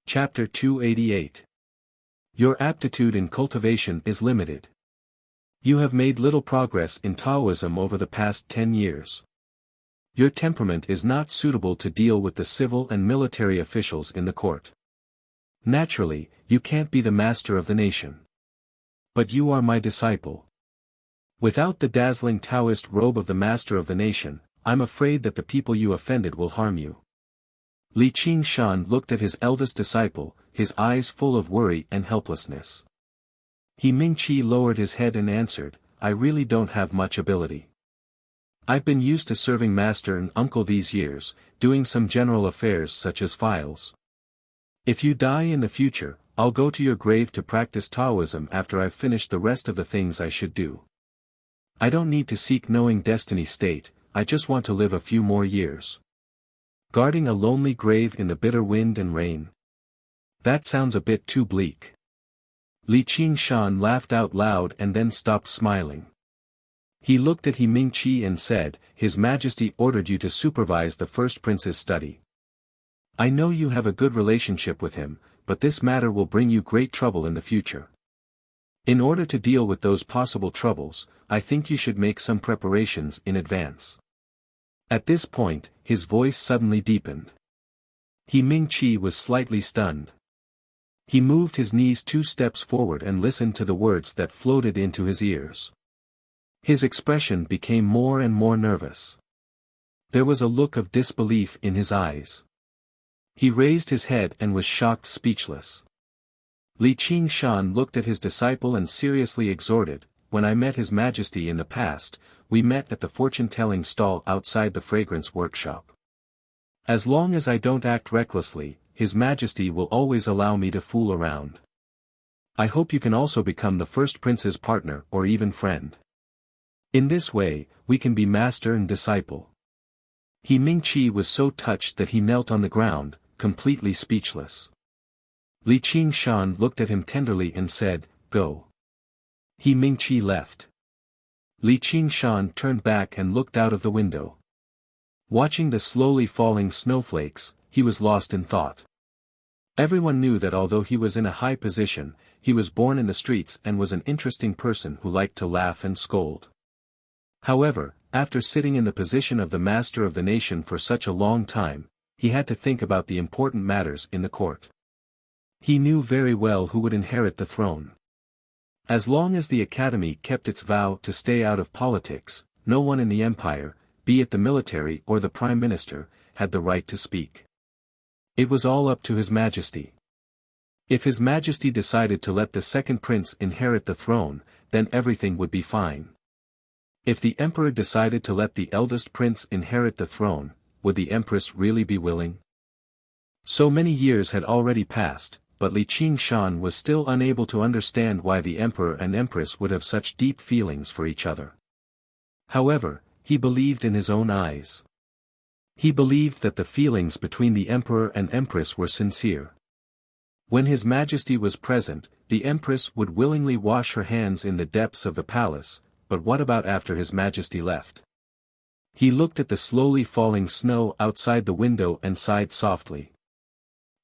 Chapter 288. Your aptitude in cultivation is limited. You have made little progress in Taoism over the past 10 years. Your temperament is not suitable to deal with the civil and military officials in the court. Naturally, you can't be the master of the nation. But you are my disciple. Without the dazzling Taoist robe of the master of the nation, I'm afraid that the people you offended will harm you. Li Qingshan looked at his eldest disciple, his eyes full of worry and helplessness. He Mingqi lowered his head and answered, I really don't have much ability. I've been used to serving master and uncle these years, doing some general affairs such as files. If you die in the future, I'll go to your grave to practice Taoism after I've finished the rest of the things I should do. I don't need to seek knowing destiny state, I just want to live a few more years. Guarding a lonely grave in the bitter wind and rain. That sounds a bit too bleak. Li Qingshan laughed out loud and then stopped smiling. He looked at He Mingqi and said, His Majesty ordered you to supervise the first prince's study. I know you have a good relationship with him, but this matter will bring you great trouble in the future. In order to deal with those possible troubles, I think you should make some preparations in advance. At this point, his voice suddenly deepened. He Mingqi was slightly stunned. He moved his knees 2 steps forward and listened to the words that floated into his ears. His expression became more and more nervous. There was a look of disbelief in his eyes. He raised his head and was shocked speechless. Li Qingshan looked at his disciple and seriously exhorted, When I met His Majesty in the past, we met at the fortune-telling stall outside the fragrance workshop. As long as I don't act recklessly, His Majesty will always allow me to fool around. I hope you can also become the first prince's partner or even friend. In this way, we can be master and disciple. He Mingqi was so touched that he knelt on the ground, completely speechless. Li Qingshan looked at him tenderly and said, Go. He Mingqi left. Li Qingshan turned back and looked out of the window. Watching the slowly falling snowflakes, he was lost in thought. Everyone knew that although he was in a high position, he was born in the streets and was an interesting person who liked to laugh and scold. However, after sitting in the position of the master of the nation for such a long time, he had to think about the important matters in the court. He knew very well who would inherit the throne. As long as the academy kept its vow to stay out of politics, no one in the empire, be it the military or the prime minister, had the right to speak. It was all up to His Majesty. If His Majesty decided to let the second prince inherit the throne, then everything would be fine. If the emperor decided to let the eldest prince inherit the throne, would the empress really be willing? So many years had already passed, but Li Qingshan was still unable to understand why the emperor and empress would have such deep feelings for each other. However, he believed in his own eyes. He believed that the feelings between the emperor and empress were sincere. When His Majesty was present, the empress would willingly wash her hands in the depths of the palace, but what about after His Majesty left? He looked at the slowly falling snow outside the window and sighed softly.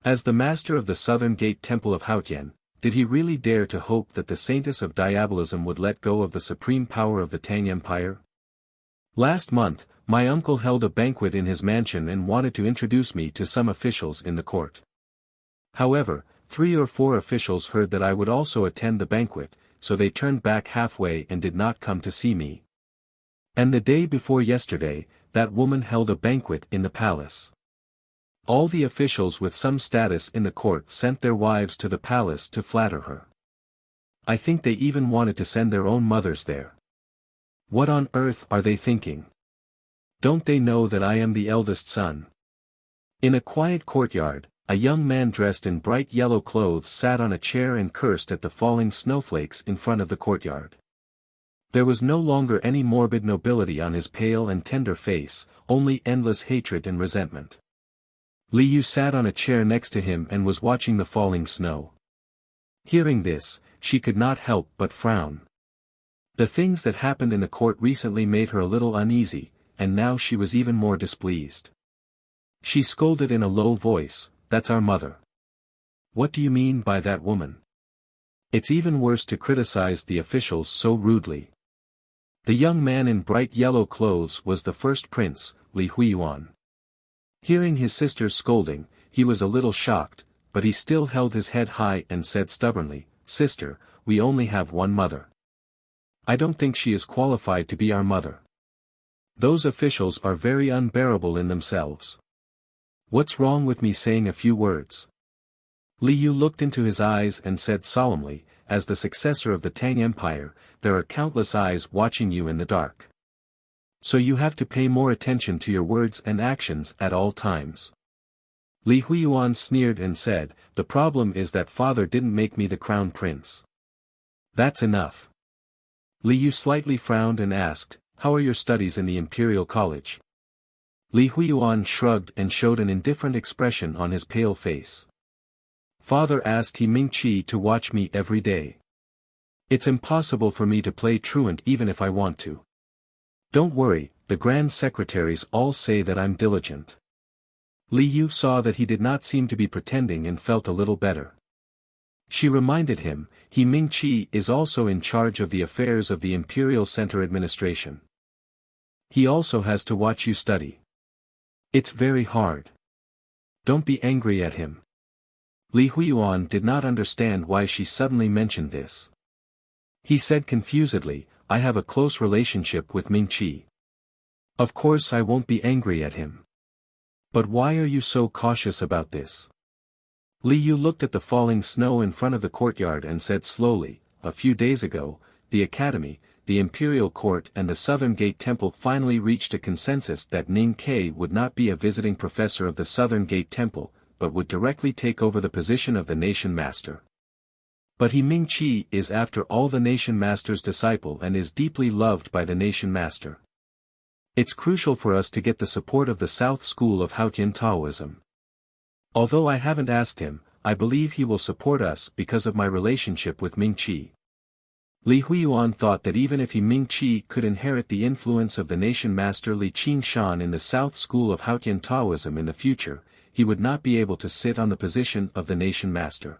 As the master of the Southern Gate Temple of Haotian, did he really dare to hope that the saintess of diabolism would let go of the supreme power of the Tang Empire? Last month, my uncle held a banquet in his mansion and wanted to introduce me to some officials in the court. However, 3 or 4 officials heard that I would also attend the banquet, so they turned back halfway and did not come to see me. And the day before yesterday, that woman held a banquet in the palace. All the officials with some status in the court sent their wives to the palace to flatter her. I think they even wanted to send their own mothers there. What on earth are they thinking? Don't they know that I am the eldest son? In a quiet courtyard, a young man dressed in bright yellow clothes sat on a chair and cursed at the falling snowflakes in front of the courtyard. There was no longer any morbid nobility on his pale and tender face, only endless hatred and resentment. Li Yu sat on a chair next to him and was watching the falling snow. Hearing this, she could not help but frown. The things that happened in the court recently made her a little uneasy, and now she was even more displeased. She scolded in a low voice, "That's our mother. What do you mean by that woman? It's even worse to criticize the officials so rudely. The young man in bright yellow clothes was the first prince, Li Huiyuan. Hearing his sister's scolding, he was a little shocked, but he still held his head high and said stubbornly, "Sister, we only have one mother. I don't think she is qualified to be our mother. Those officials are very unbearable in themselves. What's wrong with me saying a few words?" Li Yu looked into his eyes and said solemnly, "As the successor of the Tang Empire, there are countless eyes watching you in the dark. So you have to pay more attention to your words and actions at all times." Li Huiyuan sneered and said, "The problem is that father didn't make me the crown prince. That's enough." Li Yu slightly frowned and asked, "How are your studies in the Imperial College?" Li Huiyuan shrugged and showed an indifferent expression on his pale face. "Father asked He Mingqi to watch me every day. It's impossible for me to play truant even if I want to. Don't worry, the Grand Secretaries all say that I'm diligent." Li Yu saw that he did not seem to be pretending and felt a little better. She reminded him, "He Mingqi is also in charge of the affairs of the Imperial Center Administration. He also has to watch you study. It's very hard. Don't be angry at him." Li Huiyuan did not understand why she suddenly mentioned this. He said confusedly, "I have a close relationship with Mingqi. Of course I won't be angry at him. But why are you so cautious about this?" Li Yu looked at the falling snow in front of the courtyard and said slowly, "A few days ago, the Academy, the Imperial Court and the Southern Gate Temple finally reached a consensus that Ning Ke would not be a visiting professor of the Southern Gate Temple, but would directly take over the position of the Nation Master. But He Mingqi is after all the Nation Master's disciple and is deeply loved by the Nation Master. It's crucial for us to get the support of the South School of Haotian Taoism. Although I haven't asked him, I believe he will support us because of my relationship with Mingqi." Li Huiyuan thought that even if He Mingqi could inherit the influence of the Nation Master Li Qingshan in the South School of Haotian Taoism in the future, he would not be able to sit on the position of the Nation Master.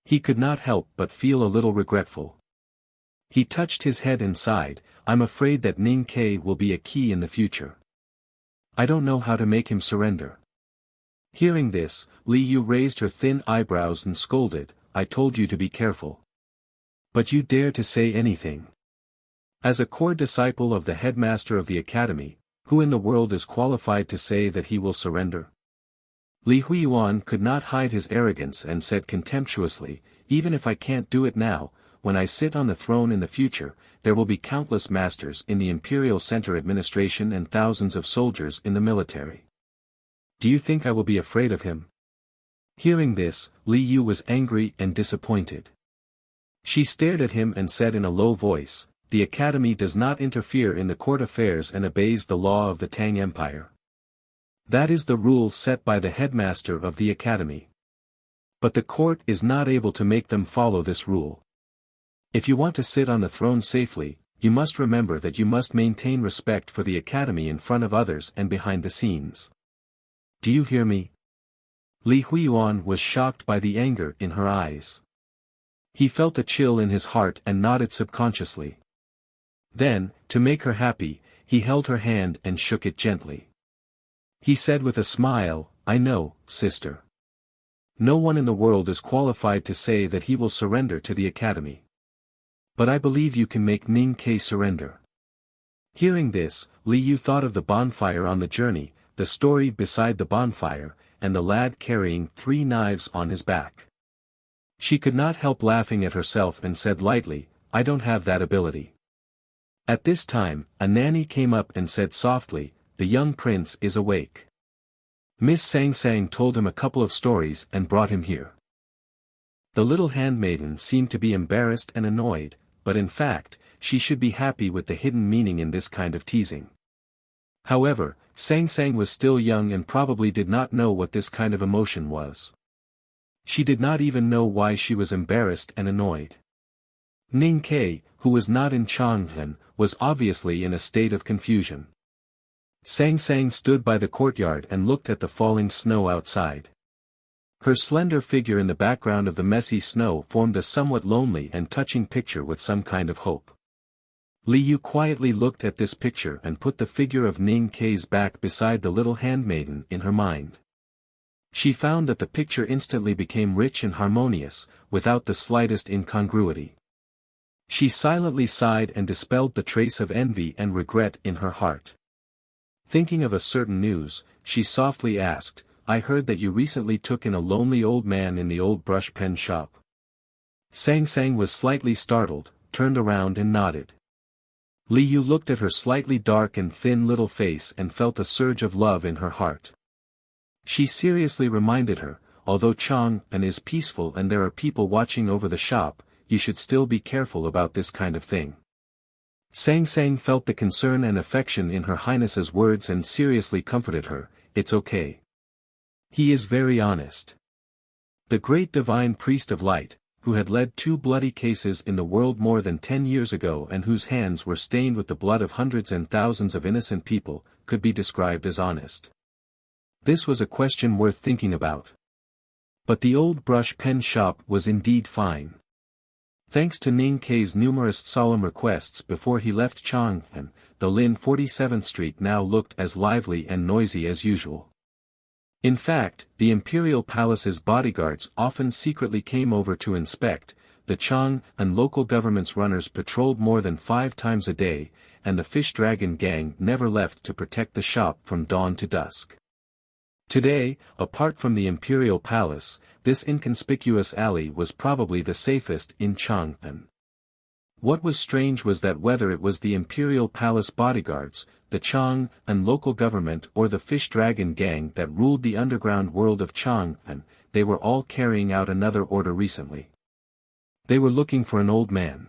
He could not help but feel a little regretful. He touched his head and sighed, "I'm afraid that Ning Ke will be a key in the future. I don't know how to make him surrender." Hearing this, Li Yu raised her thin eyebrows and scolded, "I told you to be careful. But you dare to say anything. As a core disciple of the headmaster of the academy, who in the world is qualified to say that he will surrender?" Li Huiyuan could not hide his arrogance and said contemptuously, "Even if I can't do it now, when I sit on the throne in the future, there will be countless masters in the Imperial Center Administration and thousands of soldiers in the military. Do you think I will be afraid of him?" Hearing this, Li Yu was angry and disappointed. She stared at him and said in a low voice, "The Academy does not interfere in the court affairs and obeys the law of the Tang Empire. That is the rule set by the headmaster of the Academy. But the court is not able to make them follow this rule. If you want to sit on the throne safely, you must remember that you must maintain respect for the Academy in front of others and behind the scenes. Do you hear me?" Li Huiyuan was shocked by the anger in her eyes. He felt a chill in his heart and nodded subconsciously. Then, to make her happy, he held her hand and shook it gently. He said with a smile, "I know, sister. No one in the world is qualified to say that he will surrender to the Academy. But I believe you can make Ning Ke surrender." Hearing this, Li Yu thought of the bonfire on the journey, the story beside the bonfire, and the lad carrying 3 knives on his back. She could not help laughing at herself and said lightly, "I don't have that ability." At this time, a nanny came up and said softly, "The young prince is awake." Miss Sang Sang told him a couple of stories and brought him here. The little handmaiden seemed to be embarrassed and annoyed, but in fact, she should be happy with the hidden meaning in this kind of teasing. However, Sang Sang was still young and probably did not know what this kind of emotion was. She did not even know why she was embarrassed and annoyed. Ning Ke, who was not in Chang'an, was obviously in a state of confusion. Sang Sang stood by the courtyard and looked at the falling snow outside. Her slender figure in the background of the messy snow formed a somewhat lonely and touching picture with some kind of hope. Li Yu quietly looked at this picture and put the figure of Ning Kei's back beside the little handmaiden in her mind. She found that the picture instantly became rich and harmonious, without the slightest incongruity. She silently sighed and dispelled the trace of envy and regret in her heart. Thinking of a certain news, she softly asked, "I heard that you recently took in a lonely old man in the old brush pen shop." Sang Sang was slightly startled, turned around and nodded. Li Yu looked at her slightly dark and thin little face and felt a surge of love in her heart. She seriously reminded her, although Chang'an is peaceful and there are people watching over the shop, you should still be careful about this kind of thing. Sang Sang felt the concern and affection in her highness's words and seriously comforted her, "It's okay. He is very honest." The great divine priest of light, who had led 2 bloody cases in the world more than 10 years ago and whose hands were stained with the blood of hundreds and thousands of innocent people, could be described as honest. This was a question worth thinking about. But the old brush pen shop was indeed fine. Thanks to Ning Kei's numerous solemn requests before he left Chang'an, the Lin 47th Street now looked as lively and noisy as usual. In fact, the imperial palace's bodyguards often secretly came over to inspect, the Chang'an local government's runners patrolled more than 5 times a day, and the Fish Dragon gang never left to protect the shop from dawn to dusk. Today, apart from the imperial palace, this inconspicuous alley was probably the safest in Chang'an. What was strange was that whether it was the imperial palace bodyguards, the Chang'an local government or the Fish Dragon gang that ruled the underground world of Chang'an, they were all carrying out another order recently. They were looking for an old man.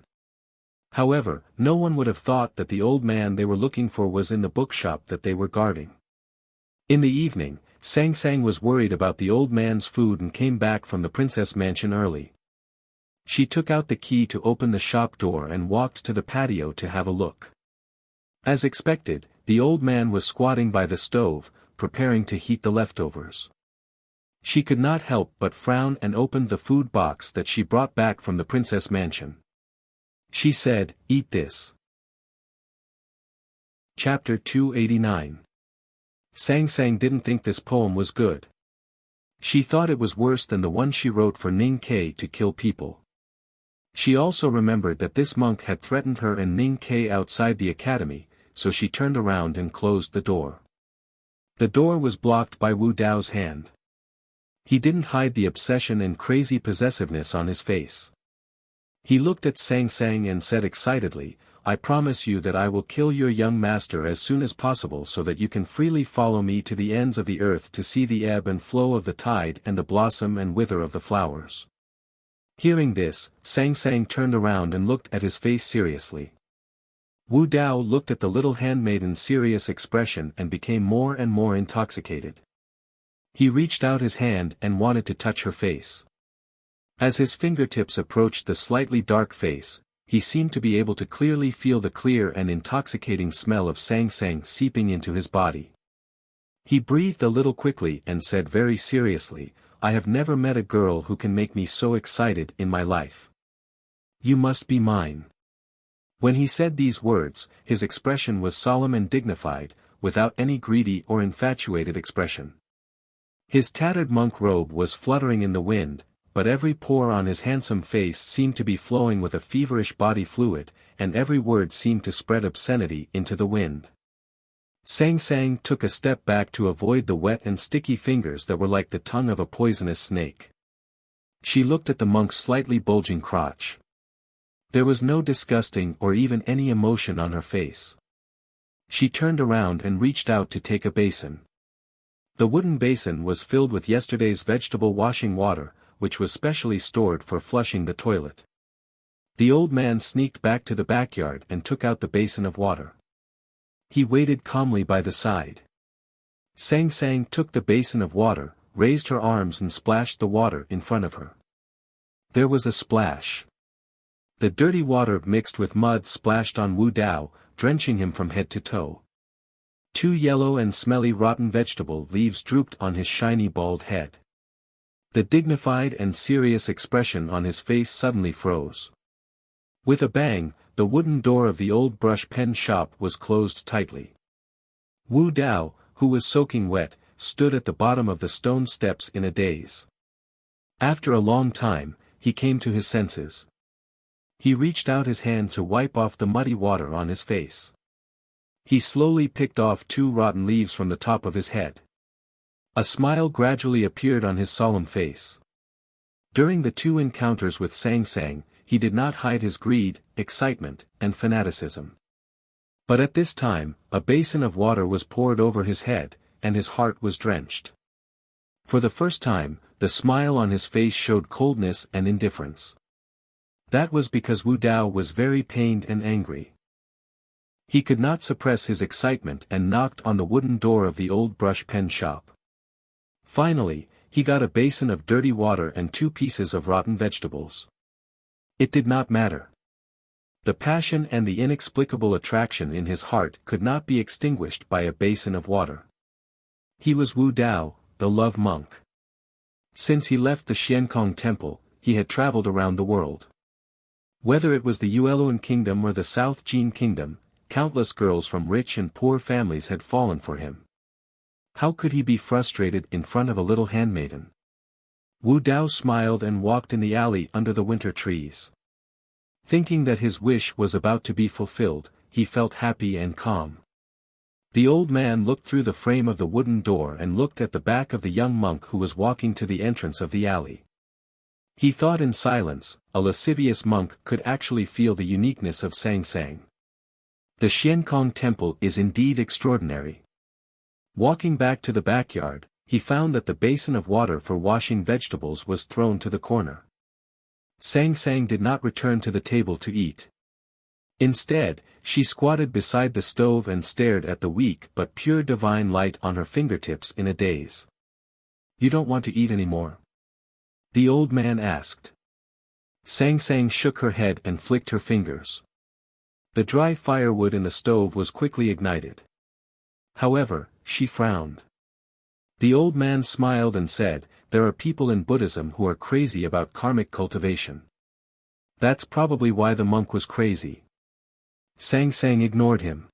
However, no one would have thought that the old man they were looking for was in the bookshop that they were guarding. In the evening, Sang Sang was worried about the old man's food and came back from the princess mansion early. She took out the key to open the shop door and walked to the patio to have a look. As expected, the old man was squatting by the stove, preparing to heat the leftovers. She could not help but frown and opened the food box that she brought back from the princess mansion. She said, "Eat this." Chapter 289. Sang Sang didn't think this poem was good. She thought it was worse than the one she wrote for Ning Kei to kill people. She also remembered that this monk had threatened her and Ning Kei outside the academy, so she turned around and closed the door. The door was blocked by Wu Dao's hand. He didn't hide the obsession and crazy possessiveness on his face. He looked at Sang Sang and said excitedly, "I promise you that I will kill your young master as soon as possible so that you can freely follow me to the ends of the earth to see the ebb and flow of the tide and the blossom and wither of the flowers." Hearing this, Sang Sang turned around and looked at his face seriously. Wu Dao looked at the little handmaiden's serious expression and became more and more intoxicated. He reached out his hand and wanted to touch her face. As his fingertips approached the slightly dark face, he seemed to be able to clearly feel the clear and intoxicating smell of Sang Sang seeping into his body. He breathed a little quickly and said very seriously, "I have never met a girl who can make me so excited in my life. You must be mine." When he said these words, his expression was solemn and dignified, without any greedy or infatuated expression. His tattered monk robe was fluttering in the wind, but every pore on his handsome face seemed to be flowing with a feverish body fluid, and every word seemed to spread obscenity into the wind. Sang Sang took a step back to avoid the wet and sticky fingers that were like the tongue of a poisonous snake. She looked at the monk's slightly bulging crotch. There was no disgusting or even any emotion on her face. She turned around and reached out to take a basin. The wooden basin was filled with yesterday's vegetable washing water, which was specially stored for flushing the toilet. The old man sneaked back to the backyard and took out the basin of water. He waited calmly by the side. Sang Sang took the basin of water, raised her arms and splashed the water in front of her. There was a splash. The dirty water mixed with mud splashed on Wu Dao, drenching him from head to toe. 2 yellow and smelly rotten vegetable leaves drooped on his shiny bald head. The dignified and serious expression on his face suddenly froze. With a bang, the wooden door of the old brush pen shop was closed tightly. Wu Dao, who was soaking wet, stood at the bottom of the stone steps in a daze. After a long time, he came to his senses. He reached out his hand to wipe off the muddy water on his face. He slowly picked off 2 rotten leaves from the top of his head. A smile gradually appeared on his solemn face. During the 2 encounters with Sang Sang, he did not hide his greed, excitement, and fanaticism. But at this time, a basin of water was poured over his head, and his heart was drenched. For the first time, the smile on his face showed coldness and indifference. That was because Wu Dao was very pained and angry. He could not suppress his excitement and knocked on the wooden door of the old brush pen shop. Finally, he got a basin of dirty water and 2 pieces of rotten vegetables. It did not matter. The passion and the inexplicable attraction in his heart could not be extinguished by a basin of water. He was Wu Dao, the love monk. Since he left the Xiankong temple, he had traveled around the world. Whether it was the Yueluan kingdom or the South Jin kingdom, countless girls from rich and poor families had fallen for him. How could he be frustrated in front of a little handmaiden? Wu Dao smiled and walked in the alley under the winter trees. Thinking that his wish was about to be fulfilled, he felt happy and calm. The old man looked through the frame of the wooden door and looked at the back of the young monk who was walking to the entrance of the alley. He thought in silence, a lascivious monk could actually feel the uniqueness of Sang Sang. The Xiankong temple is indeed extraordinary. Walking back to the backyard, he found that the basin of water for washing vegetables was thrown to the corner. Sang Sang did not return to the table to eat. Instead, she squatted beside the stove and stared at the weak but pure divine light on her fingertips in a daze. "You don't want to eat anymore?" the old man asked. Sang Sang shook her head and flicked her fingers. The dry firewood in the stove was quickly ignited. However, she frowned. The old man smiled and said, "There are people in Buddhism who are crazy about karmic cultivation. That's probably why the monk was crazy." Sang Sang ignored him.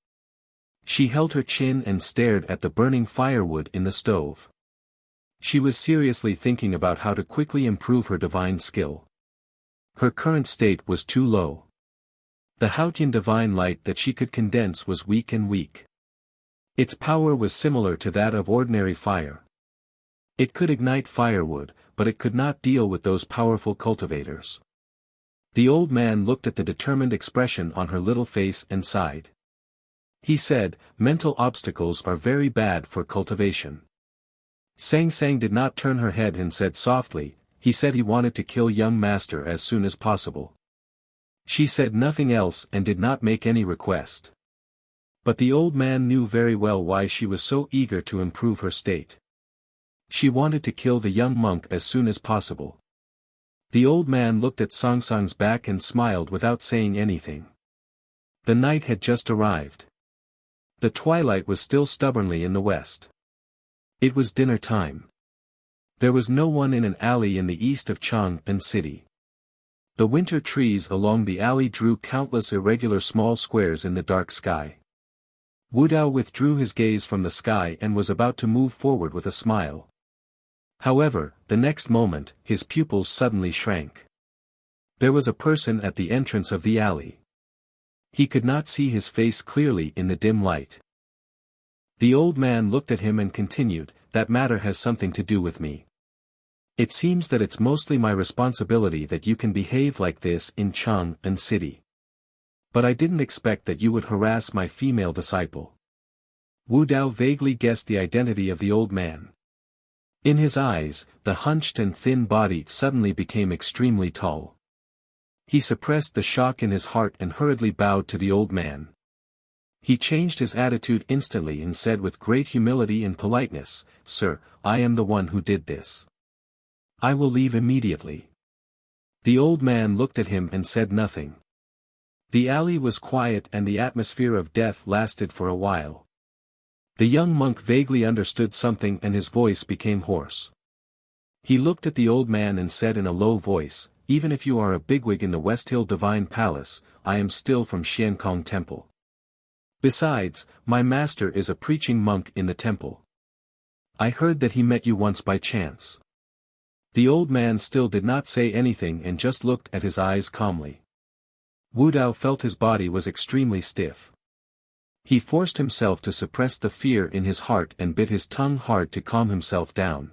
She held her chin and stared at the burning firewood in the stove. She was seriously thinking about how to quickly improve her divine skill. Her current state was too low. The Haotian divine light that she could condense was weak and weak. Its power was similar to that of ordinary fire. It could ignite firewood, but it could not deal with those powerful cultivators. The old man looked at the determined expression on her little face and sighed. He said, "Mental obstacles are very bad for cultivation." Sang Sang did not turn her head and said softly, "He said he wanted to kill young master as soon as possible." She said nothing else and did not make any request. But the old man knew very well why she was so eager to improve her state. She wanted to kill the young monk as soon as possible. The old man looked at Sang Sang's back and smiled without saying anything. The night had just arrived. The twilight was still stubbornly in the west. It was dinner time. There was no one in an alley in the east of Chang'an City. The winter trees along the alley drew countless irregular small squares in the dark sky. Wu Dao withdrew his gaze from the sky and was about to move forward with a smile. However, the next moment, his pupils suddenly shrank. There was a person at the entrance of the alley. He could not see his face clearly in the dim light. The old man looked at him and continued, "That matter has something to do with me. It seems that it's mostly my responsibility that you can behave like this in Chang'an City. But I didn't expect that you would harass my female disciple." Wu Dao vaguely guessed the identity of the old man. In his eyes, the hunched and thin body suddenly became extremely tall. He suppressed the shock in his heart and hurriedly bowed to the old man. He changed his attitude instantly and said with great humility and politeness, "Sir, I am the one who did this. I will leave immediately." The old man looked at him and said nothing. The alley was quiet and the atmosphere of death lasted for a while. The young monk vaguely understood something and his voice became hoarse. He looked at the old man and said in a low voice, "Even if you are a bigwig in the West Hill Divine Palace, I am still from Xiankong Temple. Besides, my master is a preaching monk in the temple. I heard that he met you once by chance." The old man still did not say anything and just looked at his eyes calmly. Wu Dao felt his body was extremely stiff. He forced himself to suppress the fear in his heart and bit his tongue hard to calm himself down.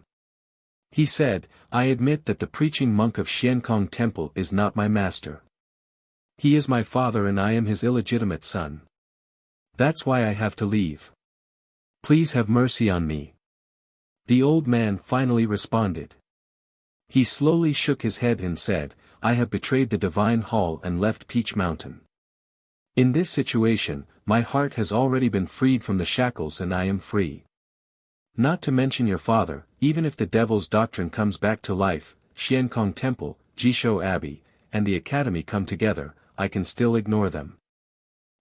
He said, "I admit that the preaching monk of Xiankong Temple is not my master. He is my father and I am his illegitimate son. That's why I have to leave. Please have mercy on me." The old man finally responded. He slowly shook his head and said, "I have betrayed the divine hall and left Peach Mountain. In this situation, my heart has already been freed from the shackles and I am free. Not to mention your father, even if the devil's doctrine comes back to life, Xiankong Temple, Jishou Abbey, and the academy come together, I can still ignore them."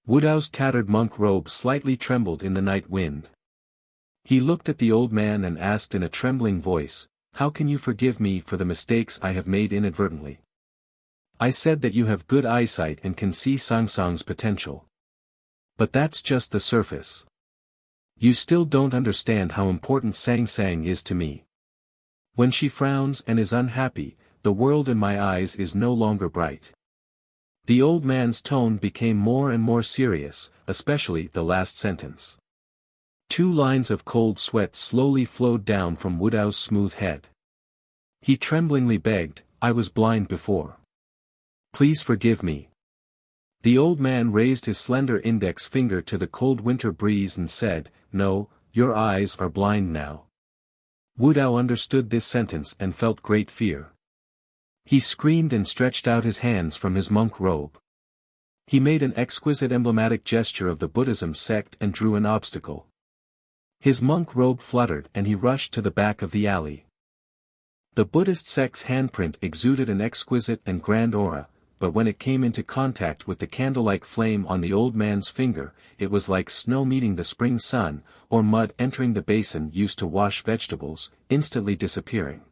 Wu Dao's tattered monk robe slightly trembled in the night wind. He looked at the old man and asked in a trembling voice, "How can you forgive me for the mistakes I have made inadvertently? I said that you have good eyesight and can see Sangsang's potential. But that's just the surface. You still don't understand how important Sangsang is to me. When she frowns and is unhappy, the world in my eyes is no longer bright." The old man's tone became more and more serious, especially the last sentence. 2 lines of cold sweat slowly flowed down from Wu Dao's smooth head. He tremblingly begged, "I was blind before. Please forgive me." The old man raised his slender index finger to the cold winter breeze and said, "No, your eyes are blind now." Wu Dao understood this sentence and felt great fear. He screamed and stretched out his hands from his monk robe. He made an exquisite emblematic gesture of the Buddhism sect and drew an obstacle. His monk robe fluttered and he rushed to the back of the alley. The Buddhist sect's handprint exuded an exquisite and grand aura, but when it came into contact with the candle-like flame on the old man's finger, it was like snow meeting the spring sun, or mud entering the basin used to wash vegetables, instantly disappearing.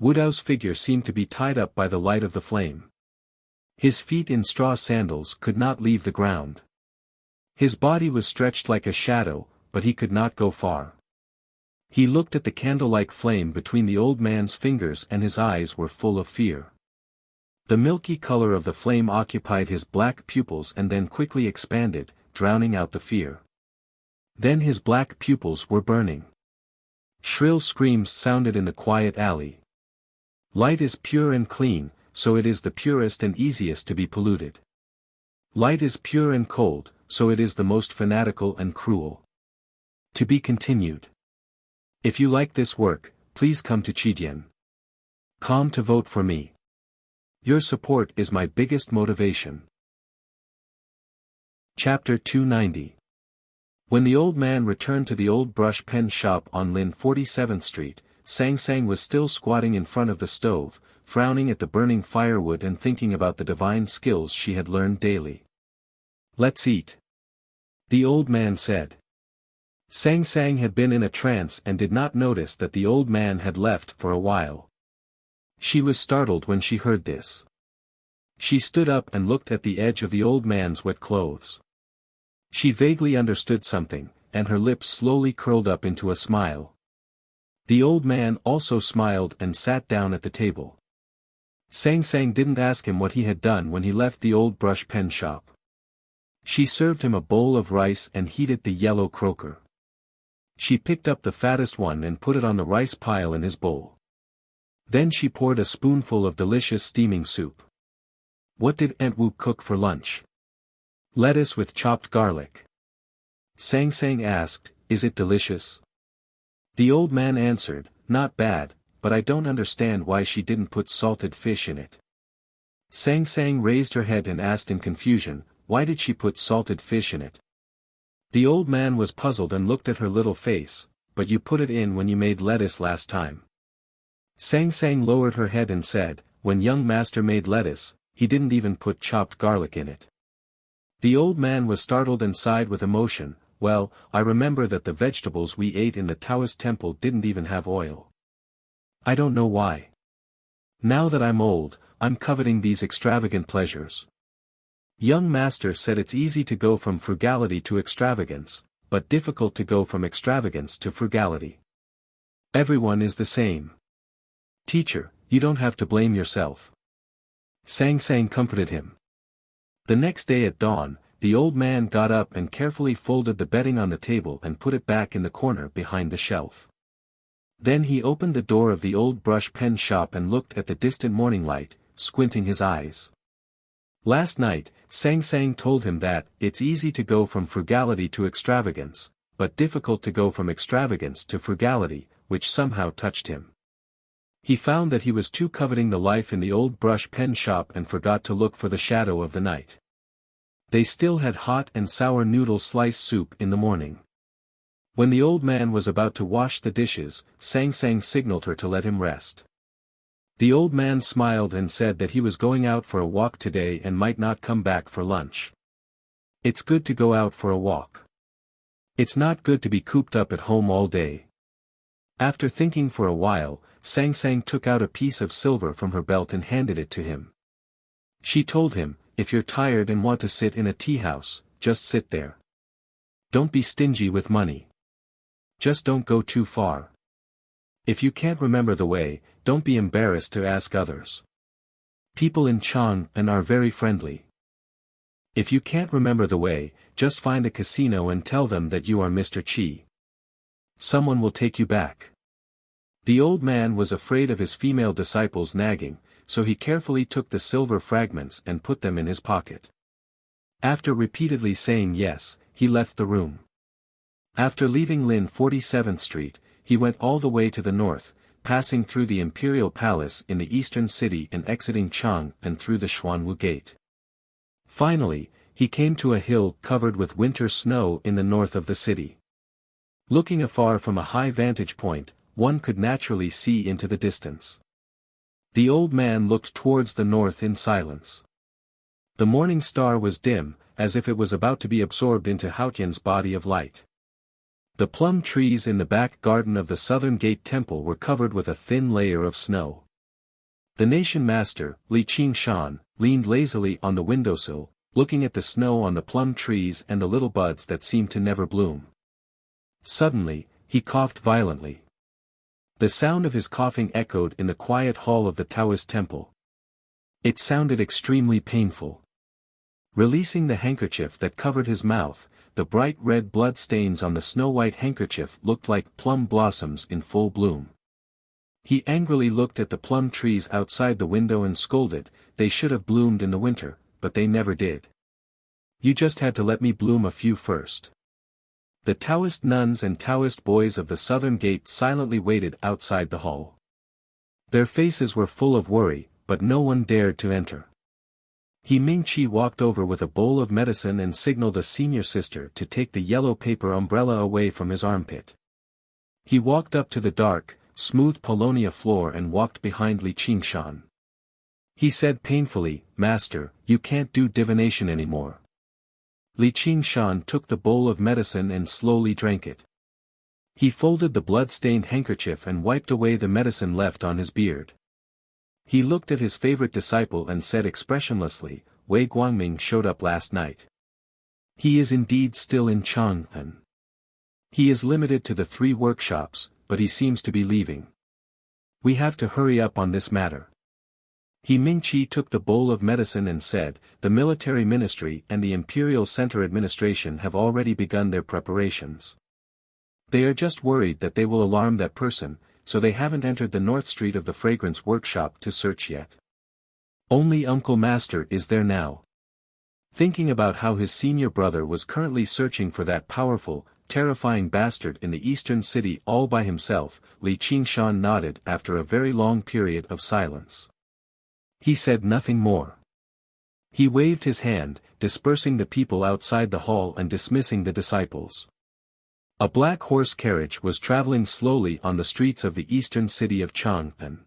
Wu Dao's figure seemed to be tied up by the light of the flame. His feet in straw sandals could not leave the ground. His body was stretched like a shadow, but he could not go far. He looked at the candle-like flame between the old man's fingers and his eyes were full of fear. The milky color of the flame occupied his black pupils and then quickly expanded, drowning out the fear. Then his black pupils were burning. Shrill screams sounded in the quiet alley. Light is pure and clean, so it is the purest and easiest to be polluted. Light is pure and cold, so it is the most fanatical and cruel. To be continued. If you like this work, please come to Chidian.com to vote for me. Your support is my biggest motivation. Chapter 290. When the old man returned to the old brush pen shop on Lin 47th Street, Sangsang was still squatting in front of the stove, frowning at the burning firewood and thinking about the divine skills she had learned daily. "Let's eat," the old man said. Sangsang had been in a trance and did not notice that the old man had left for a while. She was startled when she heard this. She stood up and looked at the edge of the old man's wet clothes. She vaguely understood something, and her lips slowly curled up into a smile. The old man also smiled and sat down at the table. Sangsang didn't ask him what he had done when he left the old brush pen shop. She served him a bowl of rice and heated the yellow croaker. She picked up the fattest one and put it on the rice pile in his bowl. Then she poured a spoonful of delicious steaming soup. "What did Aunt Wu cook for lunch?" "Lettuce with chopped garlic." Sangsang asked, "Is it delicious?" The old man answered, "Not bad, but I don't understand why she didn't put salted fish in it." Sangsang raised her head and asked in confusion, "Why did she put salted fish in it?" The old man was puzzled and looked at her little face, "But you put it in when you made lettuce last time." Sangsang lowered her head and said, "When young master made lettuce, he didn't even put chopped garlic in it." The old man was startled and sighed with emotion, "Well, I remember that the vegetables we ate in the Taoist temple didn't even have oil." I don't know why. Now that I'm old, I'm coveting these extravagant pleasures. Young master said it's easy to go from frugality to extravagance, but difficult to go from extravagance to frugality. Everyone is the same. Teacher, you don't have to blame yourself. Sang Sang comforted him. The next day at dawn, the old man got up and carefully folded the bedding on the table and put it back in the corner behind the shelf. Then he opened the door of the old brush pen shop and looked at the distant morning light, squinting his eyes. Last night, Sang Sang told him that it's easy to go from frugality to extravagance, but difficult to go from extravagance to frugality, which somehow touched him. He found that he was too coveting the life in the old brush pen shop and forgot to look for the shadow of the night. They still had hot and sour noodle slice soup in the morning. When the old man was about to wash the dishes, Sang Sang signaled her to let him rest. The old man smiled and said that he was going out for a walk today and might not come back for lunch. It's good to go out for a walk. It's not good to be cooped up at home all day. After thinking for a while, Sang Sang took out a piece of silver from her belt and handed it to him. She told him, if you're tired and want to sit in a tea house, just sit there. Don't be stingy with money. Just don't go too far. If you can't remember the way, don't be embarrassed to ask others. People in Chang'an are very friendly. If you can't remember the way, just find a casino and tell them that you are Mr. Chi. Someone will take you back. The old man was afraid of his female disciples nagging, so he carefully took the silver fragments and put them in his pocket. After repeatedly saying yes, he left the room. After leaving Lin 47th Street, he went all the way to the north, passing through the Imperial Palace in the eastern city and exiting Chang'an and through the Xuanwu Gate. Finally, he came to a hill covered with winter snow in the north of the city. Looking afar from a high vantage point, one could naturally see into the distance. The old man looked towards the north in silence. The morning star was dim, as if it was about to be absorbed into Haotian's body of light. The plum trees in the back garden of the Southern Gate Temple were covered with a thin layer of snow. The nation master, Li Qingshan, leaned lazily on the windowsill, looking at the snow on the plum trees and the little buds that seemed to never bloom. Suddenly, he coughed violently. The sound of his coughing echoed in the quiet hall of the Taoist temple. It sounded extremely painful. Releasing the handkerchief that covered his mouth, the bright red blood stains on the snow-white handkerchief looked like plum blossoms in full bloom. He angrily looked at the plum trees outside the window and scolded, they should have bloomed in the winter, but they never did. You just had to let me bloom a few first. The Taoist nuns and Taoist boys of the Southern Gate silently waited outside the hall. Their faces were full of worry, but no one dared to enter. He Mingqi walked over with a bowl of medicine and signaled a senior sister to take the yellow paper umbrella away from his armpit. He walked up to the dark, smooth paulownia floor and walked behind Li Qingshan. He said painfully, Master, you can't do divination anymore. Li Qingshan took the bowl of medicine and slowly drank it. He folded the blood-stained handkerchief and wiped away the medicine left on his beard. He looked at his favorite disciple and said expressionlessly, Wei Guangming showed up last night. He is indeed still in Chang'an. He is limited to the 3 workshops, but he seems to be leaving. We have to hurry up on this matter. He Mingqi took the bowl of medicine and said, the military ministry and the Imperial Center administration have already begun their preparations. They are just worried that they will alarm that person, so they haven't entered the North Street of the Fragrance Workshop to search yet. Only Uncle Master is there now. Thinking about how his senior brother was currently searching for that powerful, terrifying bastard in the eastern city all by himself, Li Qingshan nodded after a very long period of silence. He said nothing more. He waved his hand, dispersing the people outside the hall and dismissing the disciples. A black horse carriage was traveling slowly on the streets of the eastern city of Chang'an.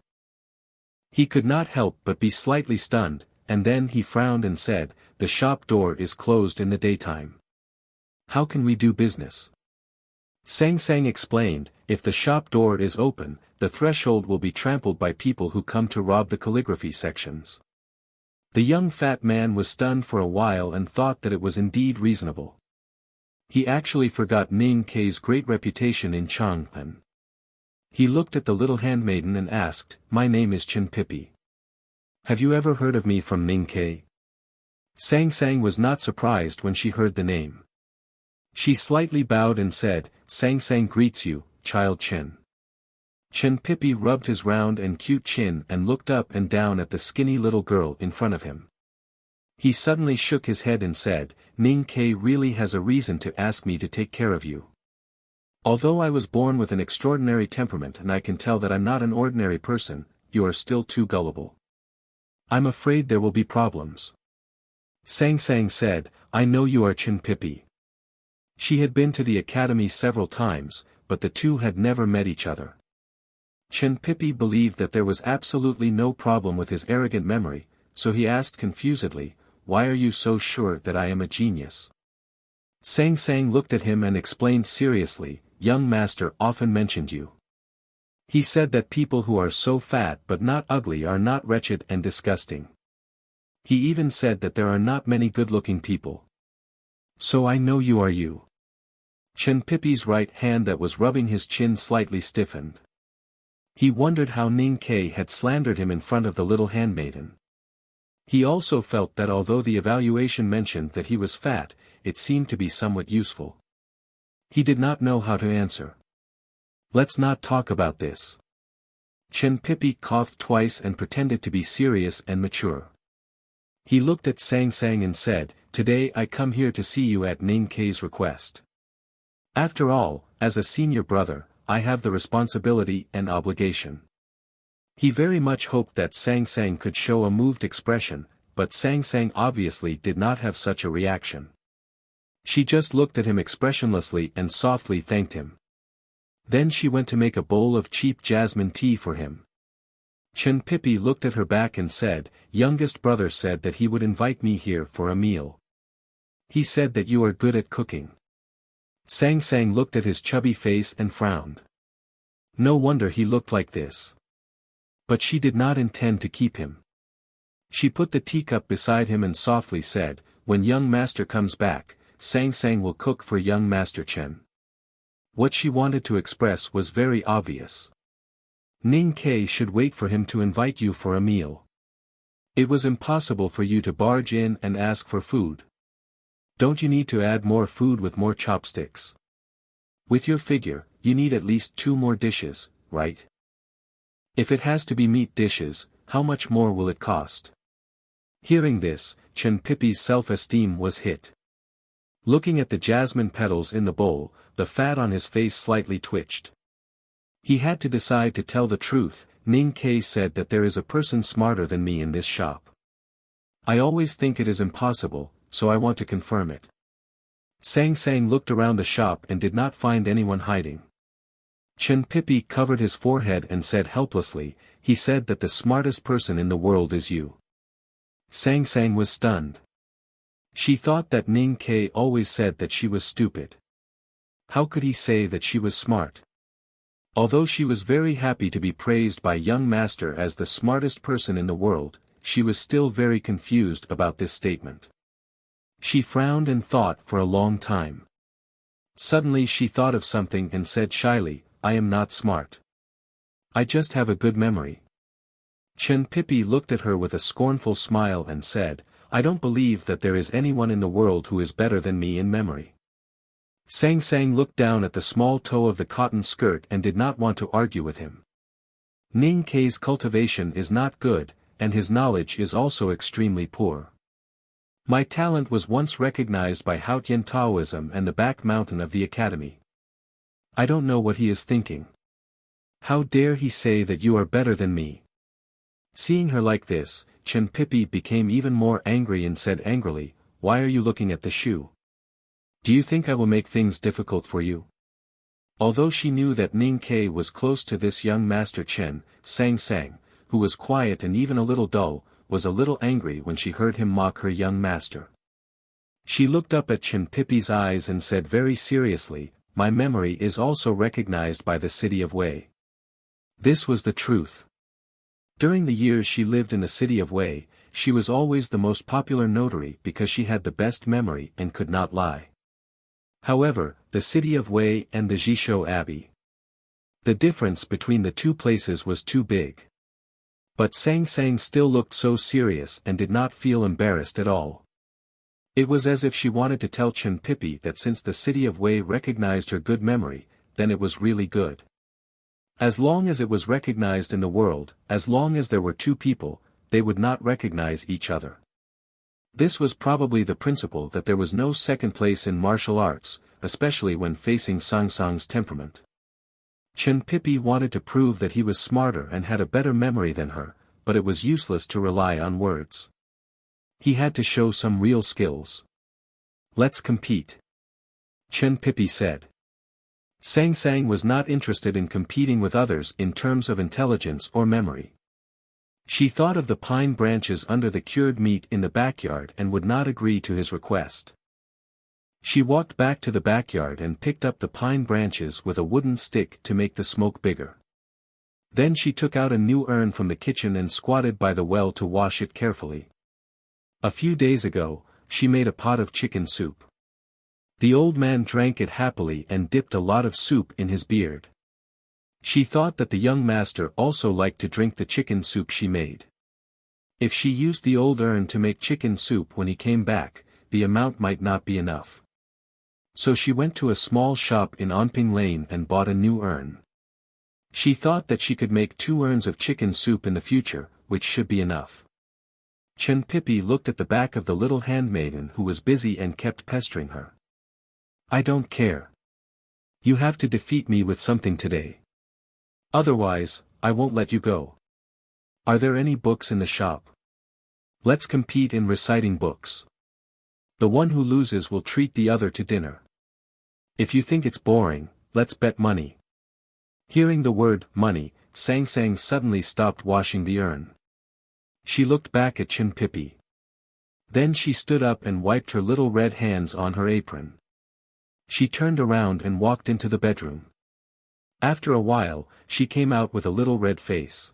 He could not help but be slightly stunned, and then he frowned and said, the shop door is closed in the daytime. How can we do business? Sang Sang explained, if the shop door is open, the threshold will be trampled by people who come to rob the calligraphy sections. The young fat man was stunned for a while and thought that it was indeed reasonable. He actually forgot Ning Kei's great reputation in Chang'an. He looked at the little handmaiden and asked, "My name is Chen Pipi. Have you ever heard of me from Ning Kei?" Sang Sang was not surprised when she heard the name. She slightly bowed and said, "Sang Sang greets you, child Chen." Chen Pipi rubbed his round and cute chin and looked up and down at the skinny little girl in front of him. He suddenly shook his head and said, "Ning Kei really has a reason to ask me to take care of you. Although I was born with an extraordinary temperament and I can tell that I'm not an ordinary person, you are still too gullible. I'm afraid there will be problems." Sang Sang said, "I know you are Chen Pipi." She had been to the academy several times, but the two had never met each other. Chen Pipi believed that there was absolutely no problem with his arrogant memory, so he asked confusedly, "Why are you so sure that I am a genius?" Sang Sang looked at him and explained seriously, "Young master often mentioned you. He said that people who are so fat but not ugly are not wretched and disgusting. He even said that there are not many good-looking people. So I know you are you." Chen Pipi's right hand that was rubbing his chin slightly stiffened. He wondered how Ning Kei had slandered him in front of the little handmaiden. He also felt that although the evaluation mentioned that he was fat, it seemed to be somewhat useful. He did not know how to answer. "Let's not talk about this." Chen Pipi coughed twice and pretended to be serious and mature. He looked at Sang Sang and said, "Today I come here to see you at Ning Kei's request. After all, as a senior brother, I have the responsibility and obligation." He very much hoped that Sang Sang could show a moved expression, but Sang Sang obviously did not have such a reaction. She just looked at him expressionlessly and softly thanked him. Then she went to make a bowl of cheap jasmine tea for him. Chen Pipi looked at her back and said, "Youngest brother said that he would invite me here for a meal. He said that you are good at cooking." Sang Sang looked at his chubby face and frowned. No wonder he looked like this. But she did not intend to keep him. She put the teacup beside him and softly said, "When young master comes back, Sang Sang will cook for young master Chen." What she wanted to express was very obvious. Ning Kei should wait for him to invite you for a meal. It was impossible for you to barge in and ask for food. Don't you need to add more food with more chopsticks? With your figure, you need at least 2 more dishes, right? If it has to be meat dishes, how much more will it cost? Hearing this, Chen Pipi's self-esteem was hit. Looking at the jasmine petals in the bowl, the fat on his face slightly twitched. He had to decide to tell the truth. Ning Kei said that there is a person smarter than me in this shop. I always think it is impossible, so I want to confirm it. Sang Sang looked around the shop and did not find anyone hiding. Chen Pipi covered his forehead and said helplessly, "He said that the smartest person in the world is you." Sang Sang was stunned. She thought that Ning Kei always said that she was stupid. How could he say that she was smart? Although she was very happy to be praised by young master as the smartest person in the world, she was still very confused about this statement. She frowned and thought for a long time. Suddenly she thought of something and said shyly, "I am not smart. I just have a good memory." Chen Pipi looked at her with a scornful smile and said, "I don't believe that there is anyone in the world who is better than me in memory." Sang Sang looked down at the small toe of the cotton skirt and did not want to argue with him. Ning Kei's cultivation is not good, and his knowledge is also extremely poor. My talent was once recognized by Haotian Taoism and the back mountain of the academy. I don't know what he is thinking. How dare he say that you are better than me? Seeing her like this, Chen Pipi became even more angry and said angrily, "Why are you looking at the shoe? Do you think I will make things difficult for you?" Although she knew that Ning Kei was close to this young master Chen, Sang Sang, who was quiet and even a little dull, was a little angry when she heard him mock her young master. She looked up at Chen Pipi's eyes and said very seriously, my memory is also recognized by the city of Wei. This was the truth. During the years she lived in the city of Wei, she was always the most popular notary because she had the best memory and could not lie. However, the city of Wei and the Jishou Abbey. The difference between the two places was too big. But Sang Sang still looked so serious and did not feel embarrassed at all. It was as if she wanted to tell Chen Pippi that since the city of Wei recognized her good memory, then it was really good. As long as it was recognized in the world, as long as there were two people, they would not recognize each other. This was probably the principle that there was no second place in martial arts, especially when facing Sang Sang's temperament. Chen Pippi wanted to prove that he was smarter and had a better memory than her, but it was useless to rely on words. He had to show some real skills. Let's compete, Chen Pippi said. Sang Sang was not interested in competing with others in terms of intelligence or memory. She thought of the pine branches under the cured meat in the backyard and would not agree to his request. She walked back to the backyard and picked up the pine branches with a wooden stick to make the smoke bigger. Then she took out a new urn from the kitchen and squatted by the well to wash it carefully. A few days ago, she made a pot of chicken soup. The old man drank it happily and dipped a lot of soup in his beard. She thought that the young master also liked to drink the chicken soup she made. If she used the old urn to make chicken soup when he came back, the amount might not be enough. So she went to a small shop in Onping Lane and bought a new urn. She thought that she could make 2 urns of chicken soup in the future, which should be enough. Chen Pippi looked at the back of the little handmaiden who was busy and kept pestering her. I don't care. You have to defeat me with something today. Otherwise, I won't let you go. Are there any books in the shop? Let's compete in reciting books. The one who loses will treat the other to dinner. If you think it's boring, let's bet money. Hearing the word money, Sang Sang suddenly stopped washing the urn. She looked back at Chen Pippi. Then she stood up and wiped her little red hands on her apron. She turned around and walked into the bedroom. After a while, she came out with a little red face.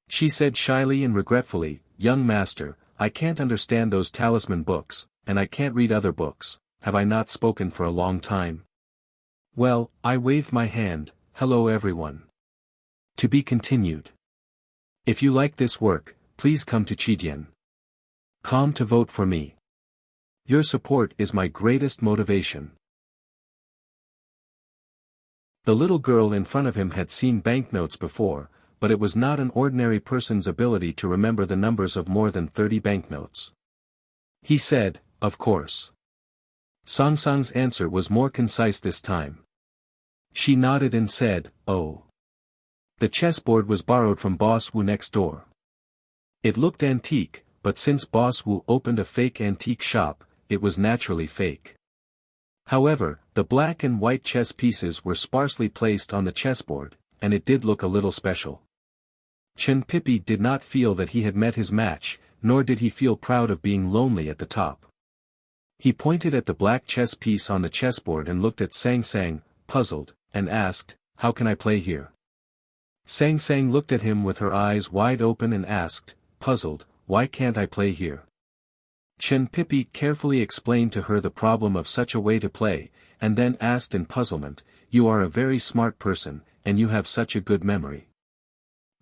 She said shyly and regretfully, Young master, I can't understand those talisman books, and I can't read other books. Have I not spoken for a long time? Well, I waved my hand, hello everyone. To be continued. If you like this work, please come to Chidian.com to vote for me. Your support is my greatest motivation. The little girl in front of him had seen banknotes before, but it was not an ordinary person's ability to remember the numbers of more than 30 banknotes. He said, of course. Sang Sang's answer was more concise this time. She nodded and said, oh. The chessboard was borrowed from Boss Wu next door. It looked antique, but since Boss Wu opened a fake antique shop, it was naturally fake. However, the black and white chess pieces were sparsely placed on the chessboard, and it did look a little special. Chen Pippi did not feel that he had met his match, nor did he feel proud of being lonely at the top. He pointed at the black chess piece on the chessboard and looked at Sang Sang, puzzled, and asked, how can I play here? Sang Sang looked at him with her eyes wide open and asked, puzzled, why can't I play here? Chen Pippi carefully explained to her the problem of such a way to play, and then asked in puzzlement, you are a very smart person, and you have such a good memory.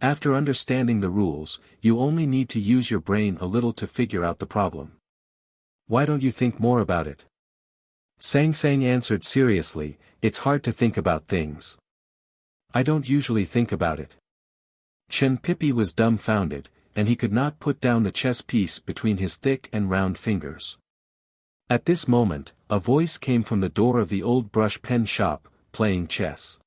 After understanding the rules, you only need to use your brain a little to figure out the problem. Why don't you think more about it? Sang Sang answered seriously, it's hard to think about things. I don't usually think about it. Chen Pippi was dumbfounded, and he could not put down the chess piece between his thick and round fingers. At this moment, a voice came from the door of the old brush pen shop, playing chess.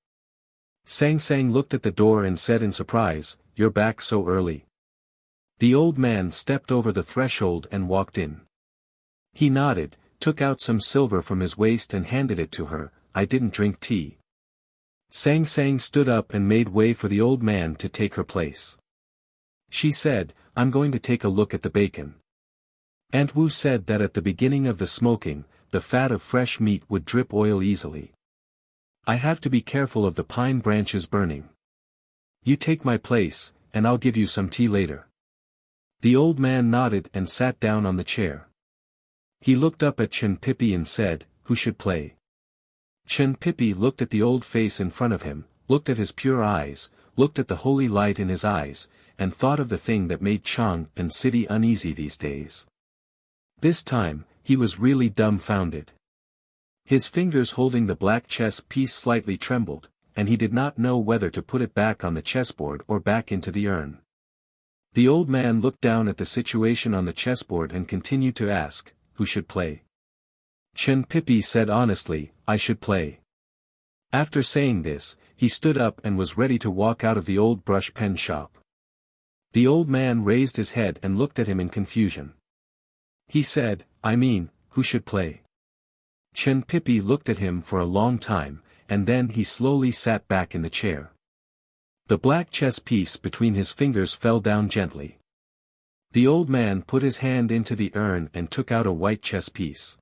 Sang Sang looked at the door and said in surprise, you're back so early. The old man stepped over the threshold and walked in. He nodded, took out some silver from his waist and handed it to her, I didn't drink tea. Sang Sang stood up and made way for the old man to take her place. She said, I'm going to take a look at the bacon. Aunt Wu said that at the beginning of the smoking, the fat of fresh meat would drip oil easily. I have to be careful of the pine branches burning. You take my place, and I'll give you some tea later. The old man nodded and sat down on the chair. He looked up at Chen Pipi and said, "Who should play?" Chen Pipi looked at the old face in front of him, looked at his pure eyes, looked at the holy light in his eyes, and thought of the thing that made Chang and City uneasy these days. This time, he was really dumbfounded. His fingers holding the black chess piece slightly trembled, and he did not know whether to put it back on the chessboard or back into the urn. The old man looked down at the situation on the chessboard and continued to ask, "Who should play?" Chen Pipi said honestly, "I should play." After saying this, he stood up and was ready to walk out of the old brush pen shop. The old man raised his head and looked at him in confusion. He said, "I mean, who should play?" Chen Pipi looked at him for a long time, and then he slowly sat back in the chair. The black chess piece between his fingers fell down gently. The old man put his hand into the urn and took out a white chess piece.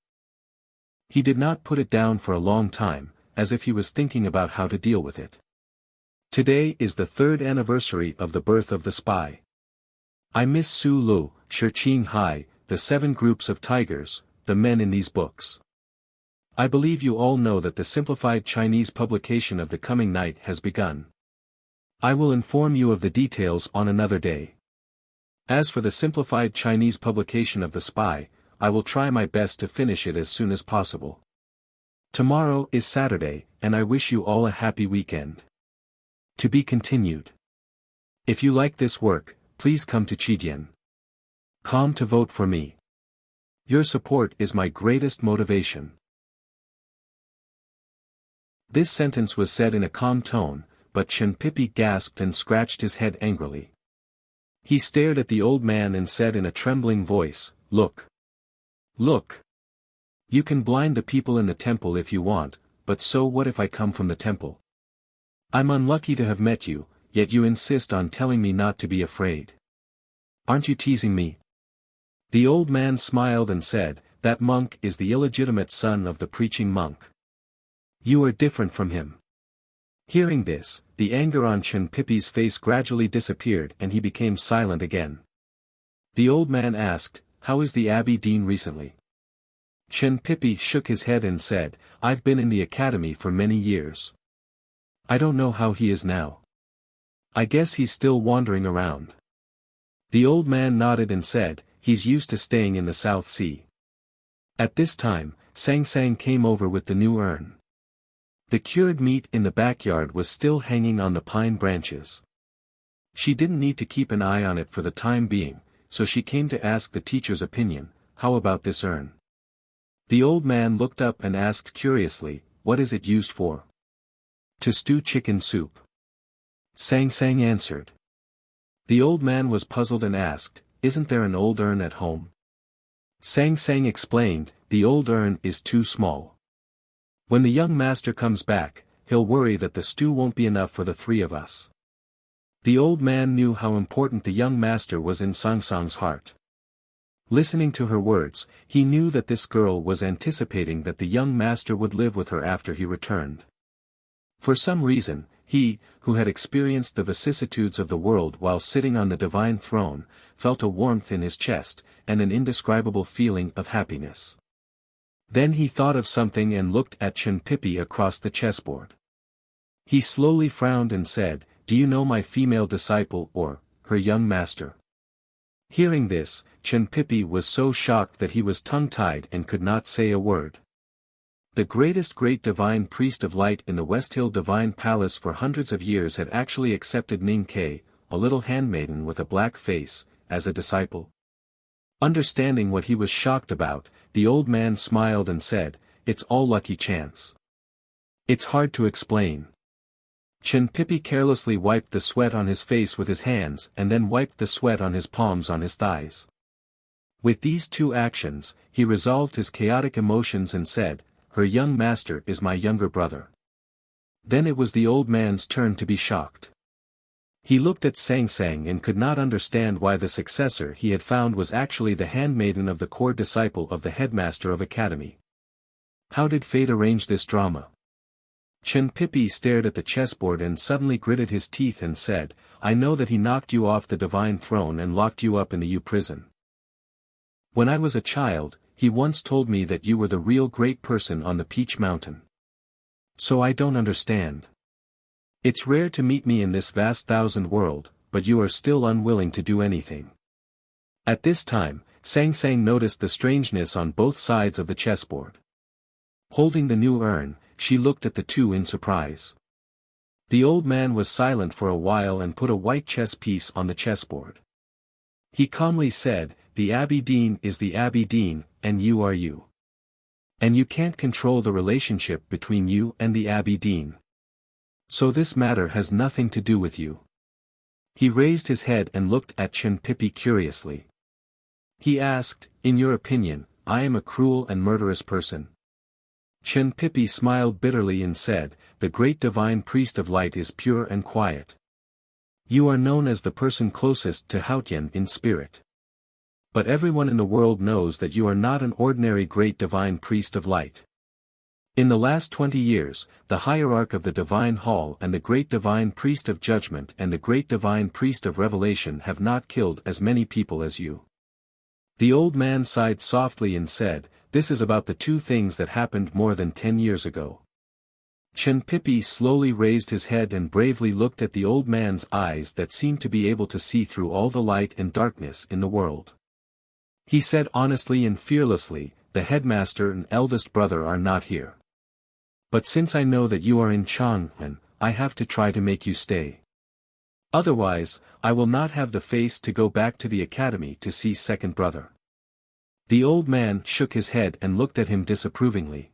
He did not put it down for a long time, as if he was thinking about how to deal with it. Today is the 3rd anniversary of the birth of the spy. I miss Su Lu, Shi Hai, the 7 groups of tigers, the men in these books. I believe you all know that the simplified Chinese publication of the coming night has begun. I will inform you of the details on another day. As for the simplified Chinese publication of the spy, I will try my best to finish it as soon as possible. Tomorrow is Saturday, and I wish you all a happy weekend. To be continued. If you like this work, please come to Chidian.com to vote for me. Your support is my greatest motivation. This sentence was said in a calm tone, but Chen Pipi gasped and scratched his head angrily. He stared at the old man and said in a trembling voice, "Look. Look. You can blind the people in the temple if you want, but so what if I come from the temple? I'm unlucky to have met you, yet you insist on telling me not to be afraid. Aren't you teasing me?" The old man smiled and said, "That monk is the illegitimate son of the preaching monk. You are different from him." Hearing this, the anger on Chen Pipi's face gradually disappeared and he became silent again. The old man asked, "How is the Abbey Dean recently?" Chen Pipi shook his head and said, "I've been in the academy for many years. I don't know how he is now. I guess he's still wandering around." The old man nodded and said, "He's used to staying in the South Sea." At this time, Sang Sang came over with the new urn. The cured meat in the backyard was still hanging on the pine branches. She didn't need to keep an eye on it for the time being, so she came to ask the teacher's opinion, "How about this urn?" The old man looked up and asked curiously, "What is it used for?" "To stew chicken soup." Sang Sang answered. The old man was puzzled and asked, "Isn't there an old urn at home?" Sang Sang explained, "The old urn is too small. When the young master comes back, he'll worry that the stew won't be enough for the 3 of us." The old man knew how important the young master was in Sang Sang's heart. Listening to her words, he knew that this girl was anticipating that the young master would live with her after he returned. For some reason, he, who had experienced the vicissitudes of the world while sitting on the divine throne, felt a warmth in his chest, and an indescribable feeling of happiness. Then he thought of something and looked at Chen Pipi across the chessboard. He slowly frowned and said, "Do you know my female disciple or, her young master?" Hearing this, Chen Pipi was so shocked that he was tongue-tied and could not say a word. The great divine priest of light in the West Hill Divine Palace for hundreds of years had actually accepted Ning Kei, a little handmaiden with a black face, as a disciple. Understanding what he was shocked about, the old man smiled and said, "It's all lucky chance. It's hard to explain." Chen Pipi carelessly wiped the sweat on his face with his hands and then wiped the sweat on his palms on his thighs. With these 2 actions, he resolved his chaotic emotions and said, "Her young master is my younger brother." Then it was the old man's turn to be shocked. He looked at Sang Sang and could not understand why the successor he had found was actually the handmaiden of the core disciple of the headmaster of academy. How did fate arrange this drama? Chen Pipi stared at the chessboard and suddenly gritted his teeth and said, I know that he knocked you off the divine throne and locked you up in the U prison. When I was a child, he once told me that you were the real great person on the Peach Mountain. So I don't understand. It's rare to meet me in this vast thousand world, but you are still unwilling to do anything. At this time, Sang Sang noticed the strangeness on both sides of the chessboard. Holding the new urn, she looked at the two in surprise. The old man was silent for a while and put a white chess piece on the chessboard. He calmly said, the Abbey Dean is the Abbey Dean, and you are you. And you can't control the relationship between you and the Abbey Dean. So this matter has nothing to do with you. He raised his head and looked at Chen Pipi curiously. He asked, in your opinion, I am a cruel and murderous person. Chen Pipi smiled bitterly and said, the great divine priest of light is pure and quiet. You are known as the person closest to Haotian in spirit. But everyone in the world knows that you are not an ordinary great divine priest of light. In the last 20 years, the hierarch of the divine hall and the great divine priest of judgment and the great divine priest of revelation have not killed as many people as you. The old man sighed softly and said, this is about the two things that happened more than 10 years ago. Chen Pipi slowly raised his head and bravely looked at the old man's eyes that seemed to be able to see through all the light and darkness in the world. He said honestly and fearlessly, the headmaster and eldest brother are not here. But since I know that you are in Chang'an, I have to try to make you stay. Otherwise, I will not have the face to go back to the academy to see second brother. The old man shook his head and looked at him disapprovingly.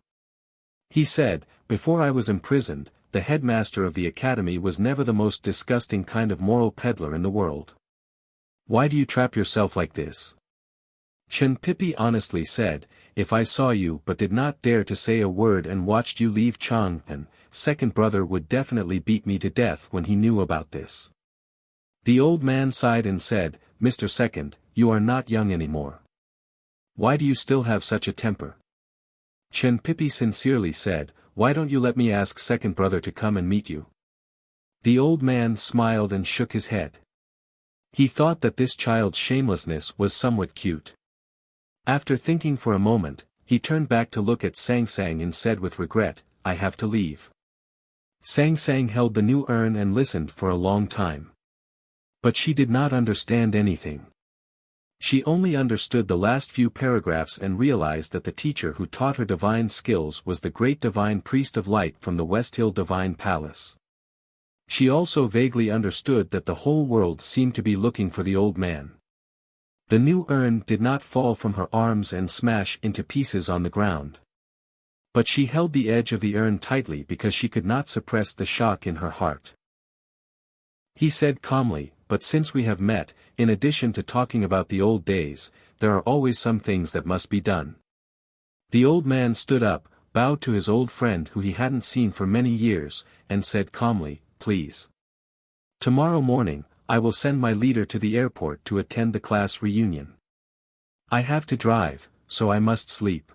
He said, before I was imprisoned, the headmaster of the academy was never the most disgusting kind of moral peddler in the world. Why do you trap yourself like this? Chen Pipi honestly said, if I saw you but did not dare to say a word and watched you leave Chang'an, second brother would definitely beat me to death when he knew about this. The old man sighed and said, Mr. Second, you are not young anymore. Why do you still have such a temper? Chen Pipi sincerely said, why don't you let me ask second brother to come and meet you? The old man smiled and shook his head. He thought that this child's shamelessness was somewhat cute. After thinking for a moment, he turned back to look at Sang Sang and said with regret, I have to leave. Sang Sang held the new urn and listened for a long time. But she did not understand anything. She only understood the last few paragraphs and realized that the teacher who taught her divine skills was the great divine priest of light from the West Hill Divine Palace. She also vaguely understood that the whole world seemed to be looking for the old man. The new urn did not fall from her arms and smash into pieces on the ground. But she held the edge of the urn tightly because she could not suppress the shock in her heart. He said calmly, but since we have met, in addition to talking about the old days, there are always some things that must be done. The old man stood up, bowed to his old friend who he hadn't seen for many years, and said calmly, please. Tomorrow morning, I will send my leader to the airport to attend the class reunion. I have to drive, so I must sleep.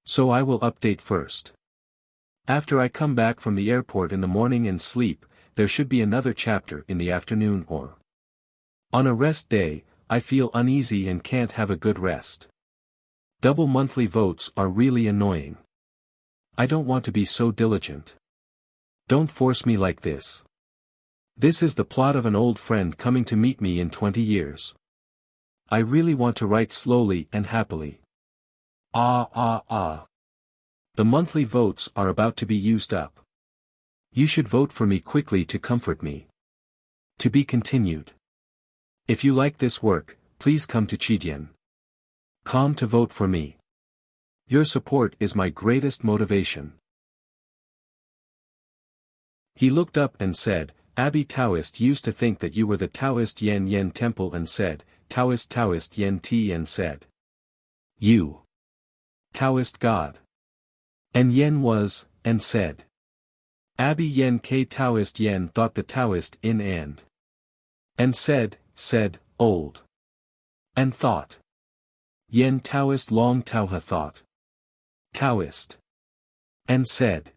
So I will update first. After I come back from the airport in the morning and sleep, there should be another chapter in the afternoon or. On a rest day, I feel uneasy and can't have a good rest. Double monthly votes are really annoying. I don't want to be so diligent. Don't force me like this. This is the plot of an old friend coming to meet me in 20 years. I really want to write slowly and happily. The monthly votes are about to be used up. You should vote for me quickly to comfort me. To be continued. If you like this work, please come to Chidian.com to vote for me. Your support is my greatest motivation. He looked up and said, Abbey Taoist used to think that you were the Taoist Yen Yen Temple and said, Taoist Yen Ti and said. You. Taoist God. And Yen was, and said. Abbey Yen K Taoist Yen thought the Taoist in and said, old. And thought. Yen Taoist Long Taoha thought. Taoist. And said.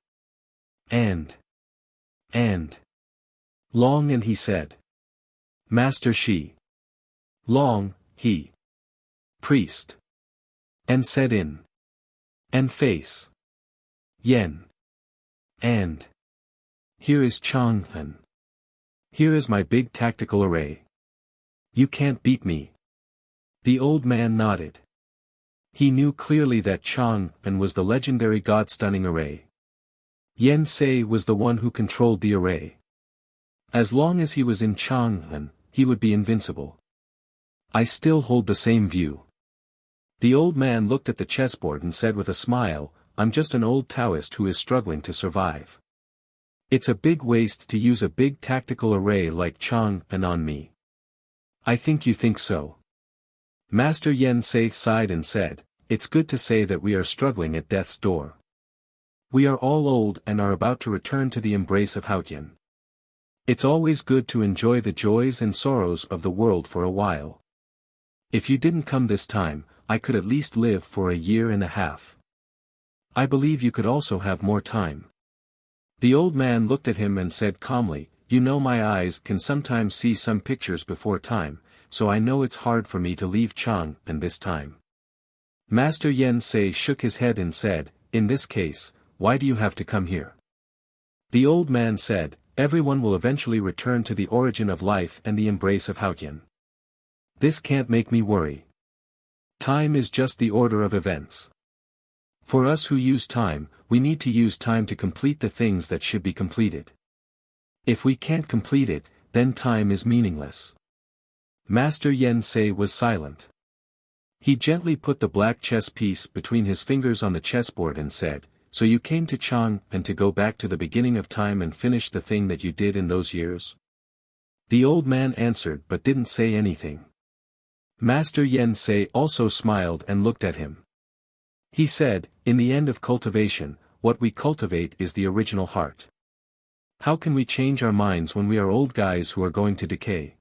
and long, and he said. Master Shi. Long, he. Priest. And said in. And face. Yen. And. Here is Chang'an. Here is my big tactical array. You can't beat me. The old man nodded. He knew clearly that Chang'an was the legendary god-stunning array. Yen Sei was the one who controlled the array. As long as he was in Chang'an, he would be invincible. I still hold the same view. The old man looked at the chessboard and said with a smile, I'm just an old Taoist who is struggling to survive. It's a big waste to use a big tactical array like Chang'an on me. I think you think so. Master Yen Sei sighed and said, it's good to say that we are struggling at death's door. We are all old and are about to return to the embrace of Haotian. It's always good to enjoy the joys and sorrows of the world for a while. If you didn't come this time, I could at least live for a year and a half. I believe you could also have more time. The old man looked at him and said calmly, you know my eyes can sometimes see some pictures before time, so I know it's hard for me to leave Chang'an this time. Master Yen Sei shook his head and said, in this case, why do you have to come here? The old man said, everyone will eventually return to the origin of life and the embrace of Haotian. This can't make me worry. Time is just the order of events. For us who use time, we need to use time to complete the things that should be completed. If we can't complete it, then time is meaningless. Master Yen Sei was silent. He gently put the black chess piece between his fingers on the chessboard and said, so you came to Chang'an to go back to the beginning of time and finish the thing that you did in those years? The old man answered but didn't say anything. Master Yen Sei also smiled and looked at him. He said, in the end of cultivation, what we cultivate is the original heart. How can we change our minds when we are old guys who are going to decay?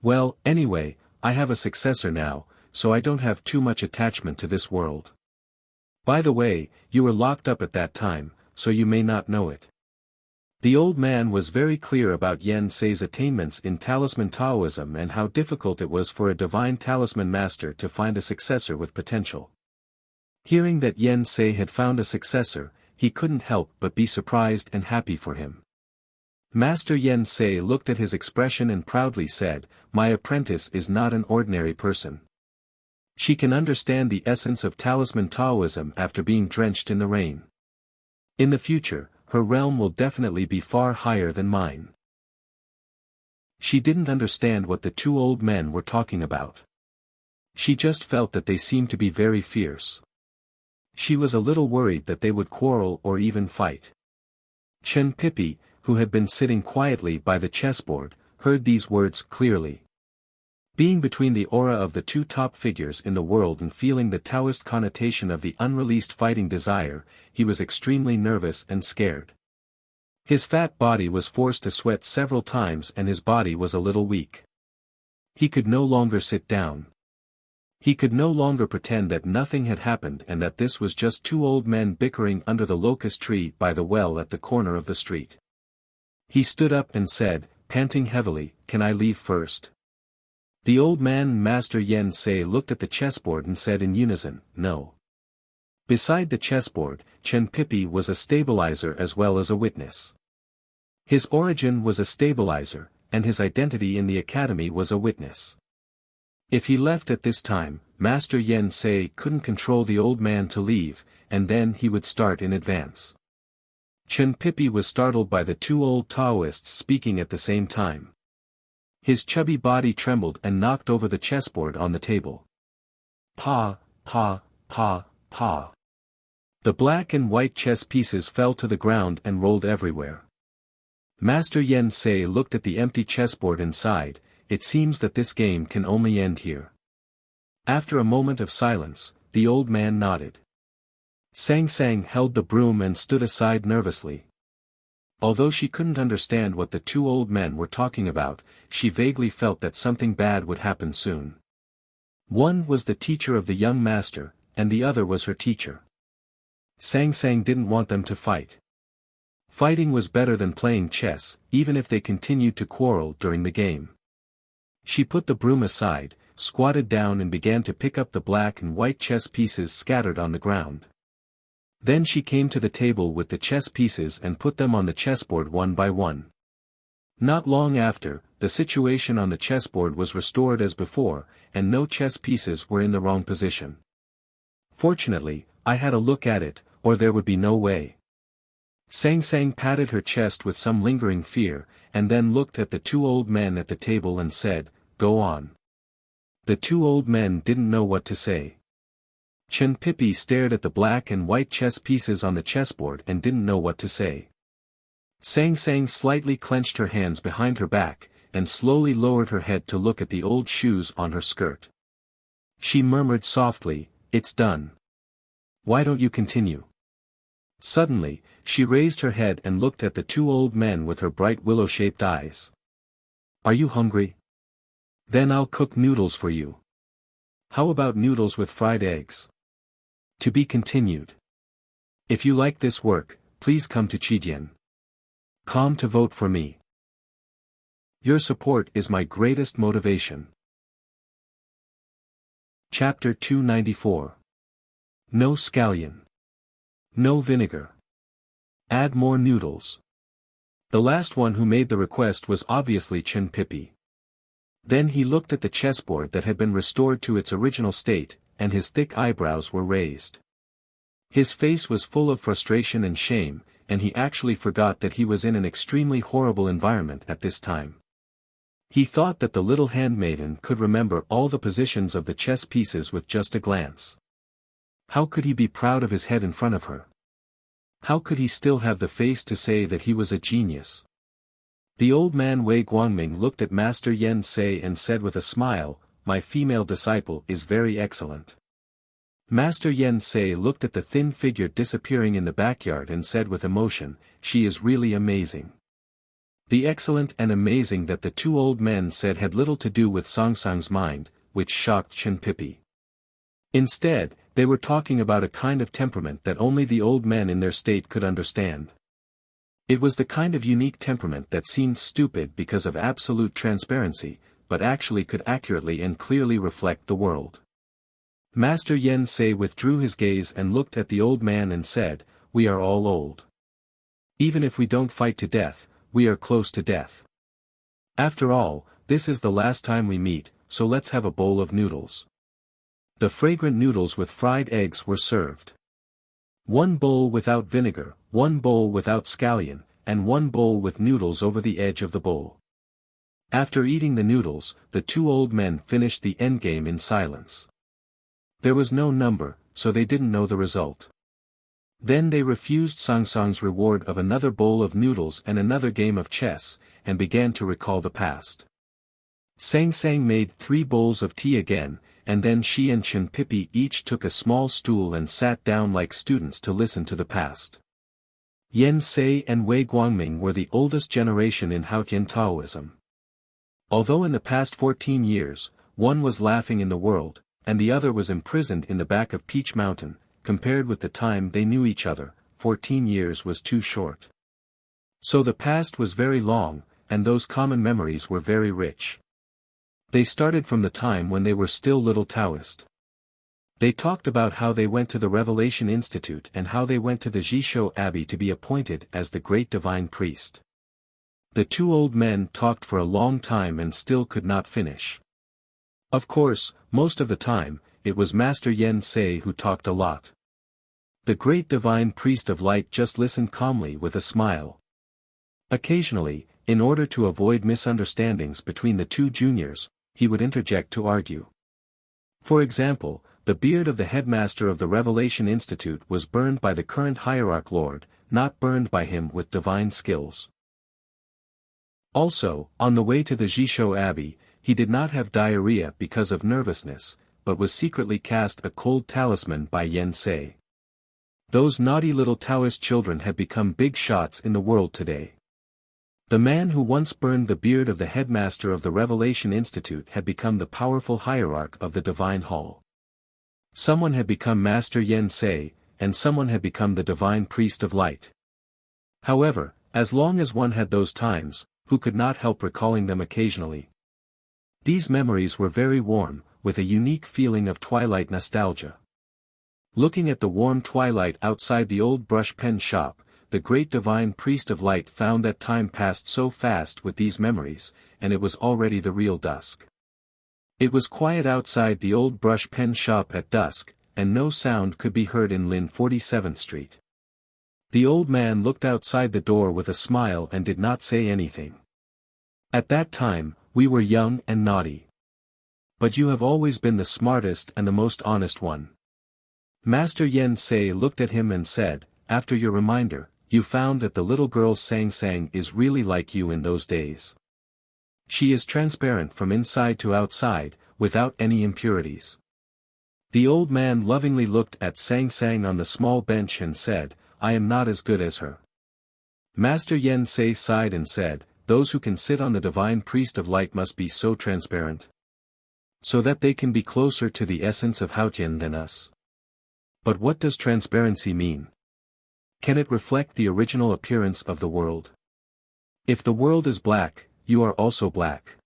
Well, anyway, I have a successor now, so I don't have too much attachment to this world. By the way, you were locked up at that time, so you may not know it. The old man was very clear about Yen Sei's attainments in talisman Taoism and how difficult it was for a divine talisman master to find a successor with potential. Hearing that Yen Sei had found a successor, he couldn't help but be surprised and happy for him. Master Yen Sei looked at his expression and proudly said, my apprentice is not an ordinary person. She can understand the essence of talisman Taoism after being drenched in the rain. In the future, her realm will definitely be far higher than mine. She didn't understand what the two old men were talking about. She just felt that they seemed to be very fierce. She was a little worried that they would quarrel or even fight. Chen Pipi, who had been sitting quietly by the chessboard, heard these words clearly. Being between the aura of the two top figures in the world and feeling the Taoist connotation of the unreleased fighting desire, he was extremely nervous and scared. His fat body was forced to sweat several times and his body was a little weak. He could no longer sit down. He could no longer pretend that nothing had happened and that this was just two old men bickering under the locust tree by the well at the corner of the street. He stood up and said, panting heavily, can I leave first? The old man and Master Yen Sei looked at the chessboard and said in unison, no. Beside the chessboard, Chen Pipi was a stabilizer as well as a witness. His origin was a stabilizer, and his identity in the academy was a witness. If he left at this time, Master Yen Sei couldn't control the old man to leave, and then he would start in advance. Chen Pipi was startled by the two old Taoists speaking at the same time. His chubby body trembled and knocked over the chessboard on the table. Pa, pa, pa, pa. The black and white chess pieces fell to the ground and rolled everywhere. Master Yen Sei looked at the empty chessboard and sighed, it seems that this game can only end here. After a moment of silence, the old man nodded. Sang Sang held the broom and stood aside nervously. Although she couldn't understand what the two old men were talking about, she vaguely felt that something bad would happen soon. One was the teacher of the young master, and the other was her teacher. Sang Sang didn't want them to fight. Fighting was better than playing chess, even if they continued to quarrel during the game. She put the broom aside, squatted down and began to pick up the black and white chess pieces scattered on the ground. Then she came to the table with the chess pieces and put them on the chessboard one by one. Not long after, the situation on the chessboard was restored as before, and no chess pieces were in the wrong position. Fortunately, I had a look at it, or there would be no way. Sang Sang patted her chest with some lingering fear, and then looked at the two old men at the table and said, "Go on." The two old men didn't know what to say. Chen Pippi stared at the black and white chess pieces on the chessboard and didn't know what to say. Sang Sang slightly clenched her hands behind her back, and slowly lowered her head to look at the old shoes on her skirt. She murmured softly, "It's done. Why don't you continue?" Suddenly, she raised her head and looked at the two old men with her bright willow-shaped eyes. "Are you hungry? Then I'll cook noodles for you. How about noodles with fried eggs? To be continued. If you like this work, please come to Chidian.com to vote for me. Your support is my greatest motivation." Chapter 294. No scallion. No vinegar. Add more noodles. The last one who made the request was obviously Chen Pippi. Then he looked at the chessboard that had been restored to its original state, and his thick eyebrows were raised. His face was full of frustration and shame, and he actually forgot that he was in an extremely horrible environment at this time. He thought that the little handmaiden could remember all the positions of the chess pieces with just a glance. How could he be proud of his head in front of her? How could he still have the face to say that he was a genius? The old man Wei Guangming looked at Master Yen Sei and said with a smile, "My female disciple is very excellent." Master Yen Sei looked at the thin figure disappearing in the backyard and said with emotion, "She is really amazing." The excellent and amazing that the two old men said had little to do with Sang Sang's mind, which shocked Chen Pippi. Instead, they were talking about a kind of temperament that only the old men in their state could understand. It was the kind of unique temperament that seemed stupid because of absolute transparency, but actually could accurately and clearly reflect the world. Master Yen Sei withdrew his gaze and looked at the old man and said, "We are all old. Even if we don't fight to death, we are close to death. After all, this is the last time we meet, so let's have a bowl of noodles." The fragrant noodles with fried eggs were served. One bowl without vinegar, one bowl without scallion, and one bowl with noodles over the edge of the bowl. After eating the noodles, the two old men finished the endgame in silence. There was no number, so they didn't know the result. Then they refused Sang Sang's reward of another bowl of noodles and another game of chess, and began to recall the past. Sang Sang made 3 bowls of tea again, and then she and Chen Pippi each took a small stool and sat down like students to listen to the past. Yen Sei and Wei Guangming were the oldest generation in Haotian Taoism. Although in the past 14 years, one was laughing in the world, and the other was imprisoned in the back of Peach Mountain, compared with the time they knew each other, 14 years was too short. So the past was very long, and those common memories were very rich. They started from the time when they were still little Taoist. They talked about how they went to the Revelation Institute and how they went to the Jishou Abbey to be appointed as the great divine priest. The two old men talked for a long time and still could not finish. Of course, most of the time, it was Master Yen Sei who talked a lot. The great divine priest of light just listened calmly with a smile. Occasionally, in order to avoid misunderstandings between the two juniors, he would interject to argue. For example, the beard of the headmaster of the Revelation Institute was burned by the current hierarch lord, not burned by him with divine skills. Also, on the way to the Jishou Abbey, he did not have diarrhea because of nervousness, but was secretly cast a cold talisman by Yen Sei. Those naughty little Taoist children had become big shots in the world today. The man who once burned the beard of the headmaster of the Revelation Institute had become the powerful hierarch of the Divine Hall. Someone had become Master Yen Sei, and someone had become the Divine Priest of Light. However, as long as one had those times, who could not help recalling them occasionally? These memories were very warm, with a unique feeling of twilight nostalgia. Looking at the warm twilight outside the old brush pen shop, the great divine priest of light found that time passed so fast with these memories, and it was already the real dusk. It was quiet outside the old brush pen shop at dusk, and no sound could be heard in Lynn 47th Street. The old man looked outside the door with a smile and did not say anything. At that time, we were young and naughty. But you have always been the smartest and the most honest one. Master Yen Sei looked at him and said, after your reminder, you found that the little girl Sang Sang is really like you in those days. She is transparent from inside to outside, without any impurities. The old man lovingly looked at Sang Sang on the small bench and said, I am not as good as her. Master Yen Sei sighed and said, those who can sit on the divine priest of light must be so transparent, so that they can be closer to the essence of Haotian than us. But what does transparency mean? Can it reflect the original appearance of the world? If the world is black, you are also black.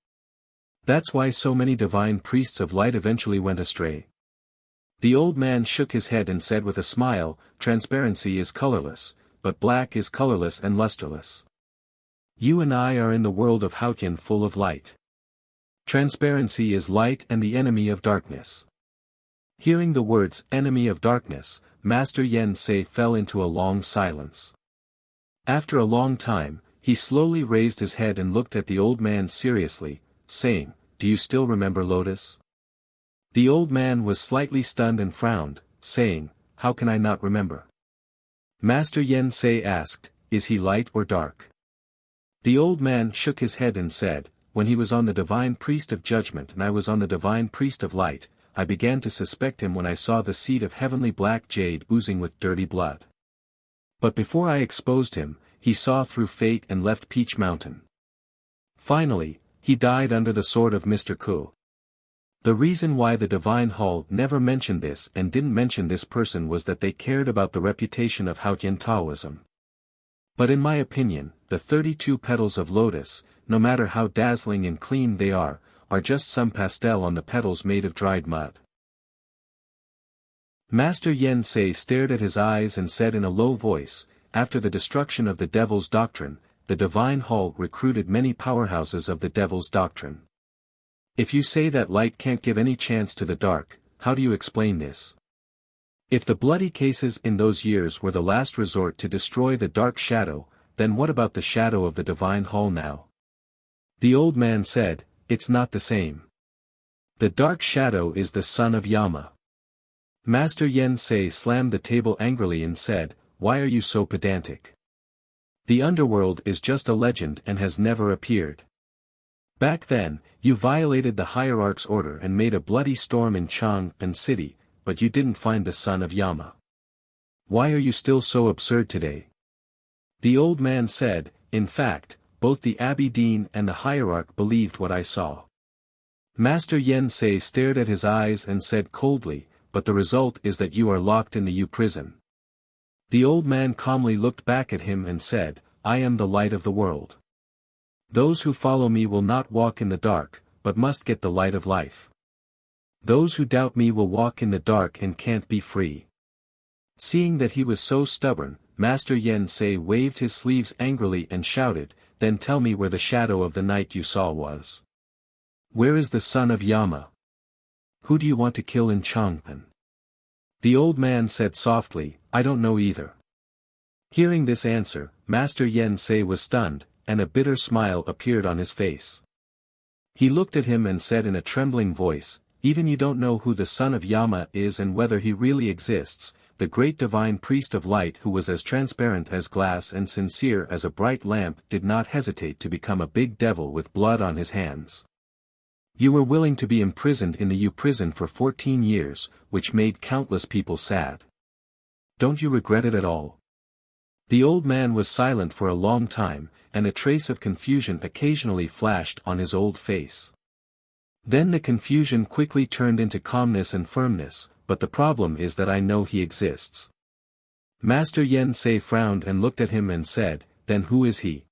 That's why so many divine priests of light eventually went astray. The old man shook his head and said with a smile, transparency is colorless, but black is colorless and lusterless. You and I are in the world of Haotian full of light. Transparency is light and the enemy of darkness. Hearing the words, enemy of darkness, Master Yen Sei fell into a long silence. After a long time, he slowly raised his head and looked at the old man seriously, saying, do you still remember Lotus? The old man was slightly stunned and frowned, saying, how can I not remember? Master Yen Sei asked, is he light or dark? The old man shook his head and said, when he was on the divine priest of judgment and I was on the divine priest of light, I began to suspect him when I saw the seed of heavenly black jade oozing with dirty blood. But before I exposed him, he saw through fate and left Peach Mountain. Finally, he died under the sword of Mr. Ku. The reason why the Divine Hall never mentioned this and didn't mention this person was that they cared about the reputation of Haotian Taoism. But in my opinion, the 32 petals of lotus, no matter how dazzling and clean they are just some pastel on the petals made of dried mud. Master Yen Sei stared at his eyes and said in a low voice, after the destruction of the devil's doctrine, the Divine Hall recruited many powerhouses of the devil's doctrine. If you say that light can't give any chance to the dark, how do you explain this? If the bloody cases in those years were the last resort to destroy the dark shadow, then what about the shadow of the Divine Hall now? The old man said, it's not the same. The dark shadow is the son of Yama. Master Yen Sei slammed the table angrily and said, why are you so pedantic? The underworld is just a legend and has never appeared. Back then, you violated the hierarch's order and made a bloody storm in Chang'an City, but you didn't find the son of Yama. Why are you still so absurd today? The old man said, in fact, both the abbey dean and the hierarch believed what I saw. Master Yen Sei stared at his eyes and said coldly, but the result is that you are locked in the U prison. The old man calmly looked back at him and said, I am the light of the world. Those who follow me will not walk in the dark, but must get the light of life. Those who doubt me will walk in the dark and can't be free. Seeing that he was so stubborn, Master Yen Sei waved his sleeves angrily and shouted, then tell me where the shadow of the night you saw was. Where is the son of Yama? Who do you want to kill in Chang'an? The old man said softly, I don't know either. Hearing this answer, Master Yen Sei was stunned, and a bitter smile appeared on his face. He looked at him and said in a trembling voice, even you don't know who the son of Yama is and whether he really exists, the great divine priest of light who was as transparent as glass and sincere as a bright lamp did not hesitate to become a big devil with blood on his hands. You were willing to be imprisoned in the U prison for 14 years, which made countless people sad. Don't you regret it at all? The old man was silent for a long time, and a trace of confusion occasionally flashed on his old face. Then the confusion quickly turned into calmness and firmness, but the problem is that I know he exists. Master Yen Sei frowned and looked at him and said, "Then who is he?"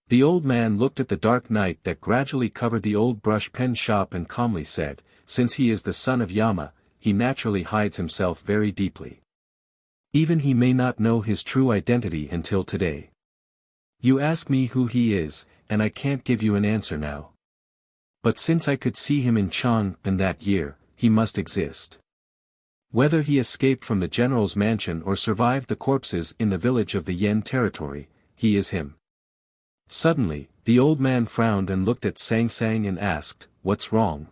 The old man looked at the dark night that gradually covered the old brush pen shop and calmly said, "Since he is the son of Yama, he naturally hides himself very deeply. Even he may not know his true identity until today. You ask me who he is, and I can't give you an answer now. But since I could see him in Chang'an that year, he must exist. Whether he escaped from the general's mansion or survived the corpses in the village of the Yen territory, he is him." Suddenly, the old man frowned and looked at Sang Sang and asked, "What's wrong?"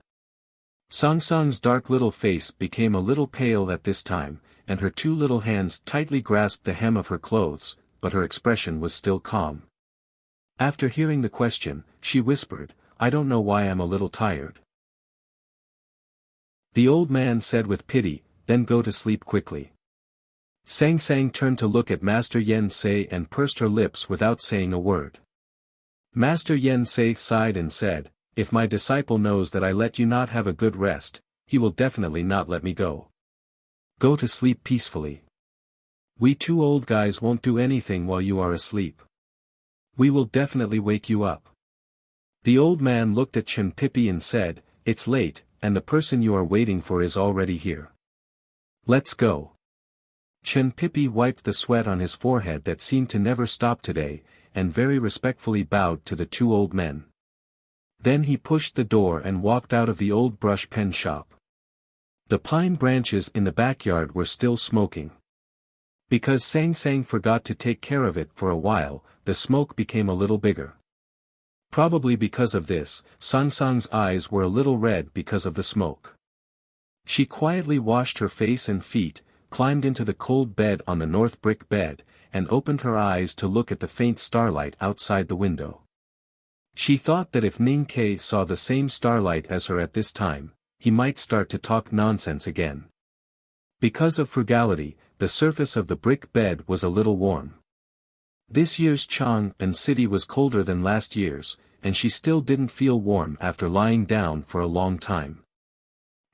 Sang Sang's dark little face became a little pale at this time, and her two little hands tightly grasped the hem of her clothes, but her expression was still calm. After hearing the question, she whispered, "I don't know why I'm a little tired." The old man said with pity, "Then go to sleep quickly." Sang Sang turned to look at Master Yen Sei and pursed her lips without saying a word. Master Yen Sei sighed and said, "If my disciple knows that I let you not have a good rest, he will definitely not let me go. Go to sleep peacefully. We two old guys won't do anything while you are asleep. We will definitely wake you up." The old man looked at Chen Pippi and said, "It's late, and the person you are waiting for is already here. Let's go." Chen Pippi wiped the sweat on his forehead that seemed to never stop today, and very respectfully bowed to the two old men. Then he pushed the door and walked out of the old brush pen shop. The pine branches in the backyard were still smoking. Because Sang Sang forgot to take care of it for a while, the smoke became a little bigger. Probably because of this, Sang Sang's eyes were a little red because of the smoke. She quietly washed her face and feet, climbed into the cold bed on the north brick bed, and opened her eyes to look at the faint starlight outside the window. She thought that if Ning Kei saw the same starlight as her at this time, he might start to talk nonsense again. Because of frugality, the surface of the brick bed was a little warm. This year's Chang'an city was colder than last year's, and she still didn't feel warm after lying down for a long time.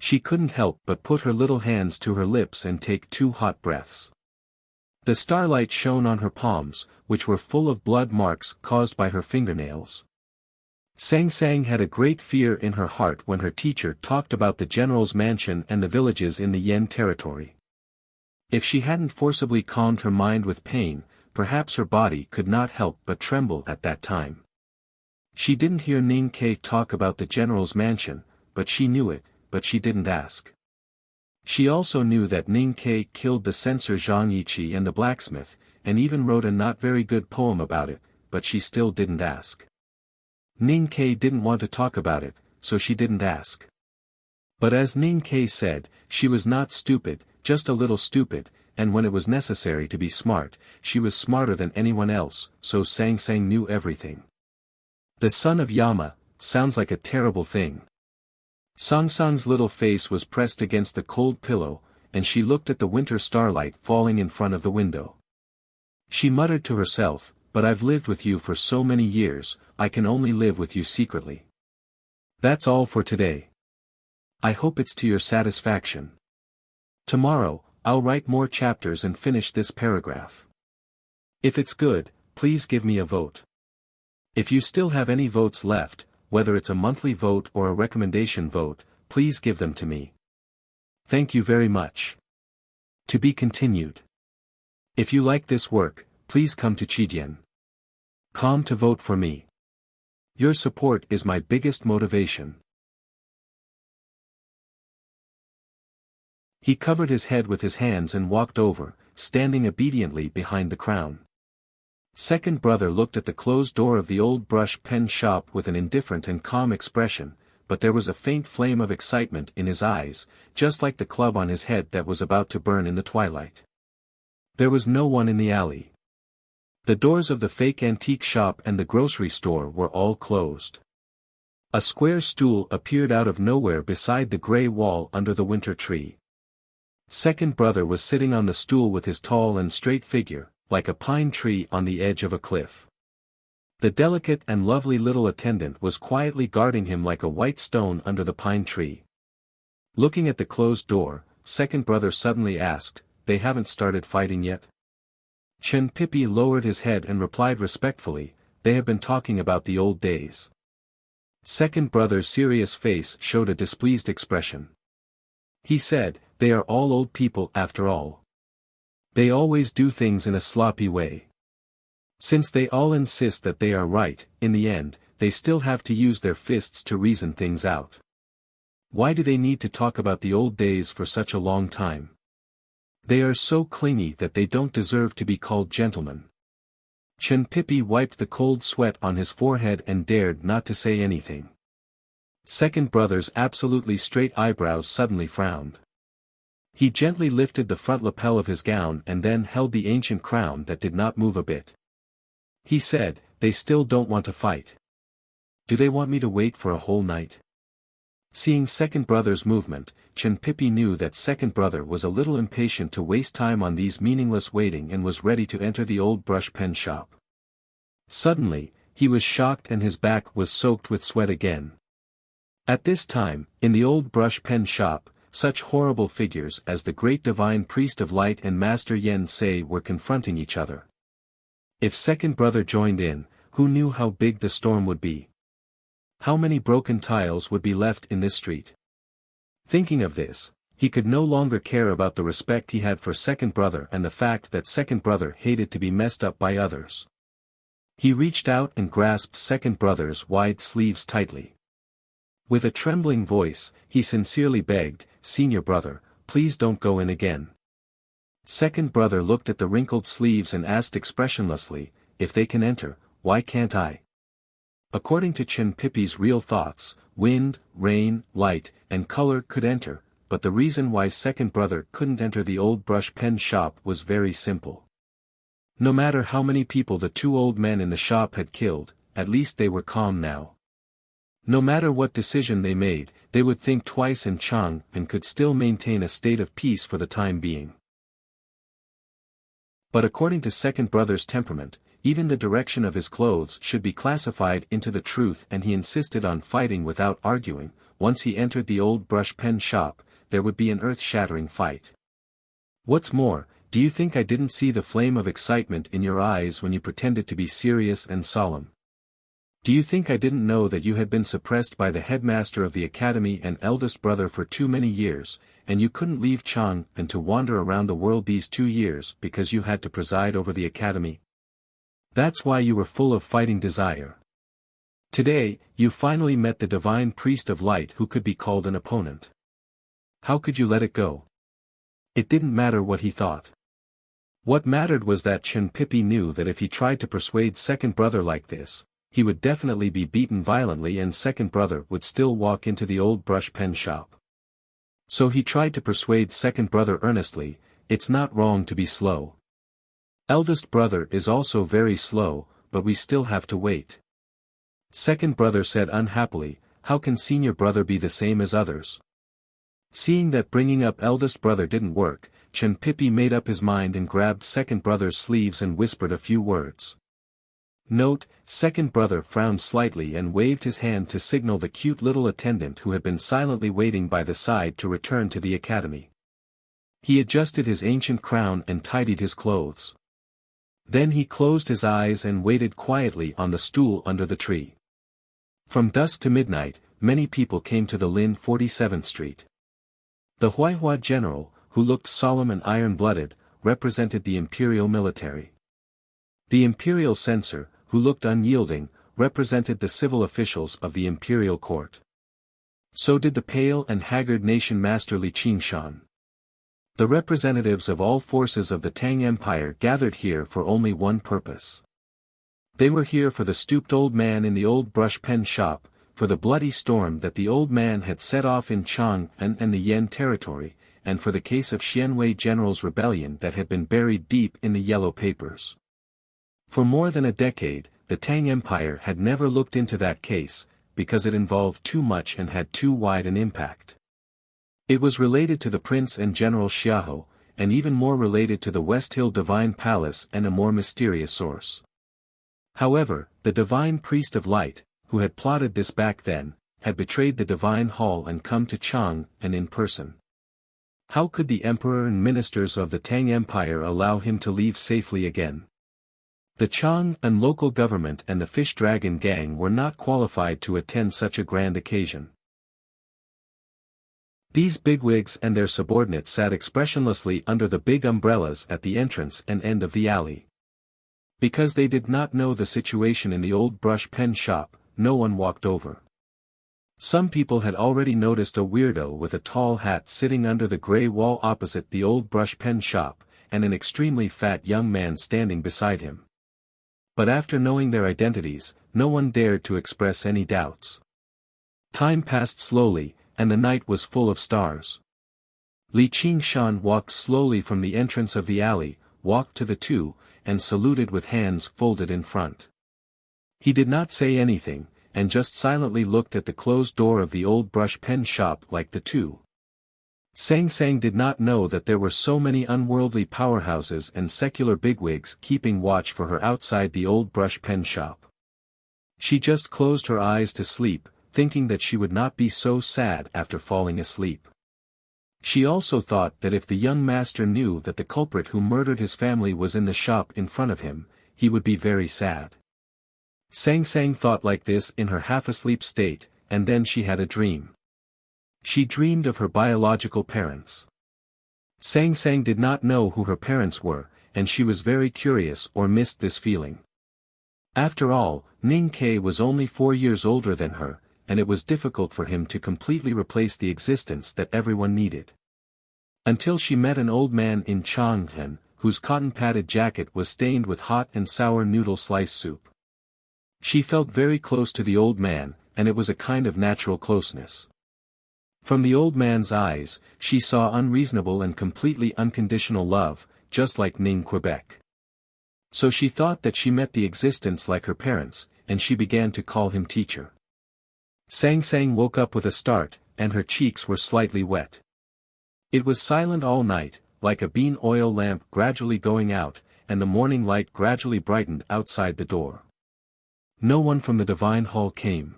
She couldn't help but put her little hands to her lips and take 2 hot breaths. The starlight shone on her palms, which were full of blood marks caused by her fingernails. Sang Sang had a great fear in her heart when her teacher talked about the general's mansion and the villages in the Yen territory. If she hadn't forcibly calmed her mind with pain, perhaps her body could not help but tremble at that time. She didn't hear Ning Kei talk about the general's mansion, but she knew it, but she didn't ask. She also knew that Ning Kei killed the censor Zhang Yiqi and the blacksmith, and even wrote a not very good poem about it, but she still didn't ask. Ning Kei didn't want to talk about it, so she didn't ask. But as Ning Kei said, she was not stupid, just a little stupid, and when it was necessary to be smart, she was smarter than anyone else, so Sang Sang knew everything. The son of Yama, sounds like a terrible thing. Sang Sang's little face was pressed against the cold pillow, and she looked at the winter starlight falling in front of the window. She muttered to herself, "But I've lived with you for so many years, I can only live with you secretly. That's all for today. I hope it's to your satisfaction. Tomorrow, I'll write more chapters and finish this paragraph. If it's good, please give me a vote. If you still have any votes left, whether it's a monthly vote or a recommendation vote, please give them to me. Thank you very much. To be continued. If you like this work, please come to Chidian.com to vote for me. Your support is my biggest motivation." He covered his head with his hands and walked over, standing obediently behind the crown. Second brother looked at the closed door of the old brush pen shop with an indifferent and calm expression, but there was a faint flame of excitement in his eyes, just like the club on his head that was about to burn in the twilight. There was no one in the alley. The doors of the fake antique shop and the grocery store were all closed. A square stool appeared out of nowhere beside the gray wall under the winter tree. Second brother was sitting on the stool with his tall and straight figure, like a pine tree on the edge of a cliff. The delicate and lovely little attendant was quietly guarding him like a white stone under the pine tree. Looking at the closed door, second brother suddenly asked, "They haven't started fighting yet?" Chen Pipi lowered his head and replied respectfully, "They have been talking about the old days." Second brother's serious face showed a displeased expression. He said, "They are all old people after all. They always do things in a sloppy way. Since they all insist that they are right, in the end, they still have to use their fists to reason things out. Why do they need to talk about the old days for such a long time? They are so clingy that they don't deserve to be called gentlemen." Chen Pipi wiped the cold sweat on his forehead and dared not to say anything. Second brother's absolutely straight eyebrows suddenly frowned. He gently lifted the front lapel of his gown and then held the ancient crown that did not move a bit. He said, "They still don't want to fight. Do they want me to wait for a whole night?" Seeing second brother's movement, Chen Pipi knew that second brother was a little impatient to waste time on these meaningless waiting and was ready to enter the old brush pen shop. Suddenly, he was shocked and his back was soaked with sweat again. At this time, in the old brush pen shop, such horrible figures as the great divine priest of light and Master Yen Sei were confronting each other. If second brother joined in, who knew how big the storm would be? How many broken tiles would be left in this street? Thinking of this, he could no longer care about the respect he had for second brother and the fact that second brother hated to be messed up by others. He reached out and grasped second brother's wide sleeves tightly. With a trembling voice, he sincerely begged, "Senior brother, please don't go in again." Second brother looked at the wrinkled sleeves and asked expressionlessly, "If they can enter, why can't I?" According to Chen Pipi's real thoughts, wind, rain, light, and color could enter, but the reason why second brother couldn't enter the old brush pen shop was very simple. No matter how many people the two old men in the shop had killed, at least they were calm now. No matter what decision they made, they would think twice in Chang and could still maintain a state of peace for the time being. But according to second brother's temperament, even the direction of his clothes should be classified into the truth, and he insisted on fighting without arguing. Once he entered the old brush pen shop, there would be an earth-shattering fight. "What's more, do you think I didn't see the flame of excitement in your eyes when you pretended to be serious and solemn? Do you think I didn't know that you had been suppressed by the headmaster of the academy and eldest brother for too many years, and you couldn't leave Chang and to wander around the world these 2 years because you had to preside over the academy? That's why you were full of fighting desire. Today, you finally met the divine priest of light who could be called an opponent. How could you let it go?" It didn't matter what he thought. What mattered was that Chen Pipi knew that if he tried to persuade second brother like this, he would definitely be beaten violently and second brother would still walk into the old brush pen shop. So he tried to persuade second brother earnestly, "It's not wrong to be slow. Eldest brother is also very slow, but we still have to wait." Second brother said unhappily, "How can senior brother be the same as others?" Seeing that bringing up eldest brother didn't work, Chen Pipi made up his mind and grabbed second brother's sleeves and whispered a few words. Note, second brother frowned slightly and waved his hand to signal the cute little attendant who had been silently waiting by the side to return to the academy. He adjusted his ancient crown and tidied his clothes. Then he closed his eyes and waited quietly on the stool under the tree. From dusk to midnight, many people came to the Lin 47th Street. The Huaihua general, who looked solemn and iron-blooded, represented the imperial military. The imperial censor, who looked unyielding, represented the civil officials of the imperial court. So did the pale and haggard nation master Li Qingshan. The representatives of all forces of the Tang Empire gathered here for only one purpose. They were here for the stooped old man in the old brush pen shop, for the bloody storm that the old man had set off in Chang and the Yan territory, and for the case of Xianwei General's rebellion that had been buried deep in the yellow papers. For more than a decade, the Tang Empire had never looked into that case, because it involved too much and had too wide an impact. It was related to the Prince and General Xiaohou, and even more related to the West Hill Divine Palace and a more mysterious source. However, the Divine Priest of Light, who had plotted this back then, had betrayed the Divine Hall and come to Chang and in person. How could the emperor and ministers of the Tang Empire allow him to leave safely again? The Chang and local government and the Fish Dragon gang were not qualified to attend such a grand occasion. These bigwigs and their subordinates sat expressionlessly under the big umbrellas at the entrance and end of the alley. Because they did not know the situation in the old brush pen shop, no one walked over. Some people had already noticed a weirdo with a tall hat sitting under the gray wall opposite the old brush pen shop, and an extremely fat young man standing beside him. But after knowing their identities, no one dared to express any doubts. Time passed slowly, and the night was full of stars. Li Qingshan walked slowly from the entrance of the alley, walked to the two, and saluted with hands folded in front. He did not say anything, and just silently looked at the closed door of the old brush pen shop like the two. Sang Sang did not know that there were so many unworldly powerhouses and secular bigwigs keeping watch for her outside the old brush pen shop. She just closed her eyes to sleep, thinking that she would not be so sad after falling asleep. She also thought that if the young master knew that the culprit who murdered his family was in the shop in front of him, he would be very sad. Sang Sang thought like this in her half-asleep state, and then she had a dream. She dreamed of her biological parents. Sang Sang did not know who her parents were, and she was very curious or missed this feeling. After all, Ning Ke was only 4 years older than her, and it was difficult for him to completely replace the existence that everyone needed. Until she met an old man in Chang'an, whose cotton-padded jacket was stained with hot and sour noodle slice soup. She felt very close to the old man, and it was a kind of natural closeness. From the old man's eyes, she saw unreasonable and completely unconditional love, just like Ning Quebec. So she thought that she met the existence like her parents, and she began to call him teacher. Sang Sang woke up with a start, and her cheeks were slightly wet. It was silent all night, like a bean oil lamp gradually going out, and the morning light gradually brightened outside the door. No one from the divine hall came.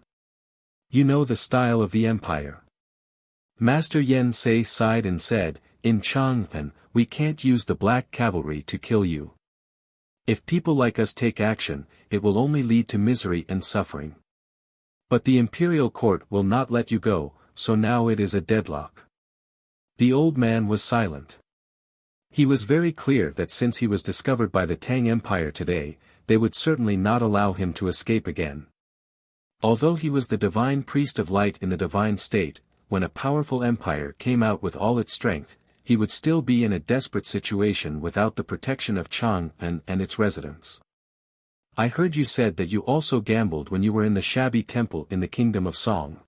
You know the style of the empire. Master Yen Sei sighed and said, in Chang'an, we can't use the black cavalry to kill you. If people like us take action, it will only lead to misery and suffering. But the imperial court will not let you go, so now it is a deadlock. The old man was silent. He was very clear that since he was discovered by the Tang Empire today, they would certainly not allow him to escape again. Although he was the divine priest of light in the divine state, when a powerful empire came out with all its strength, he would still be in a desperate situation without the protection of Chang'an and its residents. I heard you said that you also gambled when you were in the shabby temple in the kingdom of Song.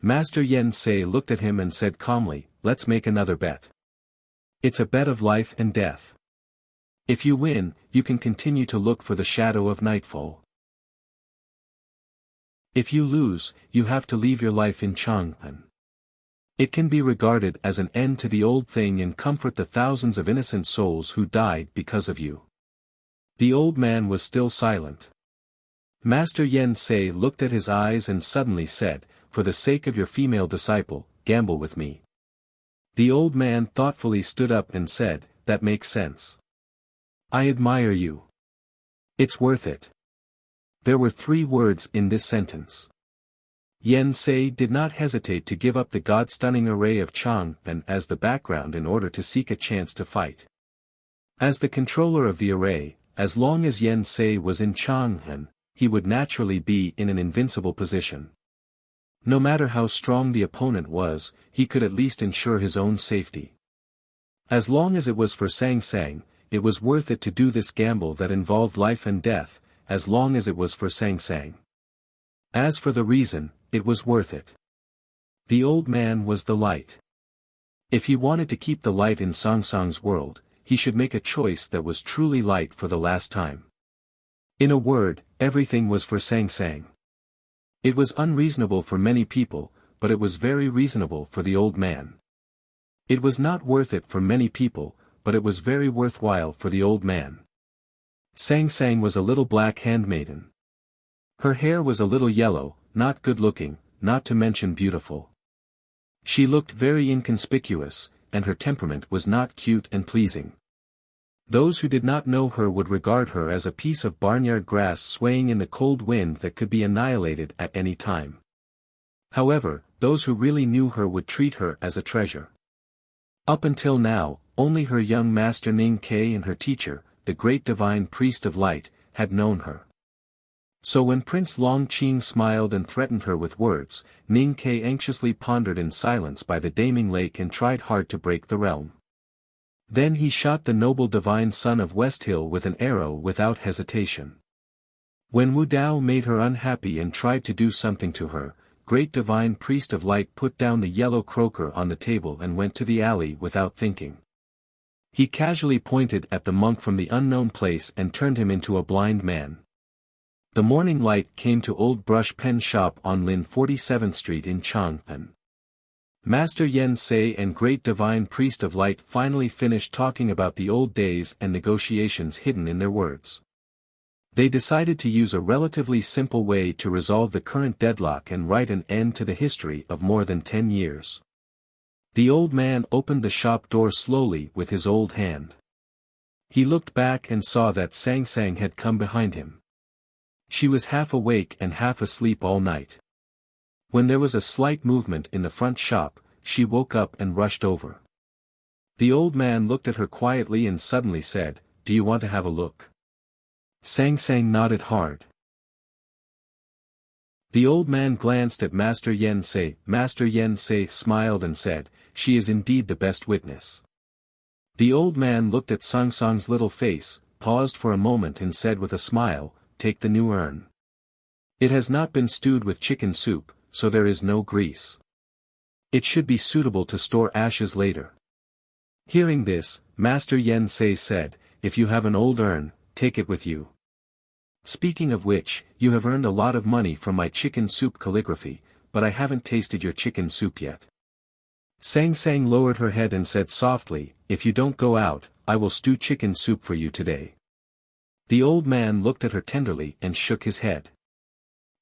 Master Yen Sei looked at him and said calmly, let's make another bet. It's a bet of life and death. If you win, you can continue to look for the shadow of nightfall. If you lose, you have to leave your life in Chang'an. It can be regarded as an end to the old thing and comfort the thousands of innocent souls who died because of you. The old man was still silent. Master Yen Sei looked at his eyes and suddenly said, for the sake of your female disciple, gamble with me. The old man thoughtfully stood up and said, that makes sense. I admire you. It's worth it. There were 3 words in this sentence. Yen Sei did not hesitate to give up the god-stunning array of Chang'an as the background in order to seek a chance to fight. As the controller of the array, as long as Yen Sei was in Chang'an, he would naturally be in an invincible position. No matter how strong the opponent was, he could at least ensure his own safety. As long as it was for Sang Sang, it was worth it to do this gamble that involved life and death, as long as it was for Sang Sang. As for the reason, it was worth it. The old man was the light. If he wanted to keep the light in Sang Sang's world, he should make a choice that was truly light for the last time. In a word, everything was for Sang Sang. It was unreasonable for many people, but it was very reasonable for the old man. It was not worth it for many people, but it was very worthwhile for the old man. Sang Sang was a little black handmaiden. Her hair was a little yellow, not good-looking, not to mention beautiful. She looked very inconspicuous, and her temperament was not cute and pleasing. Those who did not know her would regard her as a piece of barnyard grass swaying in the cold wind that could be annihilated at any time. However, those who really knew her would treat her as a treasure. Up until now, only her young master Ning Ke and her teacher, the great divine priest of light, had known her. So when Prince Long Qing smiled and threatened her with words, Ning Ke anxiously pondered in silence by the Daming Lake and tried hard to break the realm. Then he shot the noble divine son of West Hill with an arrow without hesitation. When Wu Dao made her unhappy and tried to do something to her, great divine priest of light put down the yellow croaker on the table and went to the alley without thinking. He casually pointed at the monk from the unknown place and turned him into a blind man. The morning light came to Old Brush Pen Shop on Lin 47th Street in Chang'an. Master Yen Sei and Great Divine Priest of Light finally finished talking about the old days and negotiations hidden in their words. They decided to use a relatively simple way to resolve the current deadlock and write an end to the history of more than 10 years. The old man opened the shop door slowly with his old hand. He looked back and saw that Sang Sang had come behind him. She was half awake and half asleep all night. When there was a slight movement in the front shop, she woke up and rushed over. The old man looked at her quietly and suddenly said, "Do you want to have a look?" Sang Sang nodded hard. The old man glanced at Master Yen Sei. Master Yen Sei smiled and said, "She is indeed the best witness." The old man looked at Sang Sang's little face, paused for a moment and said with a smile, "Take the new urn. It has not been stewed with chicken soup, so there is no grease. It should be suitable to store ashes later." Hearing this, Master Yen Sei said, "If you have an old urn, take it with you. Speaking of which, you have earned a lot of money from my chicken soup calligraphy, but I haven't tasted your chicken soup yet." Sang Sang lowered her head and said softly, "If you don't go out, I will stew chicken soup for you today." The old man looked at her tenderly and shook his head.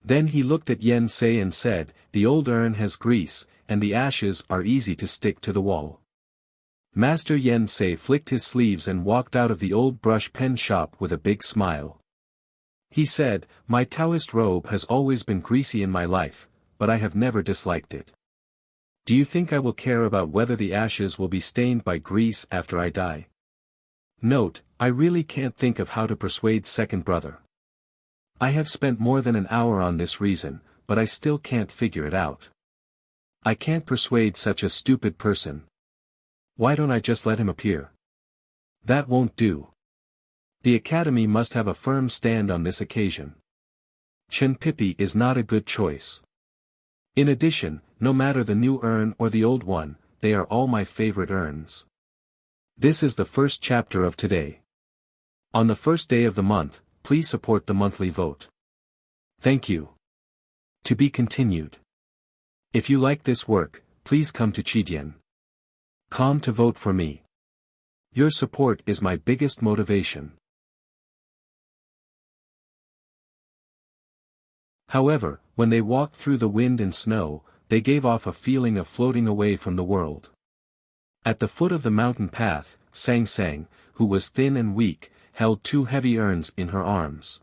Then he looked at Yen Sei and said, "The old urn has grease, and the ashes are easy to stick to the wall." Master Yen Sei flicked his sleeves and walked out of the Old Brush Pen Shop with a big smile. He said, "My Taoist robe has always been greasy in my life, but I have never disliked it. Do you think I will care about whether the ashes will be stained by grease after I die?" Note, I really can't think of how to persuade second brother. I have spent more than an hour on this reason, but I still can't figure it out. I can't persuade such a stupid person. Why don't I just let him appear? That won't do. The academy must have a firm stand on this occasion. Chen Pipi is not a good choice. In addition, no matter the new urn or the old one, they are all my favorite urns. This is the first chapter of today. On the first day of the month, please support the monthly vote. Thank you. To be continued. If you like this work, please come to Chidian.com to vote for me. Your support is my biggest motivation. However, when they walked through the wind and snow, they gave off a feeling of floating away from the world. At the foot of the mountain path, Sang Sang, who was thin and weak, held 2 heavy urns in her arms.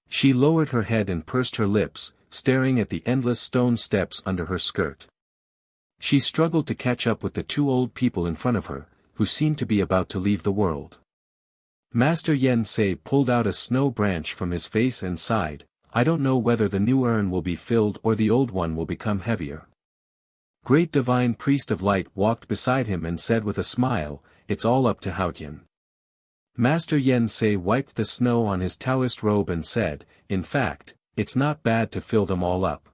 She lowered her head and pursed her lips, staring at the endless stone steps under her skirt. She struggled to catch up with the 2 old people in front of her, who seemed to be about to leave the world. Master Yen Sei pulled out a snow branch from his face and sighed, "I don't know whether the new urn will be filled or the old one will become heavier." Great Divine Priest of Light walked beside him and said with a smile, "It's all up to Haotian." Master Yen Sei wiped the snow on his Taoist robe and said, "In fact, it's not bad to fill them all up."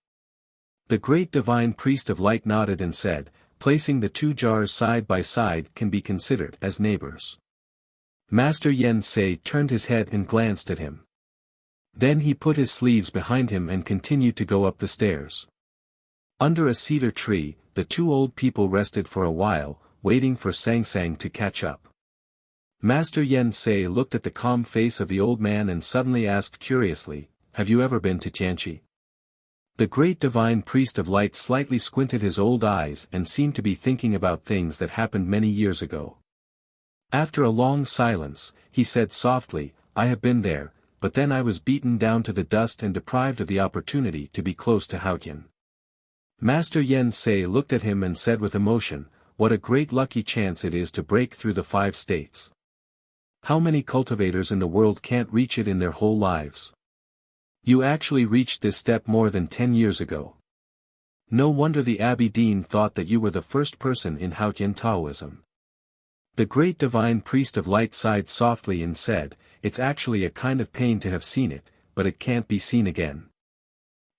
The Great Divine Priest of Light nodded and said, "Placing the 2 jars side by side can be considered as neighbors." Master Yen Sei turned his head and glanced at him. Then he put his sleeves behind him and continued to go up the stairs. Under a cedar tree, the 2 old people rested for a while, waiting for Sang Sang to catch up. Master Yen Sei looked at the calm face of the old man and suddenly asked curiously, "Have you ever been to Tianqi?" The great divine priest of light slightly squinted his old eyes and seemed to be thinking about things that happened many years ago. After a long silence, he said softly, "I have been there, but then I was beaten down to the dust and deprived of the opportunity to be close to Haotian." Master Yen Sei looked at him and said with emotion, "What a great lucky chance it is to break through the 5 states. How many cultivators in the world can't reach it in their whole lives? You actually reached this step more than 10 years ago. No wonder the Abbey Dean thought that you were the first person in Haotian Taoism." The great divine priest of light sighed softly and said, "It's actually a kind of pain to have seen it, but it can't be seen again."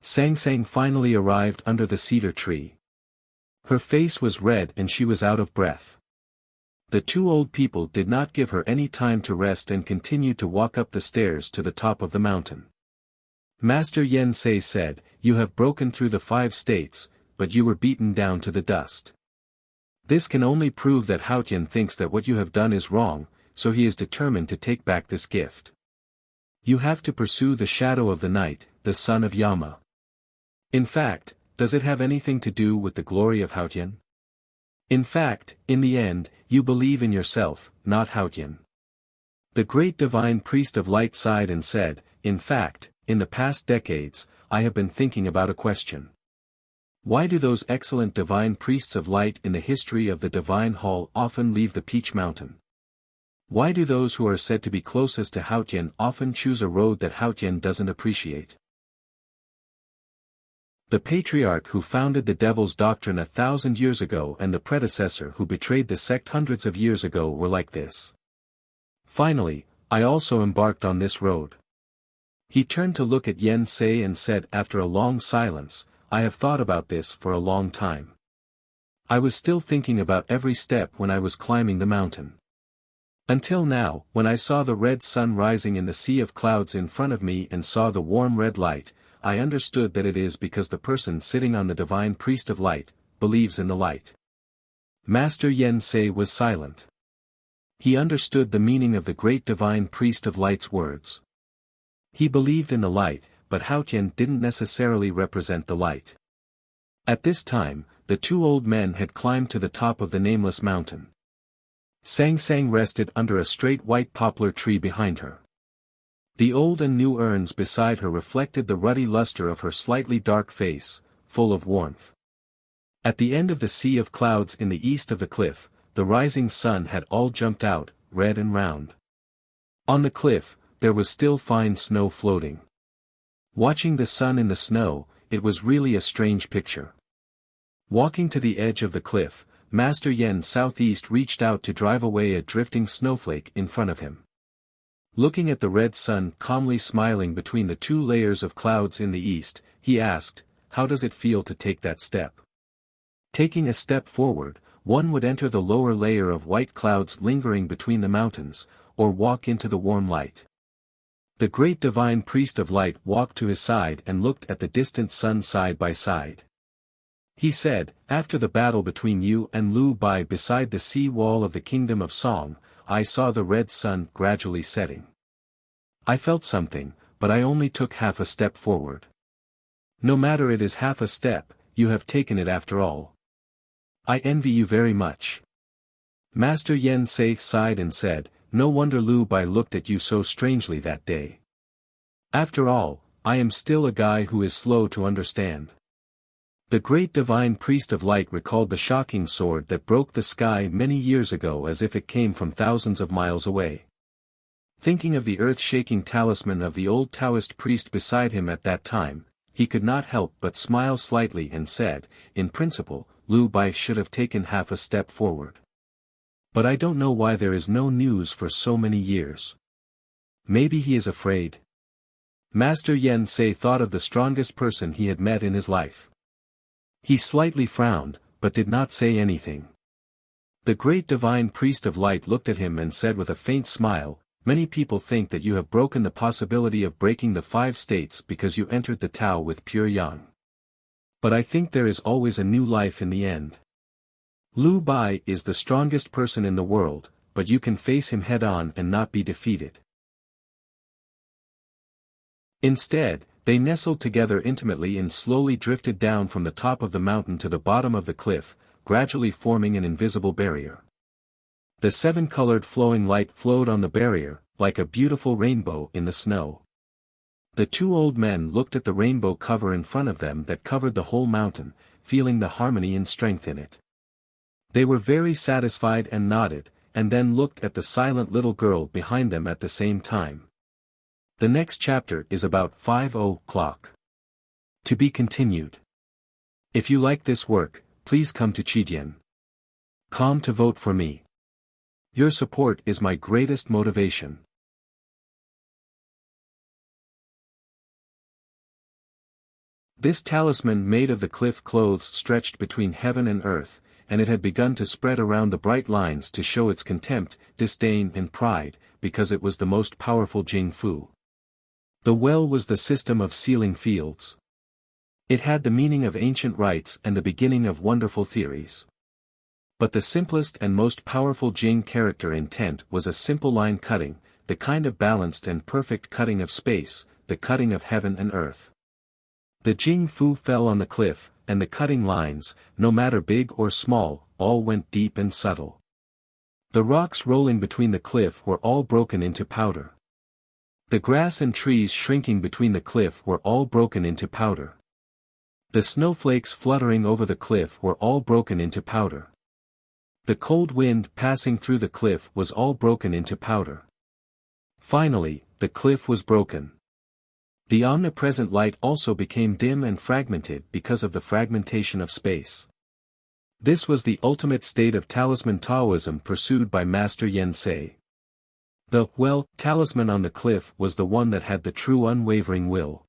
Sang Sang finally arrived under the cedar tree. Her face was red and she was out of breath. The 2 old people did not give her any time to rest and continued to walk up the stairs to the top of the mountain. Master Yen Sei said, "You have broken through the 5 states, but you were beaten down to the dust. This can only prove that Haotian thinks that what you have done is wrong, so he is determined to take back this gift. You have to pursue the shadow of the night, the son of Yama." In fact, does it have anything to do with the glory of Haotian? In fact, in the end, you believe in yourself, not Haotian. The great divine priest of light sighed and said, "In fact, in the past decades, I have been thinking about a question. Why do those excellent divine priests of light in the history of the divine hall often leave the Peach Mountain? Why do those who are said to be closest to Haotian often choose a road that Haotian doesn't appreciate? The patriarch who founded the devil's doctrine 1,000 years ago and the predecessor who betrayed the sect hundreds of years ago were like this. Finally, I also embarked on this road." He turned to look at Yen Sei and said after a long silence, "I have thought about this for a long time. I was still thinking about every step when I was climbing the mountain. Until now, when I saw the red sun rising in the sea of clouds in front of me and saw the warm red light, I understood that it is because the person sitting on the divine priest of light, believes in the light." Master Yen Sei was silent. He understood the meaning of the great divine priest of light's words. He believed in the light, but Haotian didn't necessarily represent the light. At this time, the 2 old men had climbed to the top of the nameless mountain. Sang Sang rested under a straight white poplar tree behind her. The old and new urns beside her reflected the ruddy luster of her slightly dark face, full of warmth. At the end of the sea of clouds in the east of the cliff, the rising sun had all jumped out, red and round. On the cliff, there was still fine snow floating. Watching the sun in the snow, it was really a strange picture. Walking to the edge of the cliff, Master Yen Southeast reached out to drive away a drifting snowflake in front of him. Looking at the red sun calmly smiling between the 2 layers of clouds in the east, he asked, "How does it feel to take that step?" Taking a step forward, one would enter the lower layer of white clouds lingering between the mountains, or walk into the warm light. The great divine priest of light walked to his side and looked at the distant sun side by side. He said, "After the battle between you and Lu Bai beside the sea wall of the kingdom of Song, I saw the red sun gradually setting. I felt something, but I only took half a step forward. No matter it is half a step, you have taken it after all. I envy you very much." Master Yen Sei sighed and said, "No wonder Lu Bai looked at you so strangely that day. After all, I am still a guy who is slow to understand." The great divine priest of light recalled the shocking sword that broke the sky many years ago as if it came from thousands of miles away. Thinking of the earth-shaking talisman of the old Taoist priest beside him at that time, he could not help but smile slightly and said, "In principle, Lu Bai should have taken half a step forward. But I don't know why there is no news for so many years. Maybe he is afraid." Master Yen Sei thought of the strongest person he had met in his life. He slightly frowned, but did not say anything. The great divine priest of light looked at him and said with a faint smile, "Many people think that you have broken the possibility of breaking the 5 states because you entered the Tao with pure yang. But I think there is always a new life in the end. Lu Bai is the strongest person in the world, but you can face him head-on and not be defeated. Instead, They nestled together intimately and slowly drifted down from the top of the mountain to the bottom of the cliff, gradually forming an invisible barrier. The seven-colored flowing light flowed on the barrier, like a beautiful rainbow in the snow. The two old men looked at the rainbow cover in front of them that covered the whole mountain, feeling the harmony and strength in it. They were very satisfied and nodded, and then looked at the silent little girl behind them at the same time. The next chapter is about 5 o'clock. To be continued. If you like this work, please come to Audiobook.com to vote for me. Your support is my greatest motivation. This talisman made of the cliff clothes stretched between heaven and earth, and it had begun to spread around the bright lines to show its contempt, disdain and pride, because it was the most powerful Jing Fu. The well was the system of sealing fields. It had the meaning of ancient rites and the beginning of wonderful theories. But the simplest and most powerful Jing character intent was a simple line cutting, the kind of balanced and perfect cutting of space, the cutting of heaven and earth. The Jing Fu fell on the cliff, and the cutting lines, no matter big or small, all went deep and subtle. The rocks rolling between the cliff were all broken into powder. The grass and trees shrinking between the cliff were all broken into powder. The snowflakes fluttering over the cliff were all broken into powder. The cold wind passing through the cliff was all broken into powder. Finally, the cliff was broken. The omnipresent light also became dim and fragmented because of the fragmentation of space. This was the ultimate state of talisman Taoism pursued by Master Yen Sei. The talisman on the cliff was the one that had the true unwavering will.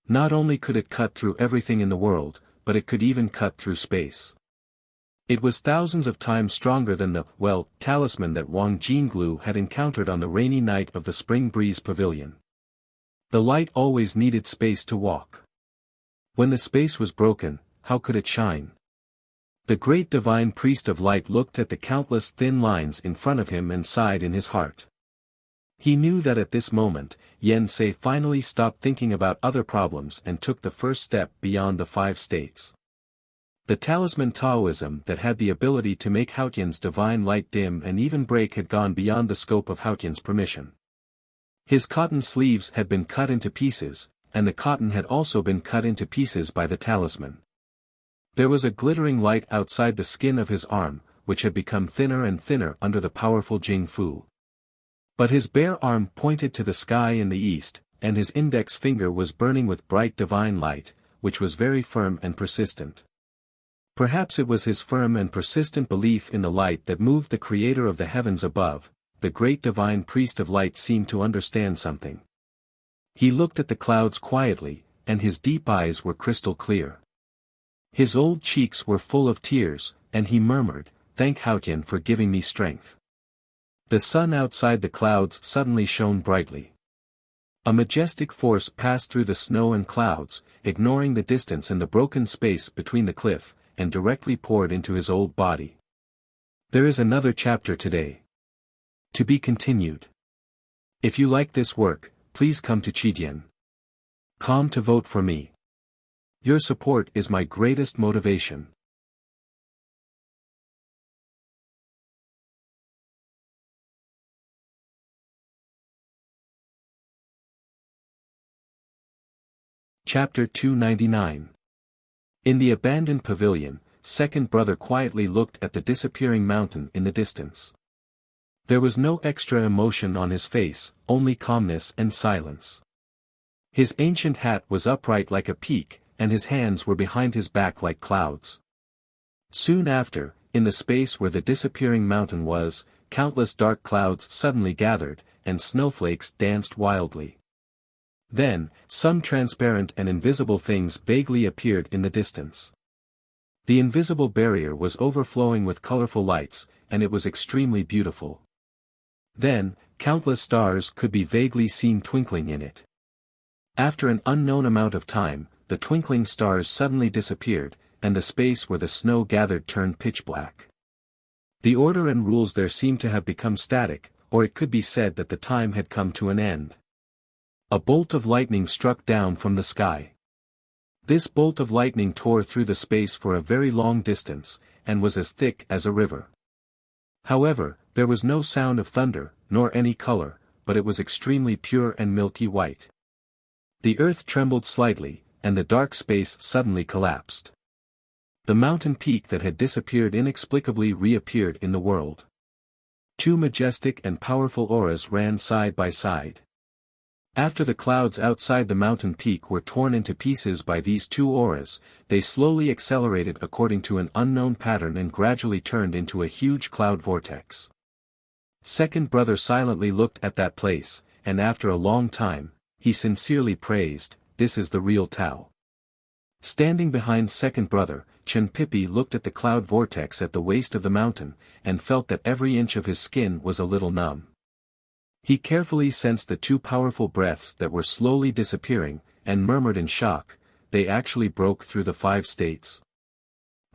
Not only could it cut through everything in the world, but it could even cut through space. It was thousands of times stronger than the talisman that Wang Jinglu had encountered on the rainy night of the Spring Breeze Pavilion. The light always needed space to walk. When the space was broken, how could it shine? The great divine priest of light looked at the countless thin lines in front of him and sighed in his heart. He knew that at this moment, Yen Sei finally stopped thinking about other problems and took the first step beyond the 5 states. The talisman Taoism that had the ability to make Haotian's divine light dim and even break had gone beyond the scope of Haotian's permission. His cotton sleeves had been cut into pieces, and the cotton had also been cut into pieces by the talisman. There was a glittering light outside the skin of his arm, which had become thinner and thinner under the powerful Jing Fu. But his bare arm pointed to the sky in the east, and his index finger was burning with bright divine light, which was very firm and persistent. Perhaps it was his firm and persistent belief in the light that moved the creator of the heavens above. The great divine priest of light seemed to understand something. He looked at the clouds quietly, and his deep eyes were crystal clear. His old cheeks were full of tears, and he murmured, "Thank Haotian for giving me strength." The sun outside the clouds suddenly shone brightly. A majestic force passed through the snow and clouds, ignoring the distance and the broken space between the cliff, and directly poured into his old body. There is another chapter today. To be continued. If you like this work, please come to Audiobook.com to vote for me. Your support is my greatest motivation. Chapter 299. In the abandoned pavilion, second brother quietly looked at the disappearing mountain in the distance. There was no extra emotion on his face, only calmness and silence. His ancient hat was upright like a peak, and his hands were behind his back like clouds. Soon after, in the space where the disappearing mountain was, countless dark clouds suddenly gathered, and snowflakes danced wildly. Then, some transparent and invisible things vaguely appeared in the distance. The invisible barrier was overflowing with colorful lights, and it was extremely beautiful. Then, countless stars could be vaguely seen twinkling in it. After an unknown amount of time, the twinkling stars suddenly disappeared, and the space where the snow gathered turned pitch black. The order and rules there seemed to have become static, or it could be said that the time had come to an end. A bolt of lightning struck down from the sky. This bolt of lightning tore through the space for a very long distance, and was as thick as a river. However, there was no sound of thunder, nor any color, but it was extremely pure and milky white. The earth trembled slightly, and the dark space suddenly collapsed. The mountain peak that had disappeared inexplicably reappeared in the world. Two majestic and powerful auras ran side by side. After the clouds outside the mountain peak were torn into pieces by these two auras, they slowly accelerated according to an unknown pattern and gradually turned into a huge cloud vortex. Second brother silently looked at that place, and after a long time, he sincerely praised, "This is the real Tao." Standing behind second brother, Chen Pipi looked at the cloud vortex at the waist of the mountain, and felt that every inch of his skin was a little numb. He carefully sensed the two powerful breaths that were slowly disappearing, and murmured in shock, "They actually broke through the 5 states.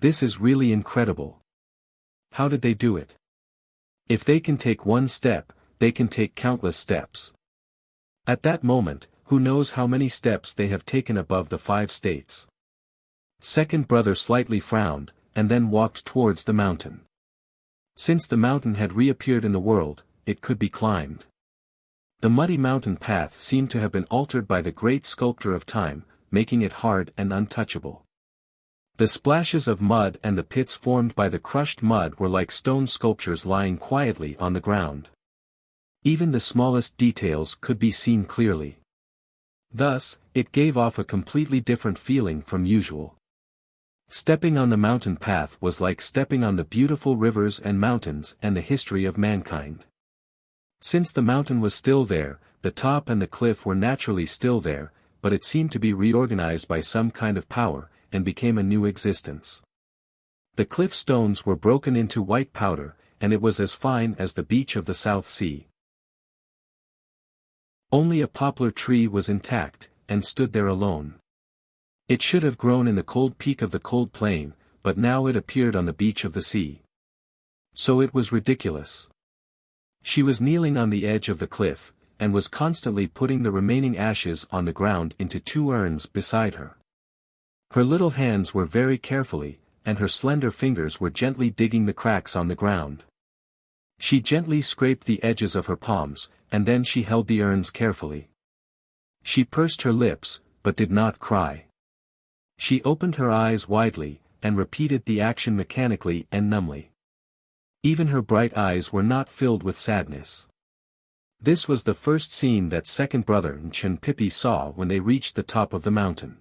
This is really incredible. How did they do it? If they can take one step, they can take countless steps." At that moment, who knows how many steps they have taken above the 5 states. Second brother slightly frowned, and then walked towards the mountain. Since the mountain had reappeared in the world, it could be climbed. The muddy mountain path seemed to have been altered by the great sculptor of time, making it hard and untouchable. The splashes of mud and the pits formed by the crushed mud were like stone sculptures lying quietly on the ground. Even the smallest details could be seen clearly. Thus, it gave off a completely different feeling from usual. Stepping on the mountain path was like stepping on the beautiful rivers and mountains and the history of mankind. Since the mountain was still there, the top and the cliff were naturally still there, but it seemed to be reorganized by some kind of power, and became a new existence. The cliff stones were broken into white powder, and it was as fine as the beach of the South Sea. Only a poplar tree was intact, and stood there alone. It should have grown in the cold peak of the cold plain, but now it appeared on the beach of the sea. So it was ridiculous. She was kneeling on the edge of the cliff, and was constantly putting the remaining ashes on the ground into 2 urns beside her. Her little hands were very carefully, and her slender fingers were gently digging the cracks on the ground. She gently scraped the edges of her palms, and then she held the urns carefully. She pursed her lips, but did not cry. She opened her eyes widely, and repeated the action mechanically and numbly. Even her bright eyes were not filled with sadness. This was the first scene that second brother and Chen Pipi saw when they reached the top of the mountain.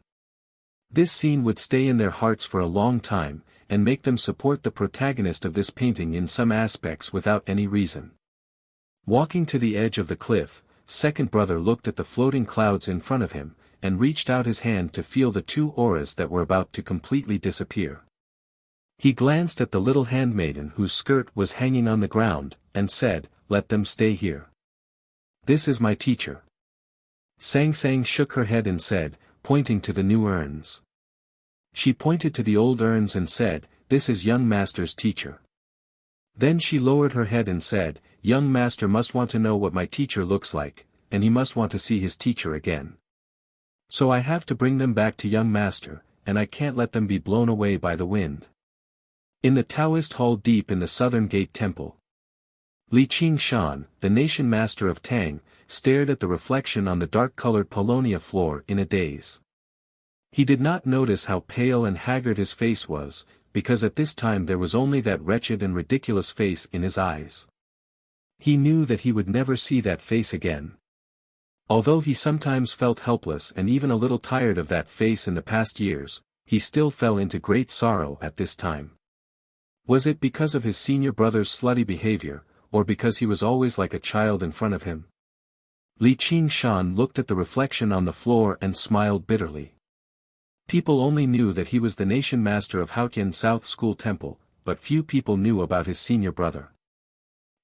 This scene would stay in their hearts for a long time, and make them support the protagonist of this painting in some aspects without any reason. Walking to the edge of the cliff, second brother looked at the floating clouds in front of him, and reached out his hand to feel the 2 auras that were about to completely disappear. He glanced at the little handmaiden whose skirt was hanging on the ground, and said, "Let them stay here. This is my teacher." Sang Sang shook her head and said, pointing to the new urns. She pointed to the old urns and said, "This is young master's teacher." Then she lowered her head and said, "Young master must want to know what my teacher looks like, and he must want to see his teacher again. So I have to bring them back to young master, and I can't let them be blown away by the wind." In the Taoist hall deep in the Southern Gate Temple, Li Qingshan, the nation master of Tang, stared at the reflection on the dark-colored paulownia floor in a daze. He did not notice how pale and haggard his face was, because at this time there was only that wretched and ridiculous face in his eyes. He knew that he would never see that face again. Although he sometimes felt helpless and even a little tired of that face in the past years, he still fell into great sorrow at this time. Was it because of his senior brother's slutty behavior, or because he was always like a child in front of him? Li Qingshan looked at the reflection on the floor and smiled bitterly. People only knew that he was the nation master of Haotian South School Temple, but few people knew about his senior brother.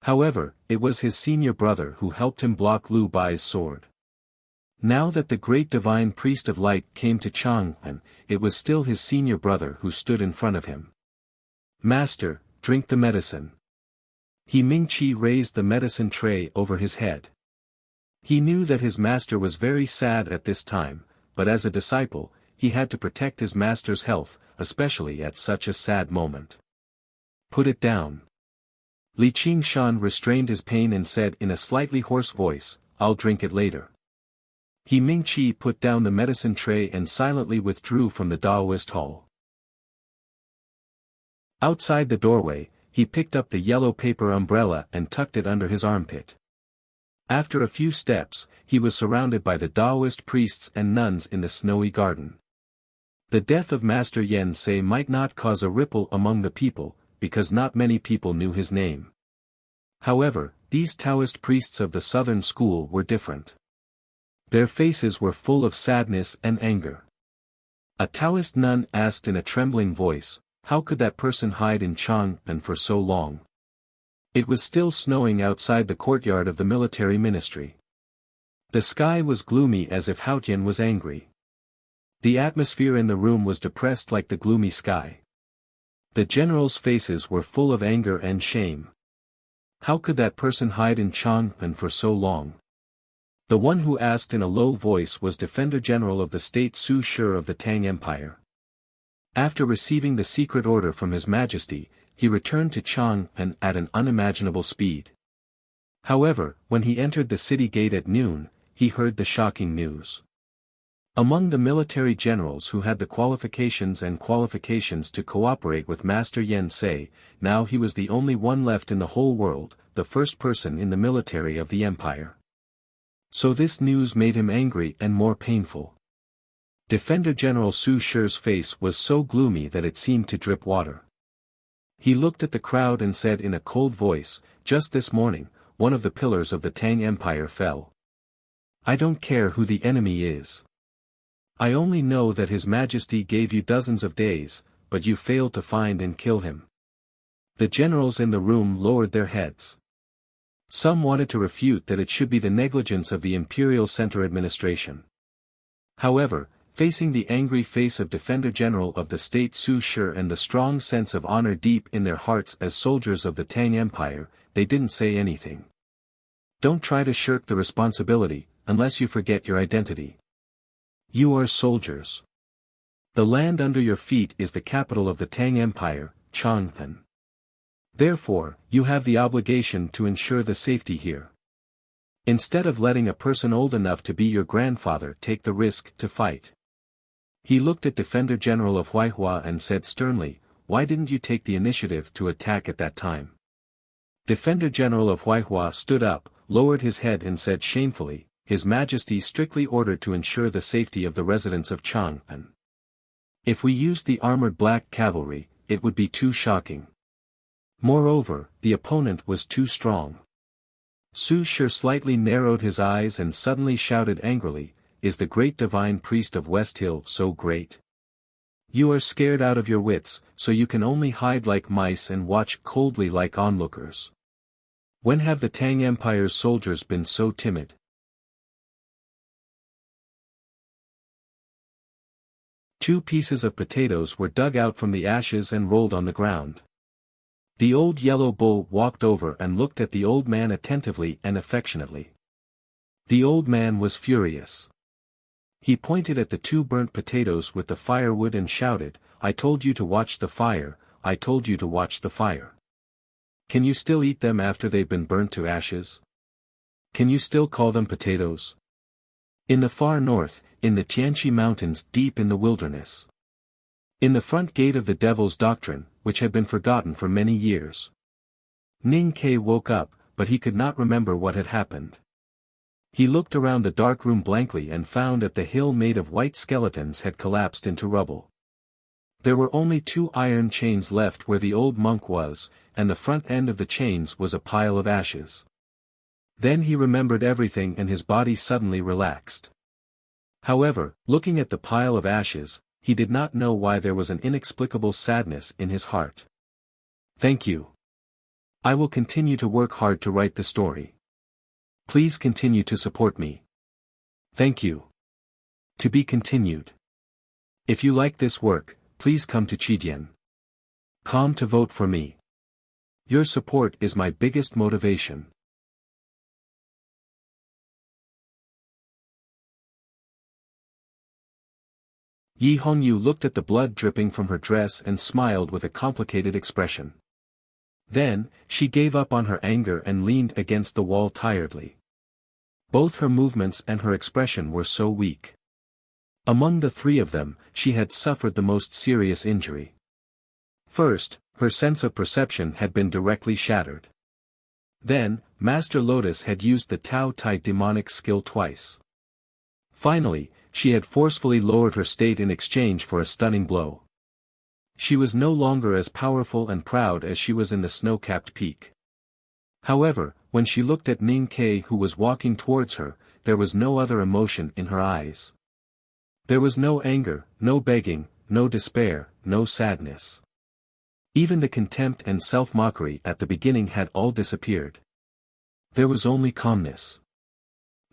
However, it was his senior brother who helped him block Lu Bai's sword. Now that the great divine priest of light came to Chang'an, it was still his senior brother who stood in front of him. "Master, drink the medicine." He Mingqi raised the medicine tray over his head. He knew that his master was very sad at this time, but as a disciple, he had to protect his master's health, especially at such a sad moment. Put it down. Li Qingshan restrained his pain and said in a slightly hoarse voice, I'll drink it later. He Ming-Chi put down the medicine tray and silently withdrew from the Daoist hall. Outside the doorway, he picked up the yellow paper umbrella and tucked it under his armpit. After a few steps, he was surrounded by the Daoist priests and nuns in the snowy garden. The death of Master Yen Sei might not cause a ripple among the people, because not many people knew his name. However, these Taoist priests of the southern school were different. Their faces were full of sadness and anger. A Taoist nun asked in a trembling voice, how could that person hide in Chang'an for so long? It was still snowing outside the courtyard of the military ministry. The sky was gloomy as if Haotian was angry. The atmosphere in the room was depressed like the gloomy sky. The generals' faces were full of anger and shame. How could that person hide in Chang'an for so long? The one who asked in a low voice was Defender General of the State Su Shi of the Tang Empire. After receiving the secret order from His Majesty, he returned to Chang'an at an unimaginable speed. However, when he entered the city gate at noon, he heard the shocking news. Among the military generals who had the qualifications to cooperate with Master Yen Sei, now he was the only one left in the whole world, the first person in the military of the empire. So this news made him angry and more painful. Defender General Su Shi's face was so gloomy that it seemed to drip water. He looked at the crowd and said in a cold voice, just this morning, one of the pillars of the Tang Empire fell. I don't care who the enemy is. I only know that His Majesty gave you dozens of days, but you failed to find and kill him. The generals in the room lowered their heads. Some wanted to refute that it should be the negligence of the Imperial Center administration. However, facing the angry face of Defender General of the State Su Shi and the strong sense of honor deep in their hearts as soldiers of the Tang Empire, they didn't say anything. Don't try to shirk the responsibility, unless you forget your identity. You are soldiers. The land under your feet is the capital of the Tang Empire, Chang'an. Therefore, you have the obligation to ensure the safety here. Instead of letting a person old enough to be your grandfather take the risk to fight. He looked at Defender General of Huaihua and said sternly, why didn't you take the initiative to attack at that time? Defender General of Huaihua stood up, lowered his head and said shamefully, His Majesty strictly ordered to ensure the safety of the residents of Chang'an. If we used the armored black cavalry, it would be too shocking. Moreover, the opponent was too strong. Su Shi slightly narrowed his eyes and suddenly shouted angrily, Is the great divine priest of West Hill so great? You are scared out of your wits, so you can only hide like mice and watch coldly like onlookers. When have the Tang Empire's soldiers been so timid? Two pieces of potatoes were dug out from the ashes and rolled on the ground. The old yellow bull walked over and looked at the old man attentively and affectionately. The old man was furious. He pointed at the two burnt potatoes with the firewood and shouted, I told you to watch the fire, I told you to watch the fire. Can you still eat them after they've been burnt to ashes? Can you still call them potatoes? In the far north, in the Tianqi Mountains deep in the wilderness. In the front gate of the Devil's Doctrine, which had been forgotten for many years. Ning Ke woke up, but he could not remember what had happened. He looked around the dark room blankly and found that the hill made of white skeletons had collapsed into rubble. There were only two iron chains left where the old monk was, and the front end of the chains was a pile of ashes. Then he remembered everything and his body suddenly relaxed. However, looking at the pile of ashes, he did not know why there was an inexplicable sadness in his heart. Thank you. I will continue to work hard to write the story. Please continue to support me. Thank you. To be continued. If you like this work, please come to Chidian.com to vote for me. Your support is my biggest motivation. Yi Hongyu looked at the blood dripping from her dress and smiled with a complicated expression. Then, she gave up on her anger and leaned against the wall tiredly. Both her movements and her expression were so weak. Among the three of them, she had suffered the most serious injury. First, her sense of perception had been directly shattered. Then, Master Lotus had used the Tao Tai demonic skill twice. Finally, she had forcefully lowered her state in exchange for a stunning blow. She was no longer as powerful and proud as she was in the snow-capped peak. However, when she looked at Ning Ke who was walking towards her, there was no other emotion in her eyes. There was no anger, no begging, no despair, no sadness. Even the contempt and self-mockery at the beginning had all disappeared. There was only calmness.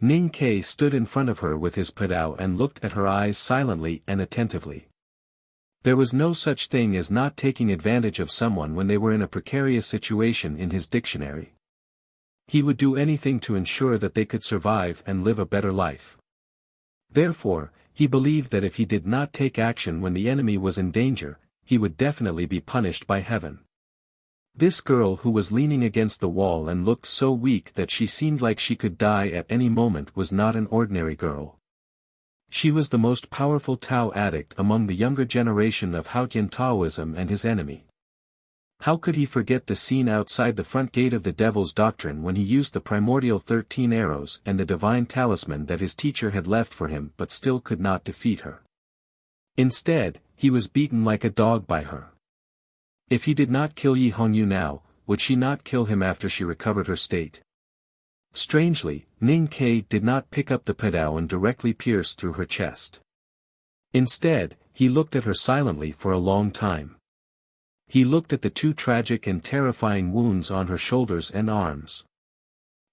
Ning Ke stood in front of her with his padao and looked at her eyes silently and attentively. There was no such thing as not taking advantage of someone when they were in a precarious situation in his dictionary. He would do anything to ensure that they could survive and live a better life. Therefore, he believed that if he did not take action when the enemy was in danger, he would definitely be punished by heaven. This girl who was leaning against the wall and looked so weak that she seemed like she could die at any moment was not an ordinary girl. She was the most powerful Tao addict among the younger generation of Haotian Taoism and his enemy. How could he forget the scene outside the front gate of the Devil's Doctrine when he used the primordial 13 arrows and the divine talisman that his teacher had left for him but still could not defeat her? Instead, he was beaten like a dog by her. If he did not kill Yi Hongyu now, would she not kill him after she recovered her state? Strangely, Ning Ke did not pick up the padao and directly pierce through her chest. Instead, he looked at her silently for a long time. He looked at the two tragic and terrifying wounds on her shoulders and arms.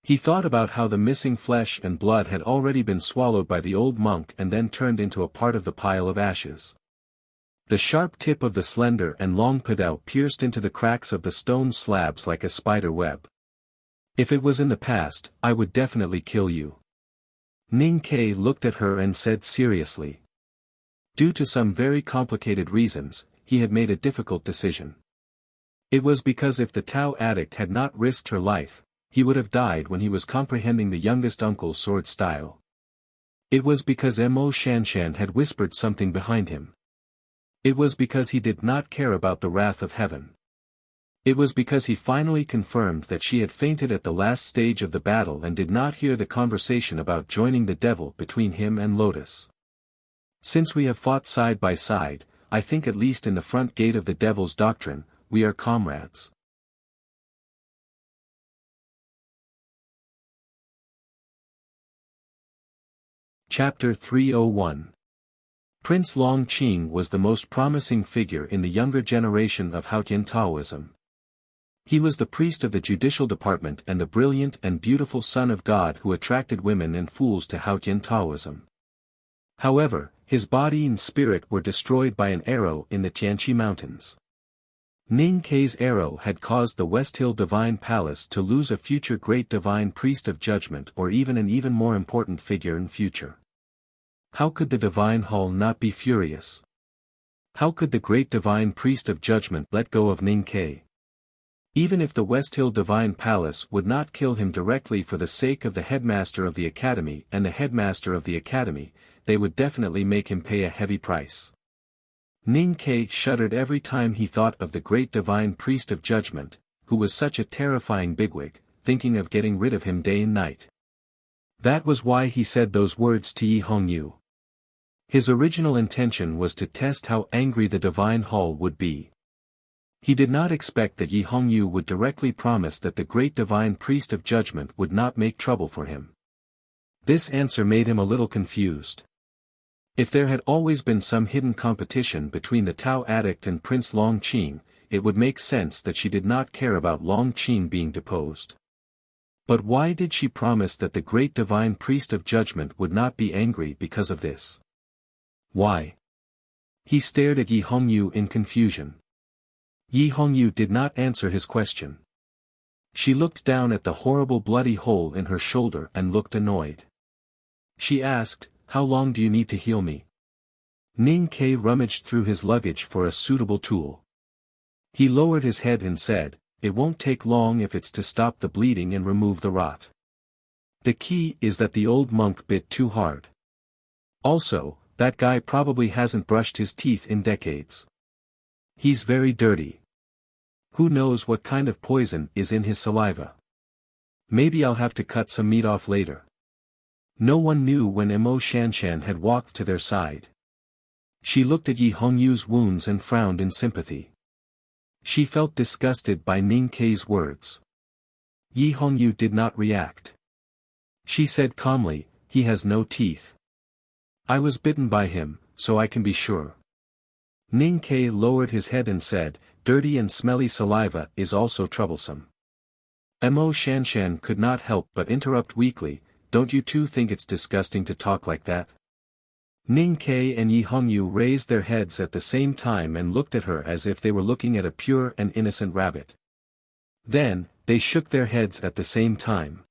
He thought about how the missing flesh and blood had already been swallowed by the old monk and then turned into a part of the pile of ashes. The sharp tip of the slender and long padao pierced into the cracks of the stone slabs like a spider web. If it was in the past, I would definitely kill you. Ning Ke looked at her and said seriously. Due to some very complicated reasons, he had made a difficult decision. It was because if the Tao addict had not risked her life, he would have died when he was comprehending the youngest uncle's sword style. It was because Mo Shanshan had whispered something behind him. It was because he did not care about the wrath of heaven. It was because he finally confirmed that she had fainted at the last stage of the battle and did not hear the conversation about joining the devil between him and Lotus. Since we have fought side by side, I think at least in the front gate of the Devil's Doctrine, we are comrades. Chapter 301. Prince Long Qing was the most promising figure in the younger generation of Haotian Taoism. He was the priest of the judicial department and the brilliant and beautiful son of God who attracted women and fools to Haotian Taoism. However, his body and spirit were destroyed by an arrow in the Tianqi Mountains. Ning Ke's arrow had caused the West Hill Divine Palace to lose a future great divine priest of judgment or even an even more important figure in future. How could the Divine Hall not be furious? How could the great divine priest of judgment let go of Ning Ke? Even if the West Hill Divine Palace would not kill him directly for the sake of the headmaster of the academy and the headmaster of the academy, they would definitely make him pay a heavy price. Ning Ke shuddered every time he thought of the great divine priest of judgment, who was such a terrifying bigwig, thinking of getting rid of him day and night. That was why he said those words to Yi Hongyu. His original intention was to test how angry the Divine Hall would be. He did not expect that Yi Hongyu would directly promise that the great divine priest of judgment would not make trouble for him. This answer made him a little confused. If there had always been some hidden competition between the Tao addict and Prince Long Qing, it would make sense that she did not care about Long Qing being deposed. But why did she promise that the great divine priest of judgment would not be angry because of this? Why? He stared at Yi Hongyu in confusion. Yi Hongyu did not answer his question. She looked down at the horrible bloody hole in her shoulder and looked annoyed. She asked, "How long do you need to heal me?" Ning Ke rummaged through his luggage for a suitable tool. He lowered his head and said, "It won't take long if it's to stop the bleeding and remove the rot. The key is that the old monk bit too hard. Also, that guy probably hasn't brushed his teeth in decades. He's very dirty. Who knows what kind of poison is in his saliva? Maybe I'll have to cut some meat off later." No one knew when Emo Shanshan had walked to their side. She looked at Yi Hongyu's wounds and frowned in sympathy. She felt disgusted by Ning Ke's words. Yi Hongyu did not react. She said calmly, "He has no teeth. I was bitten by him, so I can be sure." Ning Ke lowered his head and said, "Dirty and smelly saliva is also troublesome." Emo Shanshan could not help but interrupt weakly, "Don't you two think it's disgusting to talk like that?" Ning Ke and Yi Hongyu raised their heads at the same time and looked at her as if they were looking at a pure and innocent rabbit. Then, they shook their heads at the same time.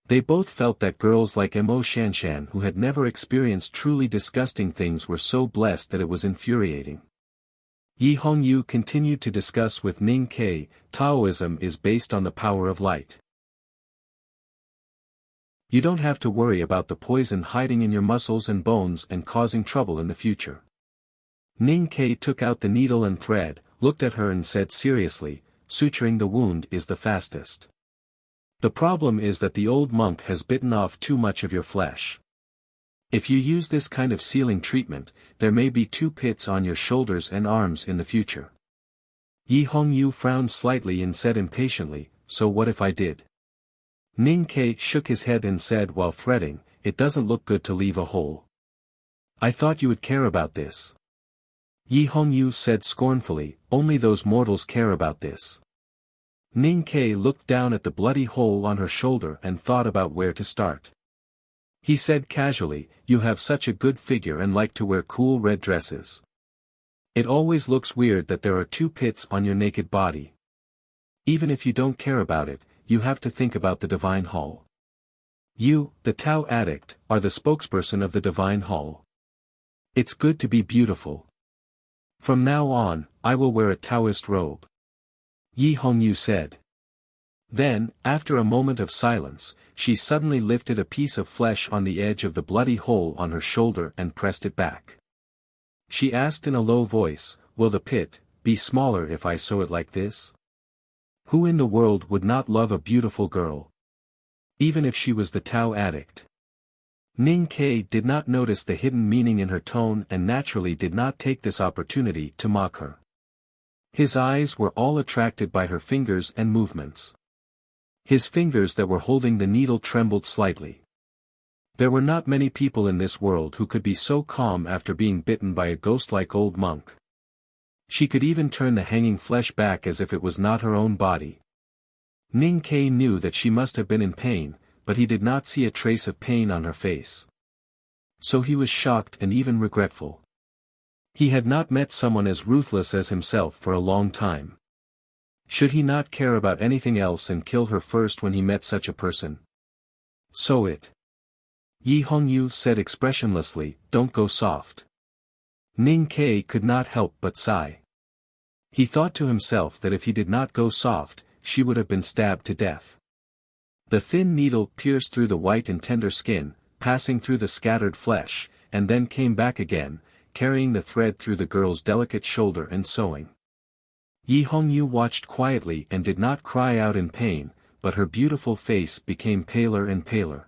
They both felt that girls like Emo Shanshan who had never experienced truly disgusting things were so blessed that it was infuriating. Yi Hongyu continued to discuss with Ning Ke, "Taoism is based on the power of light. You don't have to worry about the poison hiding in your muscles and bones and causing trouble in the future." Ning Ke took out the needle and thread, looked at her and said seriously, "Suturing the wound is the fastest. The problem is that the old monk has bitten off too much of your flesh. If you use this kind of sealing treatment, there may be 2 pits on your shoulders and arms in the future." Yi Hongyu frowned slightly and said impatiently, "So what if I did?" Ning Ke shook his head and said while threading, "It doesn't look good to leave a hole. I thought you would care about this." Yi Hongyu said scornfully, "Only those mortals care about this." Ning Ke looked down at the bloody hole on her shoulder and thought about where to start. He said casually, "You have such a good figure and like to wear cool red dresses. It always looks weird that there are 2 pits on your naked body. Even if you don't care about it, you have to think about the Divine Hall. You, the Tao addict, are the spokesperson of the Divine Hall. It's good to be beautiful. From now on, I will wear a Taoist robe," Yi Hongyu said. Then, after a moment of silence, she suddenly lifted a piece of flesh on the edge of the bloody hole on her shoulder and pressed it back. She asked in a low voice, "Will the pit be smaller if I sew it like this?" Who in the world would not love a beautiful girl? Even if she was the Tao addict. Ning Ke did not notice the hidden meaning in her tone and naturally did not take this opportunity to mock her. His eyes were all attracted by her fingers and movements. His fingers that were holding the needle trembled slightly. There were not many people in this world who could be so calm after being bitten by a ghost-like old monk. She could even turn the hanging flesh back as if it was not her own body. Ning Ke knew that she must have been in pain, but he did not see a trace of pain on her face. So he was shocked and even regretful. He had not met someone as ruthless as himself for a long time. Should he not care about anything else and kill her first when he met such a person? "Sew it," Yi Hongyu said expressionlessly, "Don't go soft." Ning Ke could not help but sigh. He thought to himself that if he did not go soft, she would have been stabbed to death. The thin needle pierced through the white and tender skin, passing through the scattered flesh, and then came back again, carrying the thread through the girl's delicate shoulder and sewing. Yi Hongyu watched quietly and did not cry out in pain, but her beautiful face became paler and paler.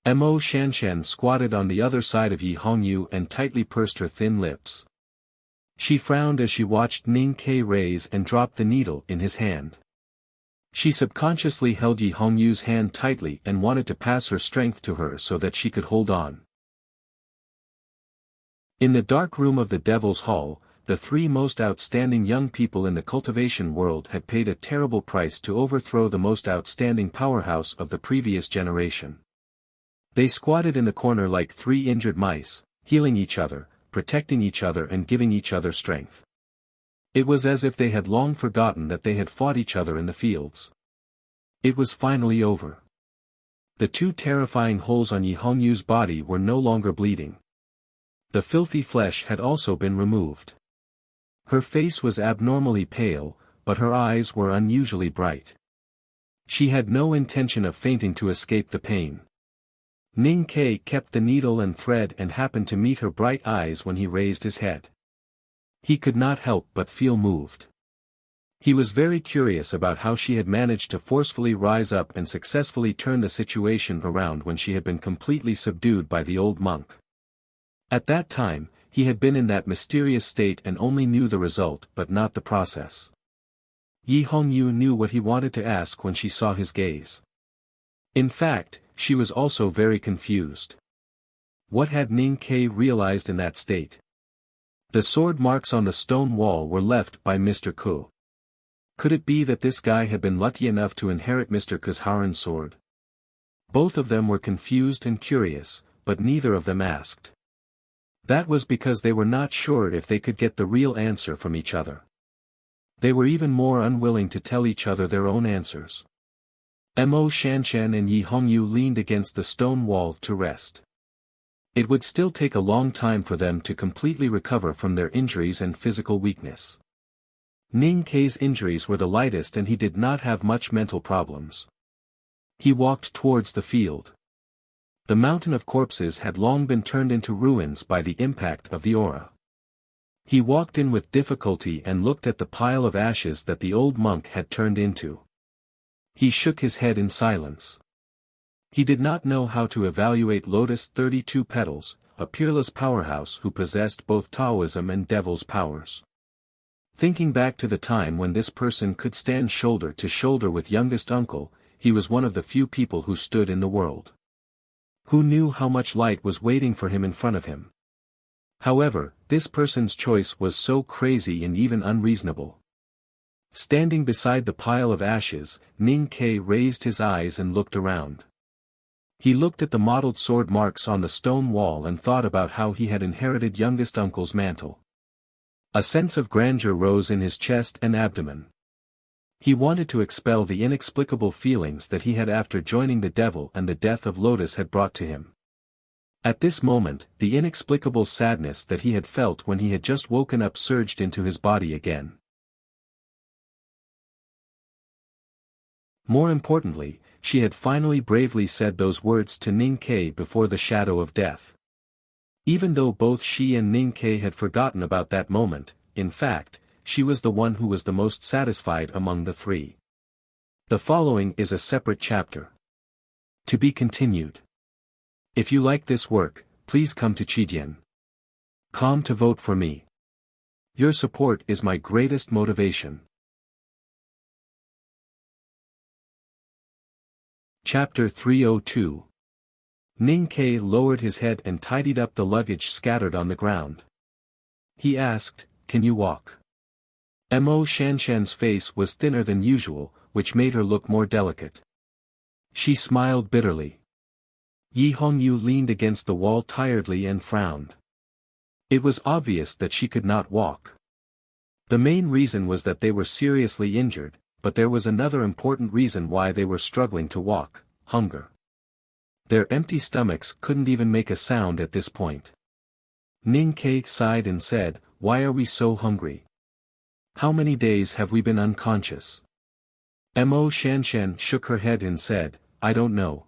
Mo Shanshan squatted on the other side of Yi Hongyu and tightly pursed her thin lips. She frowned as she watched Ning Ke raise and drop the needle in his hand. She subconsciously held Yi Hongyu's hand tightly and wanted to pass her strength to her so that she could hold on. In the dark room of the Devil's Hall, the 3 most outstanding young people in the cultivation world had paid a terrible price to overthrow the most outstanding powerhouse of the previous generation. They squatted in the corner like 3 injured mice, healing each other, protecting each other and giving each other strength. It was as if they had long forgotten that they had fought each other in the fields. It was finally over. The 2 terrifying holes on Yi Hongyu's body were no longer bleeding. The filthy flesh had also been removed. Her face was abnormally pale, but her eyes were unusually bright. She had no intention of fainting to escape the pain. Ning Kai kept the needle and thread and happened to meet her bright eyes when he raised his head. He could not help but feel moved. He was very curious about how she had managed to forcefully rise up and successfully turn the situation around when she had been completely subdued by the old monk. At that time, he had been in that mysterious state and only knew the result but not the process. Yi Hongyu knew what he wanted to ask when she saw his gaze. In fact, she was also very confused. What had Ning Kai realized in that state? The sword marks on the stone wall were left by Mr. Ku. Could it be that this guy had been lucky enough to inherit Mr. Ku's Haran sword? Both of them were confused and curious, but neither of them asked. That was because they were not sure if they could get the real answer from each other. They were even more unwilling to tell each other their own answers. Mo Shanshan and Yi Hongyu leaned against the stone wall to rest. It would still take a long time for them to completely recover from their injuries and physical weakness. Ning Kai's injuries were the lightest and he did not have much mental problems. He walked towards the field. The mountain of corpses had long been turned into ruins by the impact of the aura. He walked in with difficulty and looked at the pile of ashes that the old monk had turned into. He shook his head in silence. He did not know how to evaluate Lotus 32 Petals, a peerless powerhouse who possessed both Taoism and Devil's powers. Thinking back to the time when this person could stand shoulder to shoulder with youngest uncle, he was one of the few people who stood in the world. Who knew how much light was waiting for him in front of him? However, this person's choice was so crazy and even unreasonable. Standing beside the pile of ashes, Ning Kai raised his eyes and looked around. He looked at the mottled sword marks on the stone wall and thought about how he had inherited youngest uncle's mantle. A sense of grandeur rose in his chest and abdomen. He wanted to expel the inexplicable feelings that he had after joining the devil and the death of Lotus had brought to him. At this moment, the inexplicable sadness that he had felt when he had just woken up surged into his body again. More importantly, she had finally bravely said those words to Ning Kai before the shadow of death. Even though both she and Ning Kai had forgotten about that moment, in fact, she was the one who was the most satisfied among the three. The following is a separate chapter. To be continued. If you like this work, please come to Chidian.com to vote for me. Your support is my greatest motivation. Chapter 302. Ning Kai lowered his head and tidied up the luggage scattered on the ground. He asked, "Can you walk?" Mo Shanshan's face was thinner than usual, which made her look more delicate. She smiled bitterly. Yi Hongyu leaned against the wall tiredly and frowned. It was obvious that she could not walk. The main reason was that they were seriously injured, but there was another important reason why they were struggling to walk: hunger. Their empty stomachs couldn't even make a sound at this point. Ning Kai sighed and said, "Why are we so hungry? How many days have we been unconscious?" Mo Shanshan shook her head and said, "I don't know."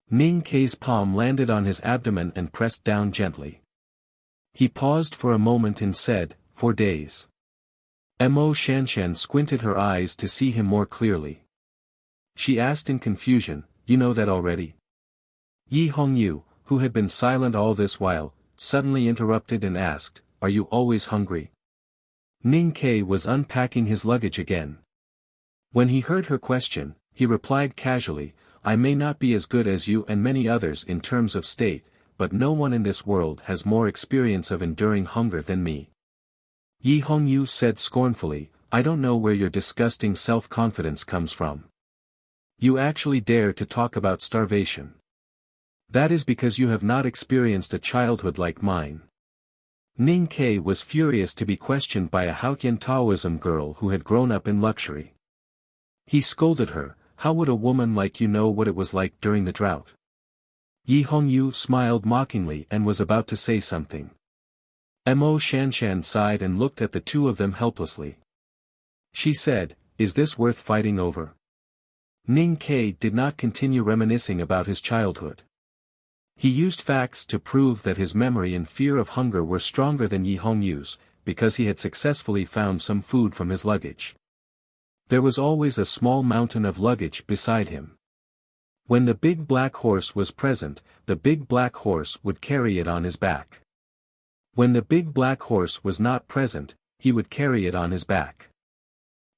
Ning Kai's palm landed on his abdomen and pressed down gently. He paused for a moment and said, "4 days." Mo Shanshan squinted her eyes to see him more clearly. She asked in confusion, "You know that already?" Yi Hongyu, who had been silent all this while, suddenly interrupted and asked, "Are you always hungry?" Ning Kai was unpacking his luggage again. When he heard her question, he replied casually, "I may not be as good as you and many others in terms of state, but no one in this world has more experience of enduring hunger than me." Yi Hongyu said scornfully, "I don't know where your disgusting self-confidence comes from. You actually dare to talk about starvation. That is because you have not experienced a childhood like mine." Ning Kai was furious to be questioned by a Haotian Taoism girl who had grown up in luxury. He scolded her, "How would a woman like you know what it was like during the drought? Yi Hongyu smiled mockingly and was about to say something. Mo Shanshan sighed and looked at the two of them helplessly. She said, "Is this worth fighting over?" Ning Ke did not continue reminiscing about his childhood. He used facts to prove that his memory and fear of hunger were stronger than Yi Hongyu's, because he had successfully found some food from his luggage. There was always a small mountain of luggage beside him. When the big black horse was present, the big black horse would carry it on his back. When the big black horse was not present, he would carry it on his back.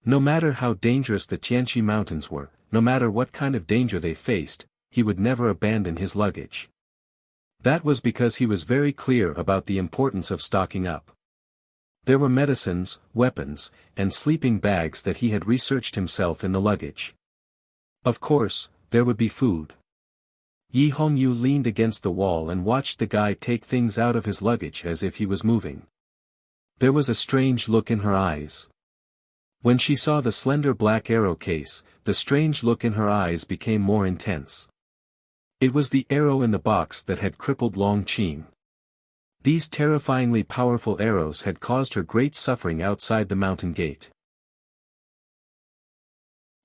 No matter how dangerous the Tianqi Mountains were, no matter what kind of danger they faced, he would never abandon his luggage. That was because he was very clear about the importance of stocking up. There were medicines, weapons, and sleeping bags that he had researched himself in the luggage. Of course, there would be food. Yi Hongyu leaned against the wall and watched the guy take things out of his luggage as if he was moving. There was a strange look in her eyes. When she saw the slender black arrow case, the strange look in her eyes became more intense. It was the arrow in the box that had crippled Long Qing. These terrifyingly powerful arrows had caused her great suffering outside the mountain gate.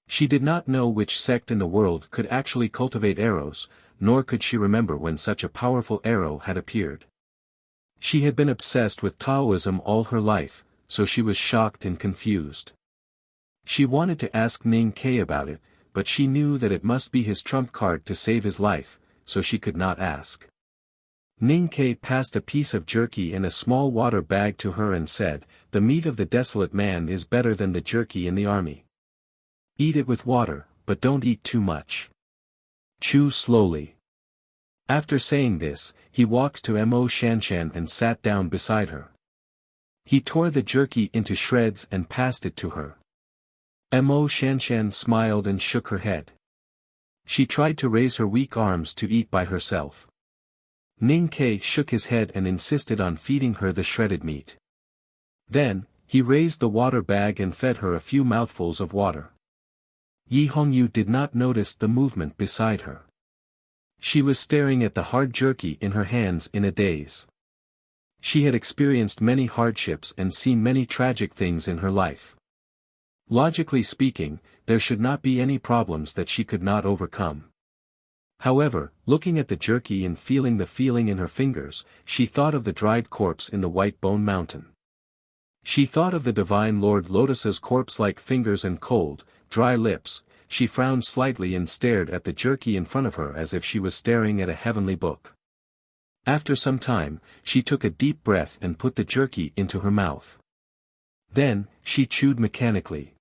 She did not know which sect in the world could actually cultivate arrows, nor could she remember when such a powerful arrow had appeared. She had been obsessed with Taoism all her life, so she was shocked and confused. She wanted to ask Ning Ke about it, but she knew that it must be his trump card to save his life, so she could not ask. Ning Ke passed a piece of jerky in a small water bag to her and said, "The meat of the desolate man is better than the jerky in the army. Eat it with water, but don't eat too much. Chew slowly." After saying this, he walked to Mo Shanshan and sat down beside her. He tore the jerky into shreds and passed it to her. Mo Shanshan smiled and shook her head. She tried to raise her weak arms to eat by herself. Ning Ke shook his head and insisted on feeding her the shredded meat. Then, he raised the water bag and fed her a few mouthfuls of water. Yi Hongyu did not notice the movement beside her. She was staring at the hard jerky in her hands in a daze. She had experienced many hardships and seen many tragic things in her life. Logically speaking, there should not be any problems that she could not overcome. However, looking at the jerky and feeling the feeling in her fingers, she thought of the dried corpse in the White Bone Mountain. She thought of the Divine Lord Lotus's corpse-like fingers and cold, dry lips. She frowned slightly and stared at the jerky in front of her as if she was staring at a heavenly book. After some time, she took a deep breath and put the jerky into her mouth. Then, she chewed mechanically.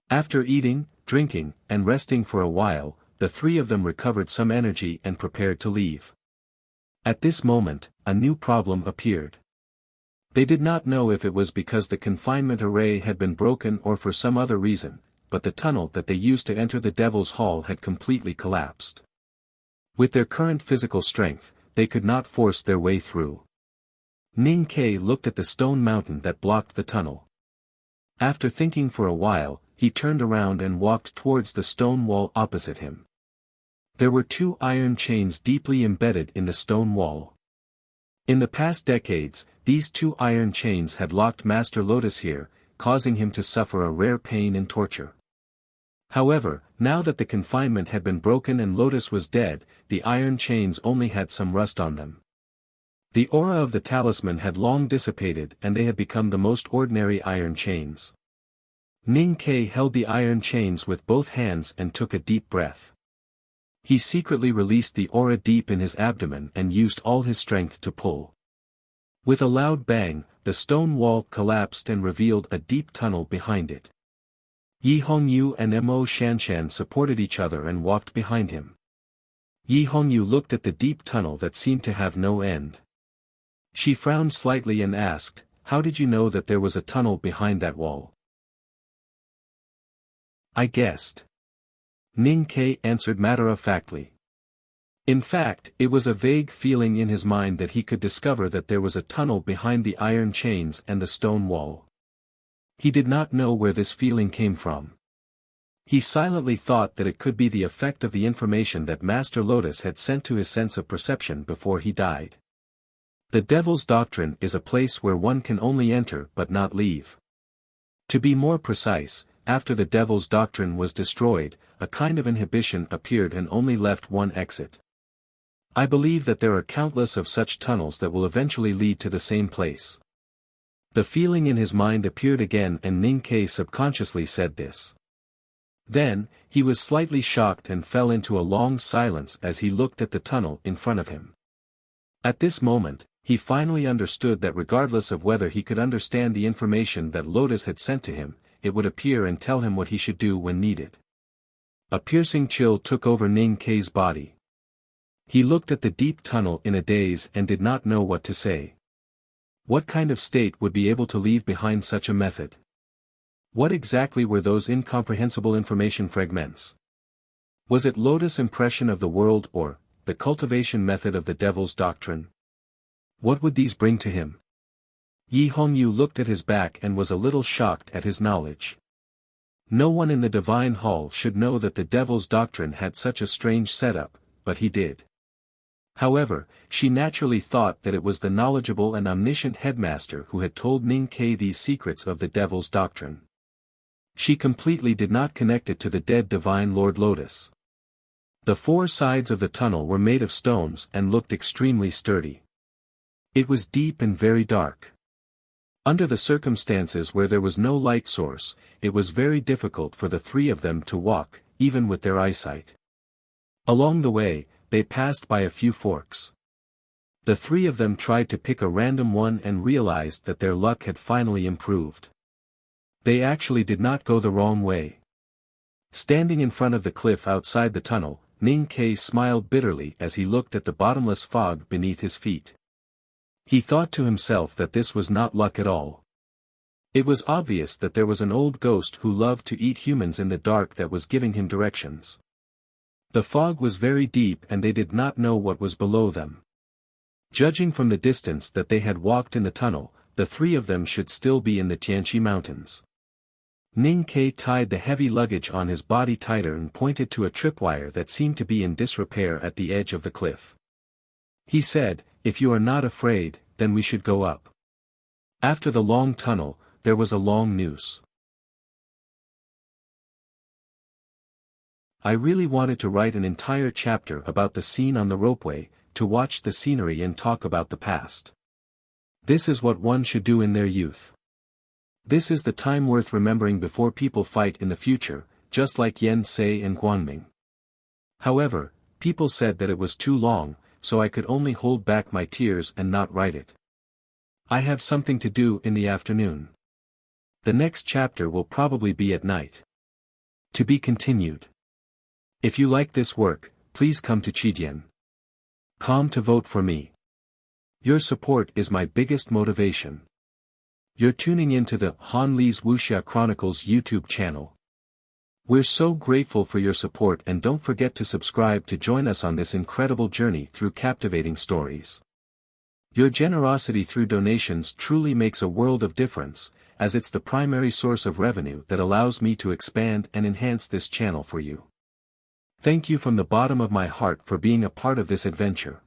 After eating, drinking, and resting for a while, the three of them recovered some energy and prepared to leave. At this moment, a new problem appeared. They did not know if it was because the confinement array had been broken or for some other reason, but the tunnel that they used to enter the Devil's Hall had completely collapsed. With their current physical strength, they could not force their way through. Ning Ke looked at the stone mountain that blocked the tunnel. After thinking for a while, he turned around and walked towards the stone wall opposite him. There were two iron chains deeply embedded in the stone wall. In the past decades, these two iron chains had locked Master Lotus here, causing him to suffer a rare pain and torture. However, now that the confinement had been broken and Lotus was dead, the iron chains only had some rust on them. The aura of the talisman had long dissipated and they had become the most ordinary iron chains. Ning Ke held the iron chains with both hands and took a deep breath. He secretly released the aura deep in his abdomen and used all his strength to pull. With a loud bang, the stone wall collapsed and revealed a deep tunnel behind it. Yi Hongyu and Mo Shanshan supported each other and walked behind him. Yi Hongyu looked at the deep tunnel that seemed to have no end. She frowned slightly and asked, "How did you know that there was a tunnel behind that wall?" "I guessed." Ning Ke answered matter-of-factly. In fact, it was a vague feeling in his mind that he could discover that there was a tunnel behind the iron chains and the stone wall. He did not know where this feeling came from. He silently thought that it could be the effect of the information that Master Lotus had sent to his sense of perception before he died. The Devil's Doctrine is a place where one can only enter but not leave. To be more precise, after the Devil's Doctrine was destroyed, a kind of inhibition appeared and only left one exit. I believe that there are countless of such tunnels that will eventually lead to the same place. The feeling in his mind appeared again and Ninkei subconsciously said this. Then, he was slightly shocked and fell into a long silence as he looked at the tunnel in front of him. At this moment, he finally understood that regardless of whether he could understand the information that Lotus had sent to him, it would appear and tell him what he should do when needed. A piercing chill took over Ninkei's body. He looked at the deep tunnel in a daze and did not know what to say. What kind of state would be able to leave behind such a method? What exactly were those incomprehensible information fragments? Was it Lotus' impression of the world or the cultivation method of the Devil's Doctrine? What would these bring to him? Yi Hongyu looked at his back and was a little shocked at his knowledge. No one in the Divine Hall should know that the Devil's Doctrine had such a strange setup, but he did. However, she naturally thought that it was the knowledgeable and omniscient headmaster who had told Ninkei these secrets of the Devil's Doctrine. She completely did not connect it to the dead Divine Lord Lotus. The four sides of the tunnel were made of stones and looked extremely sturdy. It was deep and very dark. Under the circumstances where there was no light source, it was very difficult for the three of them to walk, even with their eyesight. Along the way, they passed by a few forks. The three of them tried to pick a random one and realized that their luck had finally improved. They actually did not go the wrong way. Standing in front of the cliff outside the tunnel, Ninkei smiled bitterly as he looked at the bottomless fog beneath his feet. He thought to himself that this was not luck at all. It was obvious that there was an old ghost who loved to eat humans in the dark that was giving him directions. The fog was very deep and they did not know what was below them. Judging from the distance that they had walked in the tunnel, the three of them should still be in the Tianqi Mountains. Ninkei tied the heavy luggage on his body tighter and pointed to a tripwire that seemed to be in disrepair at the edge of the cliff. He said, "If you are not afraid, then we should go up." After the long tunnel, there was a long noose. I really wanted to write an entire chapter about the scene on the ropeway, to watch the scenery and talk about the past. This is what one should do in their youth. This is the time worth remembering before people fight in the future, just like Yen Sei and Guangming. However, people said that it was too long, so I could only hold back my tears and not write it. I have something to do in the afternoon. The next chapter will probably be at night. To be continued. If you like this work, please come to Chidian.com to vote for me. Your support is my biggest motivation. You're tuning in to the Han Li's Wuxia Chronicles YouTube channel. We're so grateful for your support and don't forget to subscribe to join us on this incredible journey through captivating stories. Your generosity through donations truly makes a world of difference, as it's the primary source of revenue that allows me to expand and enhance this channel for you. Thank you from the bottom of my heart for being a part of this adventure.